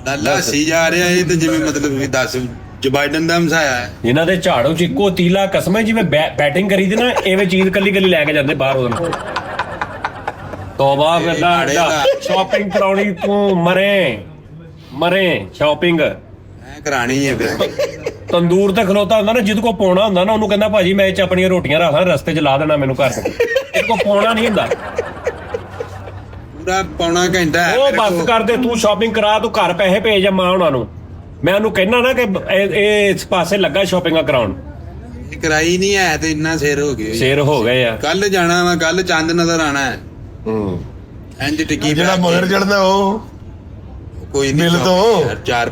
लाला हसी जा रहे हैं ये तो जिम्मे मतलब भी 10 ਬਾਈਡਨ ਦਾ ਹਮਸਾਇਆ ਹੈ।
ਇਹਨਾਂ ਦੇ ਝਾੜੂ ਚ ਇੱਕੋ ਤੀਲਾ ਕਸਮ ਹੈ, ਜਿਵੇਂ ਬੈਟਿੰਗ ਕਰੀ ਦੀ ਨਾ ਐਵੇਂ ਚੀਜ਼ ਕੱਲੀ ਕੱਲੀ ਲੈ ਕੇ ਜਾਂਦੇ ਬਾਹਰ ਉਹਦੇ ਨਾਲ। ਤੋਬਾ ਫਿਰਦਾ ਸ਼ਾਪਿੰਗ ਕਰਾਉਣੀ ਤੂੰ ਮਰੇ ਸ਼ਾਪਿੰਗ
ਮੈਂ ਕਰਾਣੀ ਹੈ ਫਿਰ।
ਤੰਦੂਰ ਤੇ ਖਲੋਤਾ ਹੁੰਦਾ ਨਾ, ਜਿਹਦੇ ਕੋ ਪਾਉਣਾ ਹੁੰਦਾ ਨਾ ਉਹਨੂੰ ਕਹਿੰਦਾ ਭਾਜੀ ਮੈਂ ਇਹ ਚ ਆਪਣੀਆਂ ਰੋਟੀਆਂ ਰੱਖ ਲਾਂ, ਰਸਤੇ 'ਚ ਲਾ ਦੇਣਾ ਮੈਨੂੰ ਘਰ ਤੇ। ਇਹਦੇ ਕੋ ਪਾਉਣਾ ਨਹੀਂ ਹੁੰਦਾ,
ਪੂਰਾ ਪੌਣਾ ਘੰਟਾ ਹੈ
ਉਹ
ਮੇਰੇ
ਬਸ
ਕੋਲ।
ਕਰਦੇ ਤੂੰ ਸ਼ਾਪਿੰਗ ਕਰਾ, ਤੂੰ ਘਰ ਪੈਸੇ ਭੇਜ ਮਾਂ ਉਹਨਾਂ ਨੂੰ। ਮੈਂ ਉਹਨੂੰ ਕਹਿਣਾ ਨਾ ਕਿ ਇਹ ਇਸ ਪਾਸੇ ਲੱਗਾ ਸ਼ਾਪਿੰਗਾਂ ਕਰਾਉਣ।
ਇਹ ਕਰਾਈ ਨਹੀਂ ਹੈ ਤੇ ਇੰਨਾ ਸਿਰ ਹੋ ਗਿਆ।
ਸ਼ੇਰ ਹੋ ਗਏ ਆ।
ਕੱਲ ਜਾਣਾ ਵਾ, ਕੱਲ ਚੰਦ ਨਜ਼ਰ ਆਣਾ ਹੈ। ਇੰਜ ਟਿੱਕੀ
ਜਿਹੜਾ ਮਗਰ ਚੜਦਾ ਉਹ
ਕੋਈ
ਮਿਲ
ਨਹੀਂ
ਤੋਂ।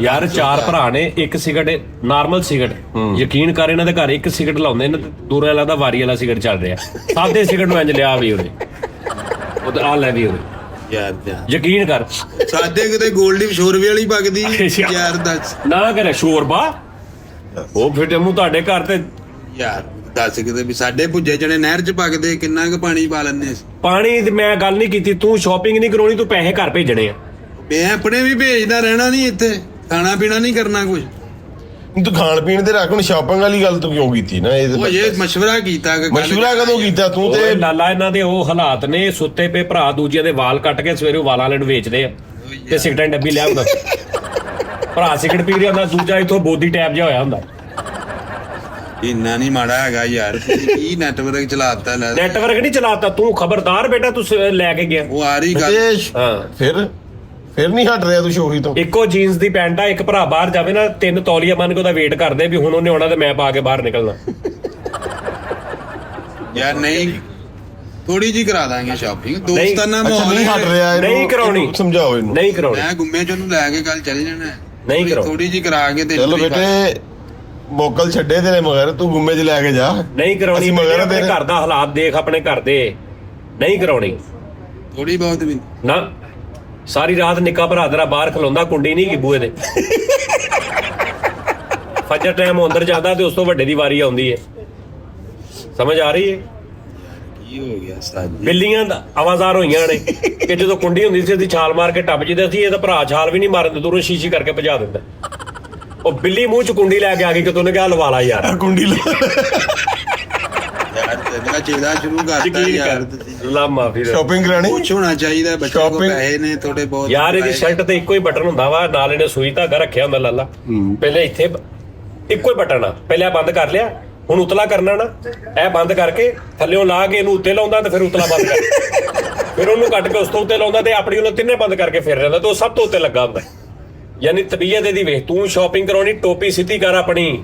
ਯਾਰ 4 ਭਰਾ ਨੇ, ਇੱਕ ਸਿਗਰਟ ਨਾਰਮਲ ਸਿਗਰਟ, ਯਕੀਨ ਕਰ ਇਹਨਾਂ ਦੇ ਘਰ ਇੱਕ ਸਿਗਰਟ ਲਾਉਂਦੇ ਨੇ, ਦੂਰੋਂ ਲੱਗਦਾ ਵਾਰੀ ਵਾਲਾ ਸਿਗਰਟ ਚੱਲ ਰਿਹਾ। ਸਾਦੇ ਸਿਗਰਟ ਨੂੰ ਇੰਜ ਲਿਆ ਵੀ ਉਹਦੇ, ਉਹ ਆ ਲੈ ਵੀ ਉਹਦੇ,
ਯਾਰ
ਯਕੀਨ ਕਰ।
ਸਾਡੇ ਕਿਤੇ ਗੋਲਡੀ ਸ਼ੋਰਵੇ ਵਾਲੀ ਪੱਕਦੀ ਯਾਰ ਦੱਸ।
ਨਾ ਕਰੇ ਸ਼ੋਰਬਾ, ਉਹ ਫਿੱਟੇ ਮੂੰਹ ਤੁਹਾਡੇ ਘਰ ਤੇ।
ਯਾਰ ਦੱਸ ਕਿਤੇ ਵੀ ਸਾਡੇ ਭੁੱਜੇ ਚਣੇ ਨਹਿਰ ਚ ਪੱਕਦੇ, ਕਿੰਨਾ ਕੁ ਪਾਣੀ ਪਾ ਲੈਂਦੇ ਅਸੀਂ।
ਪਾਣੀ ਦੀ ਮੈਂ ਗੱਲ ਨਹੀਂ ਕੀਤੀ, ਤੂੰ ਸ਼ਾਪਿੰਗ ਨਹੀਂ ਕਰਾਉਣੀ, ਤੂੰ ਪੈਸੇ ਘਰ ਭੇਜਣੇ ਆ।
ਮੈਂ ਆਪਣੇ ਵੀ ਭੇਜਦਾ ਰਹਿਣਾ ਨਹੀਂ ਇੱਥੇ, ਖਾਣਾ ਪੀਣਾ ਨਹੀਂ ਕਰਨਾ ਕੁਝ।
ਤੂੰ ਖਾਣ ਪੀਣ ਦੇ ਰੱਖ, ਹੁਣ ਸ਼ਾਪਿੰਗ ਵਾਲੀ ਗੱਲ ਤੂੰ ਕਿਉਂ ਕੀਤੀ ਨਾ?
ਉਹ ਇਹ ਮਸ਼ਵਰਾ ਕੀਤਾ ਕਿ ਗੱਲ-
ਮਸ਼ਵਰਾ ਕਦੋਂ ਕੀਤਾ ਤੂੰ?
ਓਏ
ਤੇ
ਲਾਲਾ ਇਹਨਾਂ ਦੇ ਉਹ ਹਾਲਾਤ ਨੇ, ਸੁੱਤੇ ਪਏ ਭਰਾ ਦੂਜਿਆਂ ਦੇ ਵਾਲ ਕੱਟ ਕੇ ਸਵੇਰੇ ਉਹ ਵਾਲਾਂ ਲੈਣ ਵੇਚਦੇ ਆ ਤੇ ਸਿਗਰਟਾਂ ਦੀ ਡੱਬੀ ਲਿਆ ਹੁੰਦਾ। ਭਰਾ ਸਿਗਰਟ ਪੀ ਰਿਹਾ ਹੁੰਦਾ, ਦੂਜਾ ਇੱਥੋਂ ਬੋਦੀ ਟੈਪ ਜਿਹਾ ਹੋਇਆ ਹੁੰਦਾ।
ਇੰਨਾ ਨਹੀਂ ਮਾੜਾ ਹੈਗਾ ਯਾਰ। ਤੁਸੀਂ ਕੀ ਨੈਟਵਰਕ ਚਲਾਤਾ ਲੈ।
ਨੈਟਵਰਕ ਨਹੀਂ ਚਲਾਤਾ ਤੂੰ, ਖਬਰਦਾਰ ਬੇਟਾ ਤੂੰ ਲੈ ਕੇ ਗਿਆ।
ਉਹ ਆ ਰਹੀ ਗੱਲ।
ਤੇ
ਹਾਂ
ਫਿਰ ਨਹੀਂ ਹਟ ਰਿਹਾ ਤੂੰ ਸ਼ੋਰੀ ਤੋਂ?
ਇੱਕੋ ਜੀਨਸ ਦੀ ਪੈਂਟ ਆ, ਇੱਕ ਭਰਾ ਬਾਹਰ ਜਾਵੇ ਨਾ 3 ਤੌਲੀਆ ਮੰਨ ਕੇ ਉਹਦਾ ਵੇਟ ਕਰਦੇ ਵੀ ਹੁਣ ਉਹਨੇ ਆਉਣਾ ਤੇ ਮੈਂ ਪਾ ਕੇ ਬਾਹਰ ਨਿਕਲਣਾ।
ਯਾਰ ਨਹੀਂ, ਥੋੜੀ ਜੀ ਕਰਾ ਦਾਂਗੇ ਸ਼ਾਪਿੰਗ, ਦੋਸਤਾਨਾ
ਅੱਛਾ
ਮਾਹੌਲ
ਨਹੀਂ ਹਟ ਰਿਹਾ ਇਹਨੂੰ?
ਨਹੀਂ ਕਰਾਉਣੀ।
ਇਹਨੂੰ ਸਮਝਾਓ ਇਹਨੂੰ।
ਨਹੀਂ ਕਰਾਉਣੀ,
ਮੈਂ ਗੁੰਮੇ ਚ ਉਹਨੂੰ ਲੈ ਕੇ ਕੱਲ ਚੱਲ ਜਾਣਾ ਹੈ।
ਨਹੀਂ ਕਰਾਉਣੀ।
ਥੋੜੀ ਜੀ ਕਰਾ ਕੇ ਤੇ
ਚਲੋ ਬੇਟੇ, ਮੋਕਲ ਛੱਡੇ ਤੇਰੇ ਮਗਰ, ਤੂੰ ਗੁੰਮੇ 'ਚ ਲੈ ਕੇ ਜਾ।
ਨਹੀਂ ਕਰਾਉਣੀ।
ਅਸੀਂ ਮਗਰ
ਆਪਣੇ
ਤੇਰੇ।
ਘਰ ਦਾ ਹਾਲਾਤ ਦੇਖ, ਆਪਣੇ ਘਰ ਦੇ। ਨਹੀਂ ਕਰਾਉਣੀ
ਥੋੜੀ ਬਹੁਤ ਵੀ
ਨਾ। ਸਾਰੀ ਰਾਤ ਨਿੱਕਾ ਭਰਾ ਤੇਰਾ ਬਾਹਰ ਖਲੋਂਦਾ, ਕੁੰਡੀ ਨਹੀਂ ਬੂਹੇ ਦੇ। ਫਜਰ ਟਾਈਮ ਅੰਦਰ ਜਾਂਦਾ ਤੇ ਉਸ ਤੋਂ ਵੱਡੇ ਦੀ ਵਾਰੀ ਆਉਂਦੀ ਹੈ। ਸਮਝ ਆ ਰਹੀ ਹੈ?
ਕੀ ਹੋ ਗਿਆ ਉਸਤਾਦ ਜੀ?
ਬਿੱਲੀਆਂ ਦਾ ਆਵਾਜ਼ਾਰ ਹੋਈਆਂ ਨੇ ਕਿ ਜਦੋਂ ਕੁੰਡੀ ਹੁੰਦੀ ਸੀ ਅਸੀਂ ਛਾਲ ਮਾਰ ਕੇ ਟੱਪ ਜਿੱਦੇ ਸੀ, ਇਹਦਾ ਭਰਾ ਛਾਲ ਵੀ ਨਹੀਂ ਮਾਰਨ, ਦੂਰੋਂ ਸ਼ੀਸ਼ੀ ਕਰਕੇ ਭਜਾ ਦਿੰਦਾ। ਉਹ ਬਿੱਲੀ ਮੂੰਹ ਚ ਕੁੰਡੀ ਲੈ ਕੇ ਆ ਗਈ ਕਿ ਤੂੰ ਨੇ ਕਿਹਾ ਲਵਾ ਲਾ ਯਾਰ।
ਕੁੰਡੀ ਲਾ।
ਯਾਰ ਤੇਰਾ ਚੇਦਾ ਸ਼ੁਰੂ ਕਰਤਾ ਯਾਰ ਤੁਸੀਂ।
ਲਾ ਮਾਫੀ ਦੇ।
ਸ਼ਾਪਿੰਗ ਕਰਾਣੀ?
ਕੁਛ ਹੋਣਾ ਚਾਹੀਦਾ, ਬੱਚੇ ਕੋਲ
Shopping-
ਪੈਸੇ ਨੇ ਥੋੜੇ ਬਹੁਤ।
ਯਾਰ ਇਹਦੀ ਸ਼ਰਟ ਤੇ ਇੱਕੋ ਹੀ ਬਟਨ ਹੁੰਦਾ ਵਾ, ਨਾਲ ਇਹਨੇ ਸੂਈ ਧਾਗਾ ਰੱਖਿਆ ਹੁੰਦਾ ਲਾਲਾ। ਪਹਿਲੇ ਇੱਥੇ ਇੱਕੋ ਹੀ ਬਟਨ ਆ, ਪਹਿਲੇ ਬੰਦ ਕਰ ਲਿਆ, ਹੁਣ ਉਤਲਾ ਕਰਨਾ ਨਾ, ਇਹ ਬੰਦ ਕਰਕੇ ਥੱਲਿਓਂ ਲਾ ਕੇ ਇਹਨੂੰ ਉੱਤੇ ਲਾਉਂਦਾ ਤੇ ਫਿਰ ਉਤਲਾ ਬੰਦ ਕਰ, ਫਿਰ ਉਹਨੂੰ ਕੱਟ ਕੇ ਉਸ ਤੋਂ ਉੱਤੇ ਲਾਉਂਦਾ ਤੇ ਆਪਣੀ ਉਹਨੂੰ ਤਿੰਨੇ ਬੰਦ ਕਰਕੇ ਫਿਰ ਰਹਿੰਦਾ ਤੇ ਉਹ ਸਭ ਤੋਂ ਉੱਤੇ ਲੱਗਾ ਹੁੰਦਾ। ਯਾਨੀ ਤਬੀਅਤ ਇਹਦੀ ਵੇਖ। ਤੂੰ ਸ਼ਾਪਿੰਗ ਕਰਾਉਣੀ, ਟੋਪੀ ਸਿੱਧੀ ਕਰ ਆਪਣੀ,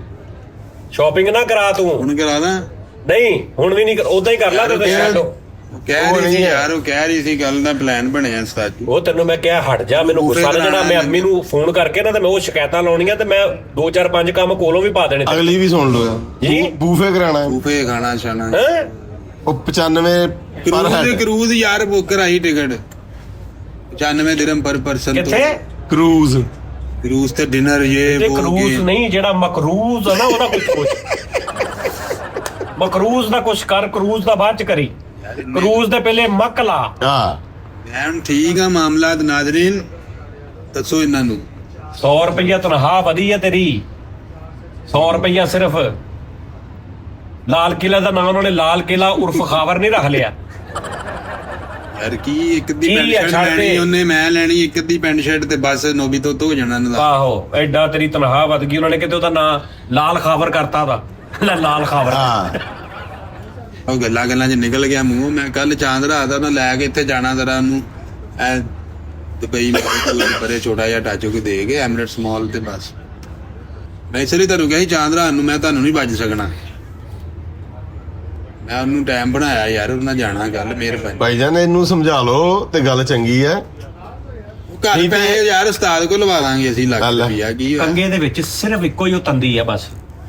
ਸ਼ਾਪਿੰਗ ਨਾ ਕਰਾ ਤੂੰ।
ਹੁਣ ਕਰਾ ਦਾਂ?
ਨਹੀਂ ਹੁਣ ਵੀ ਨਹੀਂ, ਉਦਾਂ ਹੀ ਕਰ ਲਾ ਤੇ ਛੱਡੋ।
ਉਹ ਕਹਿ ਰਹੀ ਸੀ ਯਾਰ, ਉਹ ਕਹਿ ਰਹੀ ਸੀ ਗੱਲ ਦਾ ਪਲਾਨ ਬਣਿਆ ਉਸਤਾਦ ਜੀ।
ਉਹ ਤੈਨੂੰ ਮੈਂ ਕਿਹਾ ਹਟ ਜਾ, ਮੈਨੂੰ ਗੁੱਸਾ ਨਾ ਜਿਹੜਾ। ਮੈਂ ਅੰਮੀ ਨੂੰ ਫੋਨ ਕਰਕੇ ਨਾ ਤੇ ਮੈਂ ਉਹ ਸ਼ਿਕਾਇਤਾਂ ਲਾਉਣੀਆਂ ਤੇ ਮੈਂ 2 4 5 ਕੰਮ ਕੋਲੋਂ ਵੀ ਪਾ ਦੇਣੇ ਤੇ।
ਅਗਲੀ ਵੀ ਸੁਣ ਲਓ
ਜੀ।
ਬੂਫੇ ਕਰਾਣਾ ਹੈ।
ਬੂਫੇ ਖਾਣਾ ਛਾਣਾ।
ਹੈਂ?
ਉਹ 95 ਪਰ ਹੈਡ।
ਕਰੂਜ਼ ਯਾਰ ਬੁੱਕ ਕਰਾਈ ਟਿਕਟ 95 ਦਿਰਹਮ ਪਰ ਪਰਸਨ।
ਕਿੱਥੇ?
ਕਰੂਜ਼।
ਕਰੂਜ਼ ਤੇ ਡਿਨਰ ਇਹ
ਤੇ
ਉਹ
ਕਰੂਜ਼ ਨਹੀਂ, ਜਿਹੜਾ ਮਕਰੂਜ਼ ਆ ਨਾ ਉਹਦਾ ਕੁਝ ਸੋਚ। ਮਕਰੂਜ਼ ਦਾ ਕੁਝ ਕਰ, ਕਰੂਜ਼ ਦਾ ਬਾਅਦ ਚ ਕਰੀ। ਕਰੂਜ਼ ਦੇ ਪਹਿਲੇ ਮੱਕ ਲਾ।
ਹਾਂ
ਐਨ ਠੀਕ ਆ ਮਾਮਲਾ। ਨਾਜ਼ਰੀਨ ਦੱਸੋ ਇਹਨਾਂ ਨੂੰ
100 ਰੁਪਈਆ ਤਨਖਾਹ ਵਧੀ ਹੈ ਤੇਰੀ। 100 ਰੁਪਈਆ ਸਿਰਫ। ਲਾਲ ਕਿਲਾ ਦਾ ਨਾਮ ਉਹਨਾਂ ਨੇ ਲਾਲ ਕਿਲਾ ਉਰਫ ਖਾਵਰ ਨਹੀਂ ਰੱਖ ਲਿਆ।
ਯਾਰ ਕੀ ਇੱਕ ਦੀ
ਕੀ
ਪੈਂਟ
ਆ,
ਸ਼ਰਟ
ਛੱਡ
ਲੈਣੀ
ਦੇ।
ਉਹਨੇ, ਮੈਂ ਲੈਣੀ ਇੱਕ ਦੀ ਪੈਂਟ ਸ਼ਰਟ ਤੇ ਬਸ ਨੋਬੀ ਤੋਂ ਹੋ ਜਾਣਾ ਨਾ।
ਆਹੋ ਐਡਾ ਤੇਰੀ ਤਨਖਾਹ ਵਧ ਗਈ, ਉਹਨਾਂ ਨੇ ਕਿਤੇ ਉਹਦਾ ਨਾਂ ਲਾਲ ਖਾਵਰ ਕਰਤਾ ਦਾ। ਲਾਲ ਖਾਵਰ।
ਹਾਂ
ਉਹ ਗੱਲਾਂ ਗੱਲਾਂ 'ਚ ਨਿਕਲ ਗਿਆ ਮੂੰਹ। ਮੈਂ ਕੱਲ ਚਾਂਦ ਰਾਤ ਉਹਨੂੰ ਲੈ ਕੇ ਇੱਥੇ ਜਾਣਾ ਜ਼ਰਾ ਉਹਨੂੰ ਐ ਦੁਬਈ ਮੇਰੇ ਪਰੇ ਛੋਟਾ ਜਿਹਾ ਟਾਚੋ ਕੇ ਦੇ ਕੇ ਐਮਿਰੇਟਸ ਮਾਲ ਤੇ ਬਸ। ਮੈਂ ਇਸ ਲਈ ਤੁਹਾਨੂੰ ਕਿਹਾ ਸੀ ਚਾਂਦ ਰਾਤ ਨੂੰ ਮੈਂ ਤੁਹਾਨੂੰ ਨਹੀਂ ਵੱਜ ਸਕਣਾ। ਮੈਂ ਉਹਨੂੰ ਟਾਈਮ ਬਣਾਇਆ ਯਾਰ, ਉਹਨਾਂ ਜਾਣਾ ਗੱਲ ਮਿਹਰਬਾਨੀ।
ਭਾਈਜਾਨ ਇਹਨੂੰ ਸਮਝਾ ਲਓ ਤੇ ਗੱਲ ਚੰਗੀ ਹੈ।
ਘਰ
ਨਹੀਂ ਤੇ-
ਪੈਸੇ ਯਾਰ ਉਸਤਾਦ ਕੋਲ ਲਵਾ ਦਾਂਗੇ ਅਸੀਂ ਲੱਖ
ਗੱਲ ਹੈ।
ਰੁਪਈਆ। ਕੀ ਹੋਇਆ?
ਕੰਗੇ ਦੇ ਵਿੱਚ ਸਿਰਫ ਇੱਕੋ ਹੀ ਉਹ ਤੰਦੀ ਆ ਬਸ,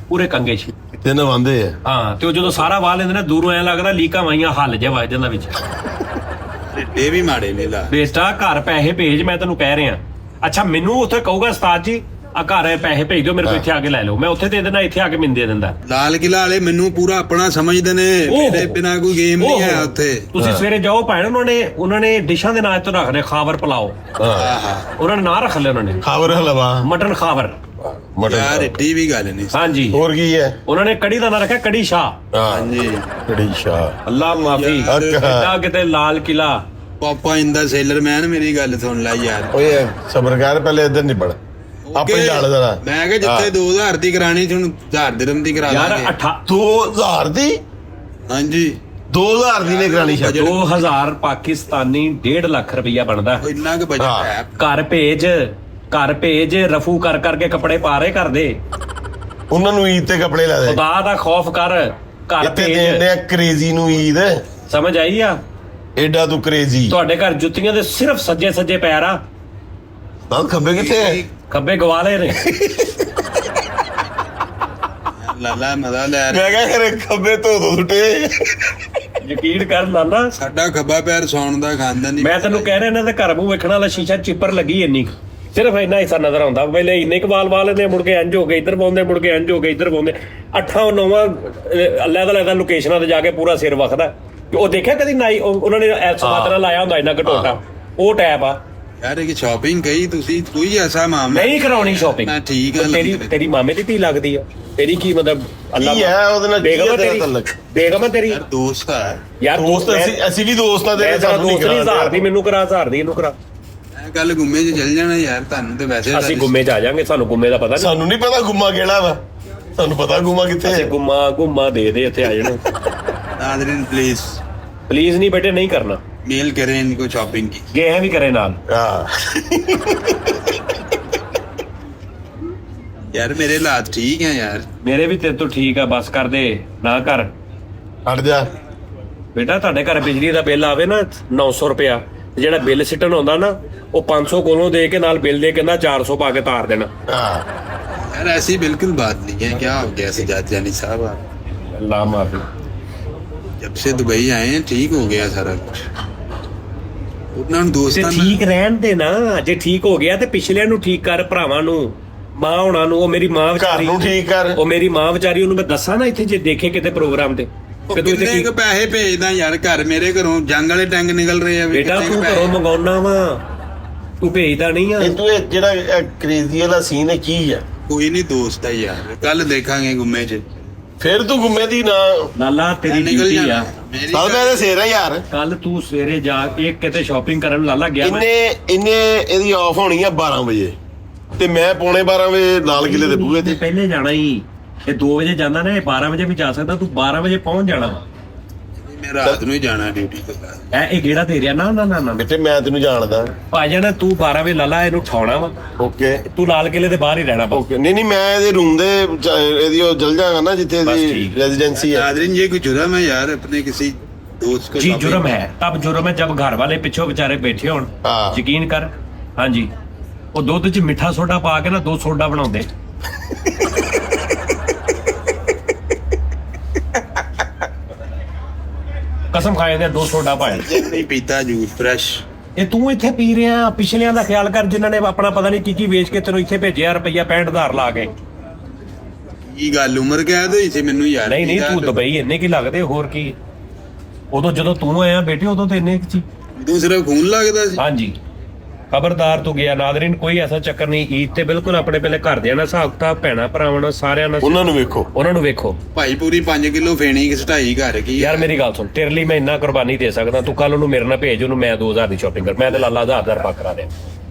ਪੂਰੇ ਕੰਗੇ 'ਚ।
ਤੇ ਨਵਾਂਦੇ ਆ।
ਹਾਂ ਤੇ ਉਹ ਜਦੋਂ ਸਾਰਾ ਵਾਹ ਲੈਂਦੇ ਨੇ ਦੂਰੋਂ ਐ ਲੱਗਦਾ ਲੀਕਾਂ ਵਾਈਆਂ ਹੱਲ ਜਿਹਾ ਵੱਜ ਜਾਂਦਾ ਵਿੱਚ।
ਇਹ ਵੀ ਮਾੜੇ ਨੇ ਲਾ।
ਬੇਸਟਾ ਘਰ ਪੈਸੇ ਭੇਜ, ਮੈਂ ਤੈਨੂੰ ਕਹਿ ਰਿਹਾ। ਅੱਛਾ ਮੈਨੂੰ ਉੱਥੇ ਕਹੂਗਾ ਉਸਤਾਦ ਜੀ ਆ ਘਰ ਪੈਸੇ ਭੇਜ ਦਿਓ ਮੇਰੇ ਕੋਲ, ਇੱਥੇ ਆ ਕੇ ਲੈ ਲਓ। ਮੈਂ ਉੱਥੇ ਦੇ ਦੇਣਾ, ਇੱਥੇ ਆ ਕੇ ਮੈਨੂੰ ਦੇ ਦਿੰਦਾ।
ਲਾਲ ਕਿਲਾ ਵਾਲੇ ਮੈਨੂੰ ਪੂਰਾ ਆਪਣਾ ਸਮਝਦੇ ਨੇ, ਮੇਰੇ ਬਿਨਾ ਕੋਈ ਗੇਮ ਨਹੀਂ ਹੈ ਉੱਥੇ।
ਤੁਸੀਂ ਸਵੇਰੇ ਜਾਓ ਭੈਣ, ਉਹਨਾਂ ਨੇ ਡਿਸ਼ਾਂ ਦੇ ਨਾਂ ਤੋਂ ਰੱਖ ਰਹੇ ਖਾਵਰ ਪੁਲਾਓ।
ਆਹਾ
ਉਹਨਾਂ ਨੇ ਨਾਂ ਰੱਖ ਲਿਆ, ਉਹਨਾਂ ਨੇ
ਖਾਵਰ ਹਲਵਾ।
ਮਟਨ ਖਾਵਰ।
ਮਟਨ
ਯਾਰ ਏਡੀ ਵੀ ਗੱਲ ਨਹੀਂ
ਹਾਂਜੀ
ਹੋਰ ਕੀ ਹੈ
ਉਹਨਾਂ ਨੇ ਕੜੀ ਦਾ ਨਾਂ ਰੱਖਿਆ ਕੜੀ ਸ਼ਾਹ।
ਹਾਂ
ਹਾਂਜੀ
ਕੜੀ ਸ਼ਾਹ
ਅੱਲਾ ਮਾਫੀ
ਯਾਰ,
ਕਿੱਦਾਂ ਕਿਤੇ ਲਾਲ ਕਿਲਾ
ਪਾਪਾ ਇਨ ਦਾ ਸੇਲਰ ਮੈਨ ਮੇਰੀ ਗੱਲ ਸੁਣ ਲੈ ਯਾਰ
ਓਏ ਸਬਰ ਕਰ ਪਹਿਲੇ ਇੱਧਰ ਨਹੀਂ ਬੜ ਆਪੇ ਜਾਲ ਜ਼ਰਾ
ਮੈਂ ਕਿਹਾ ਜਿੱਥੇ 2000 ਦੀ ਕਰਾਣੀ ਸੀ ਹੁਣ 1000 ਦਿਰਹਮ ਦੀ ਕਰਾ
ਯਾਰ
ਦਾਂਗੇ
2000 ਦੀ
ਹਾਂਜੀ
2000 ਦੀ ਨੇ ਕਰਾਣੀ ਸ਼ਾਇਦ
2000 ਪਾਕਿਸਤਾਨੀ 1.5 ਲੱਖ ਰੁਪਈਆ ਬਣਦਾ।
ਉਹ ਇੰਨਾ ਕੁ ਬਜਟ
ਹਾਂ।
ਹੈ
ਘਰ ਭੇਜ ਰਫੂ ਕਰ ਕਰਕੇ ਕੱਪੜੇ ਪਾ ਰਹੇ ਕਰਦੇ।
ਉਹਨਾਂ ਨੂੰ ਈਦ ਤੇ ਕੱਪੜੇ ਲੈ ਦੇ
ਖੁਦਾ ਦਾ ਖੌਫ ਕਰ ਘਰ
ਇੱਥੇ
ਭੇਜ।
ਦੇਂਦੇ ਆ ਕ੍ਰੇਜ਼ੀ ਨੂੰ ਈਦ
ਸਮਝ ਆਈ ਆ?
ਐਡਾ ਤੂੰ ਕ੍ਰੇਜ਼ੀ
ਤੁਹਾਡੇ ਘਰ ਜੁੱਤੀਆਂ ਦੇ ਸਿਰਫ ਸੱਜੇ ਪੈਰ ਆ,
ਤਾਂ ਖੱਬੇ ਕਿੱਥੇ ਹੈ
ਖੱਬੇ ਗਵਾ ਲਏ ਨੇ।
ਲਾਲਾ ਮਜ਼ਾ ਲੈ ਰਿਹਾ।
ਮੈਂ ਕਿਹਾ ਖਰੇ ਖੱਬੇ ਧੋ ਦੋ ਸੁੱਟੇ
ਯਕੀਨ ਕਰ ਲਾਲਾ,
ਸਾਡਾ ਖੱਬਾ ਪੈਰ ਸੌਣ ਦਾ ਖਾਂਦਾ ਨਹੀਂ
ਮੈਂ ਤੈਨੂੰ ਕਹਿ ਰਿਹਾ ਇਹਨਾਂ ਦੇ ਘਰ ਮੂੰਹ ਵੇਖਣ ਵਾਲਾ ਸ਼ੀਸ਼ਾ ਚਿੱਪਰ ਲੱਗੀ ਇੰਨੀ ਕੁ। ਸਿਰਫ ਇੰਨਾ ਹਿੱਸਾ ਨਜ਼ਰ ਆਉਂਦਾ। ਪਹਿਲੇ ਇੰਨੇ ਕੁ ਵਾਲ ਲੈਂਦੇ ਮੁੜ ਕੇ ਇੰਜ ਹੋ ਗਏ ਇੱਧਰ ਪਾਉਂਦੇ, ਮੁੜ ਕੇ ਇੰਜ ਹੋ ਗਏ ਇੱਧਰ ਪਾਉਂਦੇ। 8-9 ਅੱਲਾ ਲੋਕੇਸ਼ਨਾਂ ਤੇ ਜਾ ਕੇ ਪੂਰਾ ਸਿਰ ਵਖਦਾ। ਉਹ ਦੇਖਿਆ ਕਦੀ ਨਾਈ ਉਹਨਾਂ ਨੇ ਐਸਾ ਨਾਲ ਲਾਇਆ ਹੁੰਦਾ ਇੰਨਾ ਘਟੋਟਾ, ਉਹ ਟੈਪ ਆ।
ਯਾਰ ਇਹ ਸ਼ਾਪਿੰਗ ਕਹੀ ਤੁਸੀਂ ਕੋਈ ਐਸਾ ਮਾਮਲਾ
ਨਹੀਂ ਕਰਾਉਣੀ ਸ਼ਾਪਿੰਗ।
ਮੈਂ ਠੀਕ ਆ
ਤੇਰੀ ਮਾਮੇ ਦੀ ਧੀ ਲੱਗਦੀ ਆ। ਤੇਰੀ ਕੀ ਮਤਲਬ ਅੱਲਾ
ਕੀ ਹੈ ਉਹਦੇ ਨਾਲ
ਬੇਗਮ ਆ
ਤੇਰਾ
ਤੇਰੀ,
ਤਾਲੁਕ?
ਬੇਗਮ ਆ ਤੇਰੀ
ਯਾਰ ਦੋਸਤ ਆ
ਯਾਰ
ਦੋਸਤ ਅਸੀਂ ਵੀ ਦੋਸਤ ਆ ਤੇਰੇ
ਤੇਰਾ
ਸਾਨੂੰ
ਦੋਸਤ ਨਹੀਂ,
ਨਹੀਂ
1000 ਦੀ ਮੈਨੂੰ ਕਰਾ, 1000 ਦੀ ਇਹਨੂੰ ਕਰਾ।
ਮੈਂ ਕੱਲ ਗੁੰਮੇ 'ਚ ਚੱਲ ਜਾਣਾ ਯਾਰ ਤੁਹਾਨੂੰ ਤੇ ਵੈਸੇ
ਅਸੀਂ ਗੁੰਮੇ 'ਚ ਆ ਜਾਾਂਗੇ, ਸਾਨੂੰ ਗੁੰਮੇ ਦਾ ਪਤਾ ਨਹੀਂ।
ਸਾਨੂੰ ਨਹੀਂ ਪਤਾ ਗੁੰਮਾ ਕਿਹੜਾ ਵਾ ਸਾਨੂੰ ਪਤਾ ਗੁੰਮਾ ਕਿੱਥੇ
ਅਸੀਂ
ਹੈ
ਗੁੰਮਾ ਦੇ ਇੱਥੇ ਆ ਜਾਣਾ।
नादरीन प्लीज
प्लीज नहीं बेटे, नहीं करना।
मेल करें इनको शॉपिंग की
गए हैं भी करे नाल।
यार मेरे हालात ठीक हैं यार।
मेरे भी तेरे तो ठीक है, बस कर दे ना कर।
ਹਟ ਜਾ
ਬੇਟਾ ਤੁਹਾਡੇ ਘਰ ਬਿਜਲੀ ਦਾ ਬਿੱਲ ਆਵੇ ਨਾ 900 ਰੁਪਇਆ, ਜਿਹੜਾ ਬਿੱਲ ਸਿੱਟਣ ਹੁੰਦਾ ਨਾ ਉਹ 500 ਕੋਲੋਂ ਦੇ ਕੇ ਨਾਲ ਬਿੱਲ ਦੇ ਕਹਿੰਦਾ 400 ਪਾ ਕੇ ਤਾਰ ਦੇਣਾ।
ਹਾਂ
यार ऐसी बिल्कुल बात नहीं है। क्या हो गया सजाद जानी साहब आप?
ਅੱਲਾ ਮਾਫੀ।
जब से दुबई आए हैं ठीक हो गया सारा कुछ। ਉਹਨਾਂ ਨੂੰ
ਤੇ
ਦੋਸਤਾਂ ਨਾਲ
ਠੀਕ ਰਹਿਣ ਦੇ ਨਾ, ਜੇ ਠੀਕ ਹੋ ਗਿਆ ਤੇ ਪਿਛਲਿਆਂ ਨੂੰ ਠੀਕ ਕਰ, ਭਰਾਵਾਂ ਨੂੰ, ਮਾਂ ਹੋਣਾ ਨੂੰ। ਉਹ ਮੇਰੀ ਮਾਂ
ਘਰ
ਵਿਚਾਰੀ,
ਨੂੰ ਠੀਕ ਕਰ
ਉਹ ਮੇਰੀ ਮਾਂ ਵਿਚਾਰੀ, ਉਹਨੂੰ ਮੈਂ ਦੱਸਾਂ ਨਾ ਇੱਥੇ ਜੇ ਦੇਖੇ ਕਿਤੇ ਪ੍ਰੋਗਰਾਮ ਤੇ ਕਿ ਤੂੰ ਇੱਥੇ
ਕਿੰਨੇ
ਕੀ
ਕੁ ਪੈਸੇ ਭੇਜਦਾ ਯਾਰ ਘਰ ਮੇਰੇ ਘਰੋਂ ਜੰਗ ਵਾਲੇ ਟੈਂਕ ਨਿਕਲ ਰਹੇ ਆ ਵੀ
ਬੇਟਾ
ਕਿੰਨੇ ਕੁ
ਤੂੰ
ਪੈਸੇ?
ਘਰੋਂ ਮੰਗਾਉਣਾ ਵਾ, ਤੂੰ ਭੇਜਦਾ ਨਹੀਂ ਆ।
ਇਹ ਤੂੰ ਇਹ ਜਿਹੜਾ ਕ੍ਰੇਜ਼ੀ ਵਾਲਾ ਸੀਨ ਹੈ ਕੀ ਹੈ
ਕੋਈ ਨਹੀਂ ਦੋਸਤ ਹੈ ਯਾਰ, ਕੱਲ ਦੇਖਾਂਗੇ ਗੁੰਮੇ 'ਚ
ਫਿਰ ਤੂੰ ਗੁੰਮੇ ਦੀ ਨਾ
ਲਾਲਾ ਤੇਰੀ
ਨਿਕਲ
ਡਿਊਟੀ
ਜਾਣਾ
ਆ।
ਮੇਰੀ
ਸਾਲ ਮੈਂ ਤੇ ਸੇਰਾ ਯਾਰ
ਕੱਲ ਤੂੰ ਸਵੇਰੇ ਜਾ ਕੇ ਕਿਤੇ ਸ਼ਾਪਿੰਗ ਕਰਨ ਲਾਲਾ ਗਿਆ ਮੈਂ।
ਇਹਨੇ ਇਹਦੀ ਆਫ ਹੋਣੀ ਆ 12 ਵਜੇ ਤੇ ਮੈਂ ਪੌਣੇ 12 ਵਜੇ ਲਾਲ ਕਿਲੇ ਦੇ ਬੂਹੇ ਤੇ
ਪਹਿਲੇ ਜਾਣਾ ਹੀ। ਇਹ 2 ਵਜੇ ਜਾਂਦਾ ਨਾ, ਇਹ 12 ਵਜੇ ਵੀ ਜਾ ਸਕਦਾ। ਤੂੰ 12 ਵਜੇ ਪਹੁੰਚ ਜਾਣਾ।
ਮੈਂ ਰਾਤ ਨੂੰ ਹੀ ਜਾਣਾ ਡਿਊਟੀ ਤੋਂ ਬਾਅਦ।
ਇਹ ਗੇੜਾ ਦੇ ਰਿਆ ਨਾ ਨਾ ਨਾ ਨਾ
ਬੇਟੇ ਮੈਂ ਤੈਨੂੰ ਜਾਣਦਾ
ਭਾਜਣ ਤੂੰ 12 ਵਜੇ ਲਾਲਾ ਇਹਨੂੰ ਠਾਉਣਾ ਵਾ।
ਓਕੇ
ਤੂੰ ਲਾਲ ਕਿਲੇ ਦੇ ਬਾਹਰ ਹੀ ਰਹਿਣਾ ਬਸ।
ਓਕੇ ਨਹੀਂ ਮੈਂ ਇਹਦੇ ਰੂਮ ਦੇ ਇਹਦੀ ਉਹ ਜਲ ਜਾਗਾ ਨਾ ਜਿੱਥੇ
ਬਸ
ਇਹਦੀ
ਠੀਕ।
ਰੈਜ਼ੀਡੈਂਸੀ ਹੈ
नादरीन ये कोई जुर्म है यार अपने किसी दोस्त को
जी
shopping-
जुर्म है, तब जुर्म है जब घर वाले पिछो बेचारे बैठे होਣ।
हाँ।
ਯਕੀਨ ਕਰ। ਹਾਂਜੀ ਉਹ ਦੁੱਧ 'ਚ ਮਿੱਠਾ ਸੋਡਾ ਪਾ ਕੇ ਨਾ 2 ਸੋਡਾ ਬਣਾਉਂਦੇ। ਕਸਮ ਖਾਏ ਦੇ 2 ਸੋਡਾ ਪਾਏ।
नहीं पीता जूस फ्रेश।
ਇਹ ਤੂੰ ਇੱਥੇ ਪੀ ਰਿਹਾ, ਪਿਛਲਿਆਂ ਦਾ ਖਿਆਲ ਕਰ ਜਿਨ੍ਹਾਂ ਨੇ ਆਪਣਾ ਪਤਾ ਨਹੀਂ ਕੀ ਵੇਚ ਕੇ ਤੈਨੂੰ ਇੱਥੇ ਭੇਜਿਆ ਰੁਪਈਆ 65,000 ਲਾ ਕੇ।
ਕੀ ਗੱਲ ਉਮਰ ਕੈਦ ਹੋਈ ਸੀ ਮੈਨੂੰ ਯਾਰ?
ਨਹੀਂ ਨਹੀਂ ਤੂੰ ਦੁਬਈ ਇੰਨੇ ਕੀ ਲੱਗਦੇ, ਹੋਰ ਕੀ। ਉਦੋਂ ਜਦੋਂ ਤੂੰ ਆਇਆ ਬੇਟੇ ਉਦੋਂ ਤੇ ਇੰਨੇ ਕੀ ਸੀ।
ਤੂੰ ਸਿਰਫ ਖੂਨ ਲੱਗਦਾ ਸੀ।
ਹਾਂਜੀ ਖਬਰਦਾਰ ਤੂੰ ਗਿਆ। ਨਾਦਰੀਨ ਕੋਈ ਐਸਾ ਚੱਕਰ ਨਹੀਂ। ਈਦ ਤੇ ਬਿਲਕੁਲ ਆਪਣੇ ਪਹਿਲੇ ਘਰਦਿਆਂ ਨਾਲ ਹਿਸਾਬ ਕਿਤਾਬ, ਭੈਣਾਂ ਭਰਾਵਾਂ ਨਾਲ, ਸਾਰਿਆਂ ਨਾਲ।
ਉਹਨਾਂ ਨੂੰ ਵੇਖੋ
ਉਹਨਾਂ ਨੂੰ ਵੇਖੋ।
ਭਾਈ ਪੂਰੀ 5 ਕਿਲੋ ਫੇਣੀ ਘਟਾਈ ਘਰ ਕੀ
ਯਾਰ ਮੇਰੀ ਗੱਲ ਸੁਣ, ਤੇਰੇ ਲਈ ਮੈਂ ਇੰਨਾ ਕੁਰਬਾਨੀ ਦੇ ਸਕਦਾ। ਤੂੰ ਕੱਲ ਉਹਨੂੰ ਮੇਰੇ ਨਾਲ ਭੇਜ, ਉਹਨੂੰ ਮੈਂ 2000 ਦੀ ਸ਼ਾਪਿੰਗ ਕਰ, ਮੈਂ ਤੇ ਲਾਲਾ 1000 ਰੁਪਏ ਕਰਾ ਦੇ।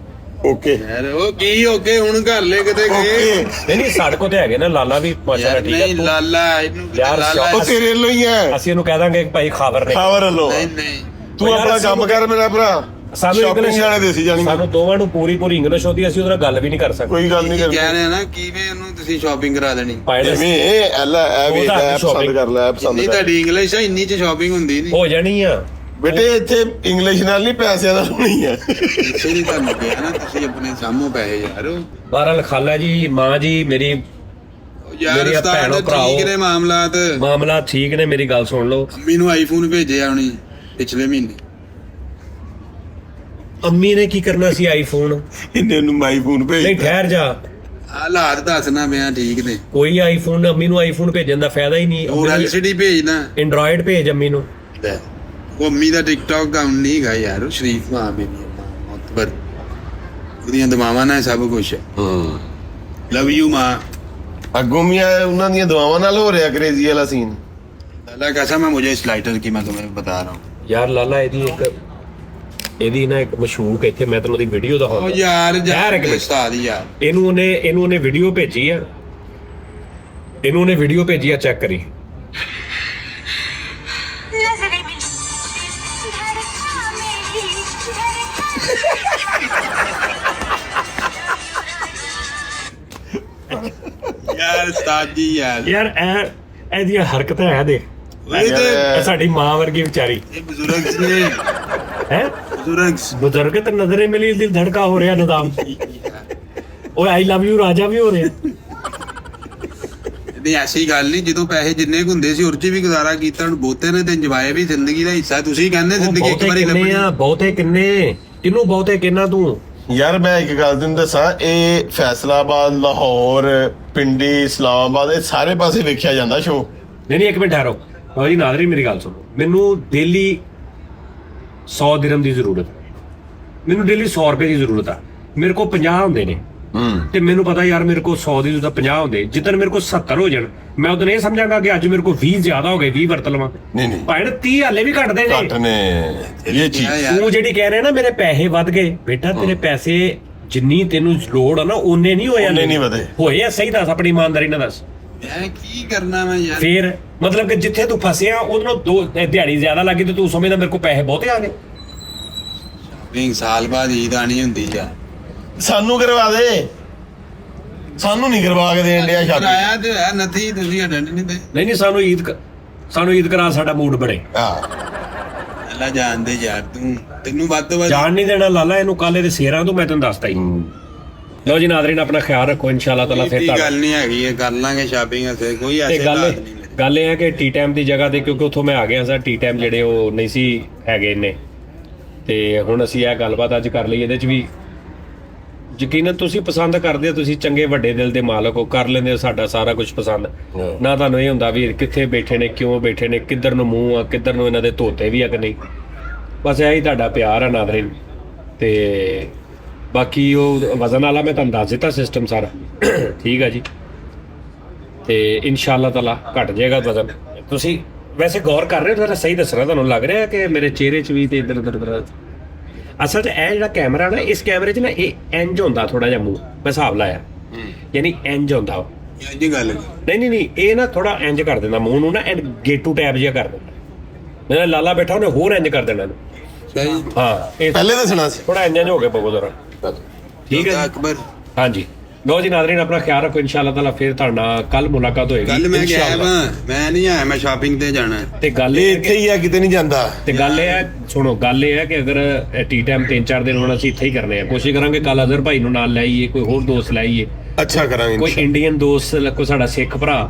ਓਕੇ
ਯਾਰ ਉਹ ਕੀ ਹੋ ਕੇ ਹੁਣ ਘਰ ਲੈ ਕਿਤੇ ਗਏ?
ਓਕੇ
ਨਹੀਂ ਨਹੀਂ ਸਾਡੇ ਕੋਲ ਤੇ ਹੈਗੇ ਨਾ, ਲਾਲਾ ਵੀ ਮਾਸ਼ਾਅੱਲਾ
ਯਾਰ
ਠੀਕ
ਨਹੀਂ
ਹੈ। ਤੂੰ-
ਲਾਲਾ ਇਹਨੂੰ
ਯਾਰ
ਲਾਲਾ
ਉਹ ਤੇਰੇ ਲਈ ਹੀ ਹੈ
ਅਸੀਂ ਉਹਨੂੰ ਕਹਿ ਦਾਂਗੇ ਕਿ ਭਾਈ ਖਾਵਰ ਨੇ।
ਖਾਵਰ ਲੋ
ਨਹੀਂ ਨਹੀਂ
ਤੂੰ
ਯਾਰ
ਆਪਣਾ ਕੰਮ ਕਰ ਮੇਰਾ ਭਰਾ
ਸਾਨੂੰ
Shopping
ਇੰਗਲਿਸ਼
ਜਾਣੇ ਦੇ ਸੀ ਜਾਣੀ
ਸਾਨੂੰ ਦੋਵਾਂ ਨੂੰ ਪੂਰੀ ਇੰਗਲਿਸ਼ ਆਉਂਦੀ, ਅਸੀਂ ਉਹਦੇ ਨਾਲ ਗੱਲ ਵੀ ਨਹੀਂ ਕਰ ਸਕਦੇ।
ਕੋਈ ਗੱਲ ਨਹੀਂ
ਕੀ
ਕਰਨੀ
ਕਹਿ ਰਹੇ ਆ ਨਾ ਕਿਵੇਂ ਉਹਨੂੰ ਤੁਸੀਂ ਸ਼ਾਪਿੰਗ ਕਰਾ ਦੇਣੀ?
ਪਾਇਲਟ
ਐਵੇਂ ਇਹ ਐਲਾ ਇਹ ਵੀ
ਉਹਦਾ
ਐ ਪਸੰਦ
shopping।
ਕਰ ਲੈ ਪਸੰਦ
ਇੰਨੀ
ਕਰ
ਤੁਹਾਡੀ ਇੰਗਲਿਸ਼ ਆ, ਇੰਨੀ ਚ ਸ਼ਾਪਿੰਗ ਹੁੰਦੀ ਨਹੀਂ।
ਹੋ ਜਾਣੀ ਆ।
ਬੇਟੇ ਇੱਥੇ ਇੰਗਲਿਸ਼ ਨਾਲ ਨਹੀਂ ਪੈਸਿਆਂ ਨਾਲ ਹੋਣੀ ਹੈ
ਇਸੇ ਲਈ ਤੁਹਾਨੂੰ ਕਿਹਾ ਨਾ ਤੁਸੀਂ ਆਪਣੇ ਸਾਹਮਣੇ ਪੈਸੇ ਯਾਰ।
ਬਹਰਾਲ ਖਾਲਾ ਜੀ, ਮਾਂ ਜੀ ਮੇਰੀ,
ਯਾਰ
ਮੇਰੀਆਂ
ਉਸਤਾਦ
ਭੈਣੋ ਭਰਾਓ।
ਠੀਕ ਨੇ ਮਾਮਲਾਤ।
ਮਾਮਲਾ ਠੀਕ ਨੇ, ਮੇਰੀ ਗੱਲ ਸੁਣ ਲਓ।
ਅੰਮੀ ਨੂੰ ਆਈਫੋਨ ਭੇਜਿਆ ਹੁਣੀ ਪਿਛਲੇ ਮਹੀਨੇ।
ਅੰਮੀ ਨੇ ਕੀ ਕਰਨਾ ਸੀ ਆਈਫੋਨ?
ਇਹਨੇ ਨੂੰ ਮਾਈ ਫੋਨ ਭੇਜ
ਨਹੀਂ ਠਹਿਰ ਜਾ,
ਹਾਲਾਤ ਦੱਸਣਾ ਪਿਆ ਠੀਕ ਨੇ।
ਕੋਈ ਆਈਫੋਨ, ਅੰਮੀ ਨੂੰ ਆਈਫੋਨ ਭੇਜਣ ਦਾ ਫਾਇਦਾ ਹੀ ਨਹੀਂ।
ਹੋਰ ਐਲਸੀਡੀ ਭੇਜਣਾ।
ਐਂਡਰੋਇਡ ਭੇਜ ਅੰਮੀ ਨੂੰ।
ਉਹ ਅੰਮੀ ਦਾ ਟਿਕਟੌਕ ਅਕਾਊਂਟ ਨਹੀਂ ਹੈਗਾ ਯਾਰ, ਉਹ ਸ਼ਰੀਫ ਮਾਂ ਮੇਰੀ ਮੋਤਬਰ, ਉਹਦੀਆਂ ਦਮਾਵਾਂ ਨਾਲ ਸਭ ਕੁਝ ਹੈ। ਲਵ ਯੂ ਮਾਂ।
ਅੱਗੋਂ ਵੀ ਉਹਨਾਂ ਦੀਆਂ ਦੁਆਵਾਂ ਨਾਲ ਹੋ ਰਿਹਾ ਕ੍ਰੇਜ਼ੀ ਵਾਲਾ ਸੀਨ।
अल्लाह कसम है मुझे इस लाइटर की, मैं तुम्हें बता रहा हूँ।
ਯਾਰ ਲਾਲਾ ਇਹਦੀ ਨਾ ਇੱਕ ਮਸ਼ਹੂਕ ਇੱਥੇ ਮੈਂ ਤੈਨੂੰ ਉਹਦੀ ਵੀਡੀਓ
ओ
ਦਿਖਾਉਂਦਾ
यार
यार, एक मिनट।
उस्ताद यार
ਇਹਨੂੰ ਉਹਨੇ ਵੀਡੀਓ ਭੇਜੀ ਆ, ਇਹਨੂੰ ਉਹਨੇ ਵੀਡੀਓ ਭੇਜੀ ਆ, ਚੈੱਕ ਕਰੀ।
नजरें मिली धड़का मेरी
यार उस्ताद जी यार
ਯਾਰ ਇਹਦੀਆਂ ਹਰਕਤਾਂ ਹੈ ਦੇ,
वही तो
ਇਹ ਸਾਡੀ ਮਾਂ ਵਰਗੀ ਵਿਚਾਰੀ
ये बुजुर्ग से
ਹੈ।
बुजुर्ग
ਬਜ਼ੁਰਗ ਤੇ ਨਜ਼ਰੇ ਮਿਲੀ, ਦਿਲ ਧੜਕਾ ਹੋ ਰਿਹਾ ਨਦਾਮ। ਓਏ ਆਈ ਲਵ ਯੂ ਰਾਜਾ ਵੀ ਹੋ ਰਿਹਾ।
ਨਹੀਂ ਐਸੀ ਗੱਲ ਨਹੀਂ, ਜਦੋਂ ਪੈਸੇ ਜਿੰਨੇ ਕੁ ਹੁੰਦੇ ਸੀ ਉਰਚ ਵੀ ਗੁਜ਼ਾਰਾ ਕੀਤਾ, ਹੁਣ ਬਹੁਤੇ ਨੇ ਤੇ ਇੰਜੋਏ ਵੀ ਜ਼ਿੰਦਗੀ ਦਾ ਹਿੱਸਾ। ਤੁਸੀਂ ਕਹਿੰਦੇ ਜ਼ਿੰਦਗੀ ਇੱਕ
ਬਹੁਤੇ
ਵਾਰੀ
ਕਿੰਨੇ
ਲੱਭਣੀ।
ਆ, ਬਹੁਤੇ ਕਿੰਨੇ, ਕਿਹਨੂੰ ਬਹੁਤੇ ਕਿੰਨਾ ਤੂੰ।
ਯਾਰ ਮੈਂ ਇੱਕ ਗੱਲ ਤੈਨੂੰ ਦੱਸਾਂ, ਇਹ ਫੈਸਲਾਬਾਦ, ਲਾਹੌਰ, ਪਿੰਡੀ, ਇਸਲਾਮਾਬਾਦ, ਇਹ ਸਾਰੇ ਪਾਸੇ ਵੇਖਿਆ ਜਾਂਦਾ ਸ਼ੋ।
ਨਹੀਂ ਇੱਕ ਮਿੰਟ ਠਹਿਰੋ ਬਾਬਾ ਜੀ, ਨਾਜ਼ਰੀ ਮੇਰੀ ਗੱਲ ਸੁਣੋ। ਮੈਨੂੰ ਡੇਲੀ 100 ਦਿਰਹਮ ਦੀ ਜ਼ਰੂਰਤ, ਮੈਨੂੰ ਡੇਲੀ 100 ਰੁਪਏ ਦੀ ਜ਼ਰੂਰਤ ਆ। ਮੇਰੇ ਕੋਲ 50 ਹੁੰਦੇ ਨੇ ਤੇ ਮੈਨੂੰ ਪਤਾ ਯਾਰ ਮੇਰੇ ਕੋਲ 100 ਦੀ ਜ਼ਰੂਰਤ 50 ਹੁੰਦੇ, ਜਿੱਦਣ ਮੇਰੇ ਕੋਲ 70 ਹੋ ਜਾਣ ਮੈਂ ਉਦੋਂ ਇਹ ਸਮਝਾਂਗਾ ਕਿ ਅੱਜ ਮੇਰੇ ਕੋਲ 20 ਜ਼ਿਆਦਾ ਹੋ ਗਏ, 20 ਵਰਤ ਲਵਾਂ।
ਨਹੀਂ
ਭਾਵੇਂ 30 ਹਾਲੇ ਵੀ ਘਟਦੇ
ਘੱਟ
ਨੇ।
ਨੇ ਇਹ ਚੀਜ਼।
ਯਾਰ
ਤੂੰ ਜਿਹੜੀ ਕਹਿ ਰਿਹਾ ਨਾ ਮੇਰੇ ਪੈਸੇ ਵੱਧ ਗਏ, ਬੇਟਾ ਤੇਰੇ ਪੈਸੇ ਜਿੰਨੀ ਤੈਨੂੰ ਲੋੜ ਆ ਨਾ ਉਹਨੇ ਨਹੀਂ ਹੋਏ,
ਉਹਨੇ ਨਹੀਂ ਵਧੇ।
ਹੋਏ ਆ। ਸਹੀ ਦੱਸ, ਆਪਣੀ ਇਮਾਨਦਾਰੀ ਨਾਲ ਦੱਸ।
ਮੈਂ ਕੀ ਕਰਨਾ ਮੈਂ ਯਾਰ।
ਫੇਰ ਮਤਲਬ ਕਿ ਜਿੱਥੇ ਤੂੰ ਫਸਿਆ ਉਹਦੋਂ ਦਿਹਾੜੀ ਜ਼ਿਆਦਾ ਲੱਗੀ ਤੇ ਤੂੰ ਸਮਝਦਾ ਮੇਰੇ ਕੋਲ ਪੈਸੇ ਬਹੁਤੇ ਆ ਗਏ।
ਵੀ ਸਾਲ ਬਾਅਦ ਈਦ ਆਣੀ ਹੁੰਦੀ ਯਾਰ।
ਸਾਨੂੰ ਕਰਵਾ ਦੇ, ਸਾਨੂੰ ਨਹੀਂ ਕਰਵਾ ਕੇ ਦੇਣ ਡਿਆ ਸ਼ਾਦੀ।
ਆਇਆ ਤੇ ਹੈ ਨਥੀ, ਤੁਸੀਂ ਅਟੈਂਡ ਨਹੀਂ ਦੇ।
ਨਹੀਂ ਸਾਨੂੰ ਈਦ ਕਰਾ, ਸਾਡਾ ਮੂਡ ਬਣੇ।
ਹਾਂ
ਅੱਲਾ ਜਾਣਦੇ ਯਾਰ, ਤੈਨੂੰ ਵੱਧ ਤੋਂ ਵੱਧ
ਜਾਣ ਨਹੀਂ ਦੇਣਾ ਲਾਲਾ ਇਹਨੂੰ, ਕੱਲ ਇਹਦੇ ਸੇਰਾਂ ਤੋਂ ਮੈਂ ਤੈਨੂੰ ਦੱਸਤਾ ਹੀ। ਲਓ ਜੀ ਨਾਜ਼ਰੀਨ, ਆਪਣਾ ਖਿਆਲ ਰੱਖੋ, ਇਨਸ਼ਾਅੱਲਾ ਤਾਲਾ ਫਿਰ
ਇਹ
ਤੁਹਾਡਾ
ਗੱਲ ਨਹੀਂ ਹੈਗੀ, ਇਹ ਕਰ ਲਾਂਗੇ ਸ਼ਾਪਿੰਗ ਅਸੇ ਕੋਈ
ਤੇ
ਐਸੇ
ਗੱਲ
ਬਾਤ ਨਹੀਂ।
ਗੱਲ ਇਹ ਹੈ ਕਿ ਟੀ ਟਾਈਮ ਦੀ ਜਗ੍ਹਾ ਤੇ, ਕਿਉਂਕਿ ਉੱਥੋਂ ਮੈਂ ਆ ਗਿਆ ਸਾਂ, ਟੀ ਟਾਈਮ ਜਿਹੜੇ ਉਹ ਨਹੀਂ ਸੀ ਹੈਗੇ ਇੰਨੇ, ਤੇ ਹੁਣ ਅਸੀਂ ਇਹ ਗੱਲਬਾਤ ਅੱਜ ਕਰ ਲਈ। ਇਹਦੇ ਚ ਵੀ ਯਕੀਨਨ ਤੁਸੀਂ ਪਸੰਦ ਕਰਦੇ ਹੋ, ਤੁਸੀਂ ਚੰਗੇ ਵੱਡੇ ਦਿਲ ਦੇ ਮਾਲਕ ਹੋ, ਕਰ ਲੈਂਦੇ ਹੋ ਸਾਡਾ ਸਾਰਾ ਕੁਝ ਪਸੰਦ। ਨਾ ਤੁਹਾਨੂੰ ਇਹ ਹੁੰਦਾ ਵੀ ਕਿੱਥੇ ਬੈਠੇ ਨੇ, ਕਿਉਂ ਬੈਠੇ ਨੇ, ਕਿੱਧਰ ਨੂੰ ਮੂੰਹ ਆ, ਕਿੱਧਰ ਨੂੰ ਇਹਨਾਂ ਦੇ ਧੋਤੇ ਵੀ ਆ ਕਿ ਨਹੀਂ। ਬਸ ਇਹੀ ਤੁਹਾਡਾ ਪਿਆਰ ਆ ਨਾਜ਼ਰੀਨ। ਤੇ ਬਾਕੀ ਉਹ ਵਜ਼ਨ ਵਾਲਾ ਮੈਂ ਤੁਹਾਨੂੰ ਦੱਸ ਦਿੱਤਾ ਸਿਸਟਮ ਸਾਰਾ, ਠੀਕ ਆ ਜੀ। ਤੇ ਇਨਸ਼ਾਅੱਲਾ ਤਾਲਾ ਘਟ ਜਾਏਗਾ ਵਜ਼ਨ। ਤੁਸੀਂ ਵੈਸੇ ਗੌਰ ਕਰ ਰਹੇ ਹੋ, ਥੋੜਾ ਸਹੀ ਦੱਸ ਰਿਹਾ, ਤੁਹਾਨੂੰ ਲੱਗ ਰਿਹਾ ਕਿ ਮੇਰੇ ਚਿਹਰੇ 'ਚ ਵੀ ਤੇ ਇੱਧਰ ਉੱਧਰ। ਅਸਲ 'ਚ ਇਹ ਜਿਹੜਾ ਕੈਮਰਾ ਨਾ, ਇਸ ਕੈਮਰੇ 'ਚ ਨਾ ਇਹ ਇੰਜ ਹੁੰਦਾ ਥੋੜਾ ਜਿਹਾ ਮੂੰਹ, ਮੈਂ ਹਿਸਾਬ ਲਾਇਆ, ਯਾਨੀ ਇੰਜ ਹੁੰਦਾ ਉਹ।
ਇਹ ਜੀ ਗੱਲ
ਨਹੀਂ ਇਹ ਨਾ ਥੋੜਾ ਇੰਜ ਕਰ ਦਿੰਦਾ ਮੂੰਹ ਨੂੰ ਨਾ, ਐਂਡ ਗੇਟੂ ਟੈਪ ਜਿਹਾ ਕਰ ਦਿੰਦਾ। ਮੇਰਾ ਲਾਲਾ ਬੈਠਾ ਉਹਨੇ ਹੋਰ ਇੰਜ ਕਰ ਦੇਣਾ ਇਹਨੂੰ।
ਸਹੀ।
ਹਾਂ ਇਹ
ਪਹਿਲੇ ਦੱਸਣਾ ਸੀ।
ਥੋੜਾ ਇੰਜ ਹੋ ਗਿਆ ਬਗੋ ਜ਼ਰਾ, ਠੀਕ ਹੈ ਜੀ।
ਅਕਬਰ
ਹਾਂਜੀ ਲੋ ਜੀ ਨਾਜ਼ਰੀਨ, ਆਪਣਾ ਖਿਆਲ ਰੱਖੋ। ਇਨਸ਼ਾਅੱਲਾ ਤਾਲਾ ਫਿਰ ਤੁਹਾਡੇ ਨਾਲ ਕੱਲ ਮੁਲਾਕਾਤ ਹੋਏਗੀ।
ਕੱਲ ਮੈਂ ਗਿਆ
ਇਨਸ਼ਾਅੱਲਾ।
ਮੈਂ ਨਹੀਂ ਆਇਆ, ਮੈਂ ਸ਼ਾਪਿੰਗ ਤੇ ਜਾਣਾ ਹੈ।
ਤੇ ਗੱਲ
ਇਹ
ਇਹ
ਇੱਥੇ ਹੀ ਆ, ਕਿਤੇ ਨਹੀਂ ਜਾਂਦਾ।
ਤੇ ਗੱਲ ਇਹ ਹੈ, ਸੁਣੋ ਗੱਲ ਇਹ ਹੈ ਕਿ ਅਗਰ ਟੀ ਟਾਈਮ 3-4 ਦਿਨ ਹੁਣ ਅਸੀਂ ਇੱਥੇ ਹੀ ਕਰਨੇ ਆ, ਕੋਸ਼ਿਸ਼ ਕਰਾਂਗੇ ਕੱਲ ਅਜ਼ਰ ਭਾਈ ਨੂੰ ਨਾਲ ਲੈ ਆਈਏ, ਕੋਈ ਹੋਰ ਦੋਸਤ ਲੈ ਆਈਏ,
ਅੱਛਾ ਕਰਾਂਗੇ
ਕੋਈ ਇੰਡੀਅਨ ਦੋਸਤ, ਕੋਈ ਸਾਡਾ ਸਿੱਖ ਭਰਾ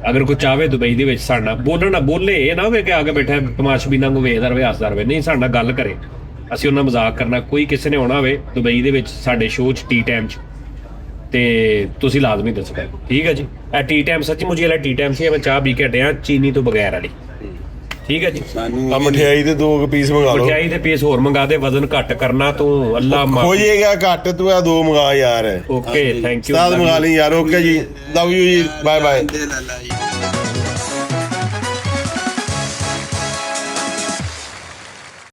ਅਗਰ ਕੋਈ ਚਾਹਵੇ ਦੁਬਈ ਦੇ ਵਿੱਚ ਸਾਡੇ ਨਾਲ ਬੋਲਣ ਨਾ ਬੋਲੇ, ਇਹ ਨਾ ਹੋਵੇ ਕਿ ਆ ਕੇ ਬੈਠਾ ਤਮਾਸ਼ਬੀਨਾਂ ਨੂੰ ਵੇਖਦਾ ਰਵੇ, ਹੱਸਦਾ ਰਵੇ। ਨਹੀਂ, ਸਾਡੇ ਨਾਲ ਗੱਲ ਕਰੇ, ਅਸੀਂ ਉਹਨਾਂ ਮਜ਼ਾਕ ਕਰਨਾ। ਕੋਈ ਕਿਸੇ ਨੇ ਆਉਣਾ ਹੋਵੇ ਦੁਬਈ ਦੇ ਵਿੱਚ ਸਾਡੇ ਸ਼ੋਅ 'ਚ ਟੀ ਟਾਈਮ 'ਚ, ਤੇ ਤੁਸੀਂ ਲਾਜ਼ਮੀ ਦੱਸੋ, ਠੀਕ ਹੈ ਜੀ। ਇਹ ਟੀ ਟਾਈਮ ਸੱਚੀ ਮੁਝੇ ਵਾਲਾ ਟੀ ਟਾਈਮ ਸੀ, ਮੈਂ ਚਾਹ ਪੀ ਕੇ ਹਟਿਆ ਚੀਨੀ ਤੋਂ ਬਗੈਰ ਵਾਲੀ, ਠੀਕ ਹੈ ਜੀ।
ਸਾਨੂੰ
ਆ ਮਠਿਆਈ ਦੇ 2 ਪੀਸ ਮੰਗਾ ਲਓ।
ਮਠਿਆਈ ਦੇ ਪੀਸ ਹੋਰ ਮੰਗਾ ਦੇ, ਵਜ਼ਨ ਘੱਟ ਕਰਨਾ ਤੂੰ, ਅੱਲਾ
ਹੋ ਜਾਏਗਾ ਘੱਟ, ਤੂੰ ਆ 2 ਮੰਗਾ ਯਾਰ।
Okay thank you.
ਉਸਤਾਦ ਮੰਗਾ ਲਈ ਯਾਰ। ਓਕੇ ਜੀ, ਲਵ ਯੂ ਜੀ, ਬਾਏ ਬਾਏ।
ਲਾਲਾ ਜੀ।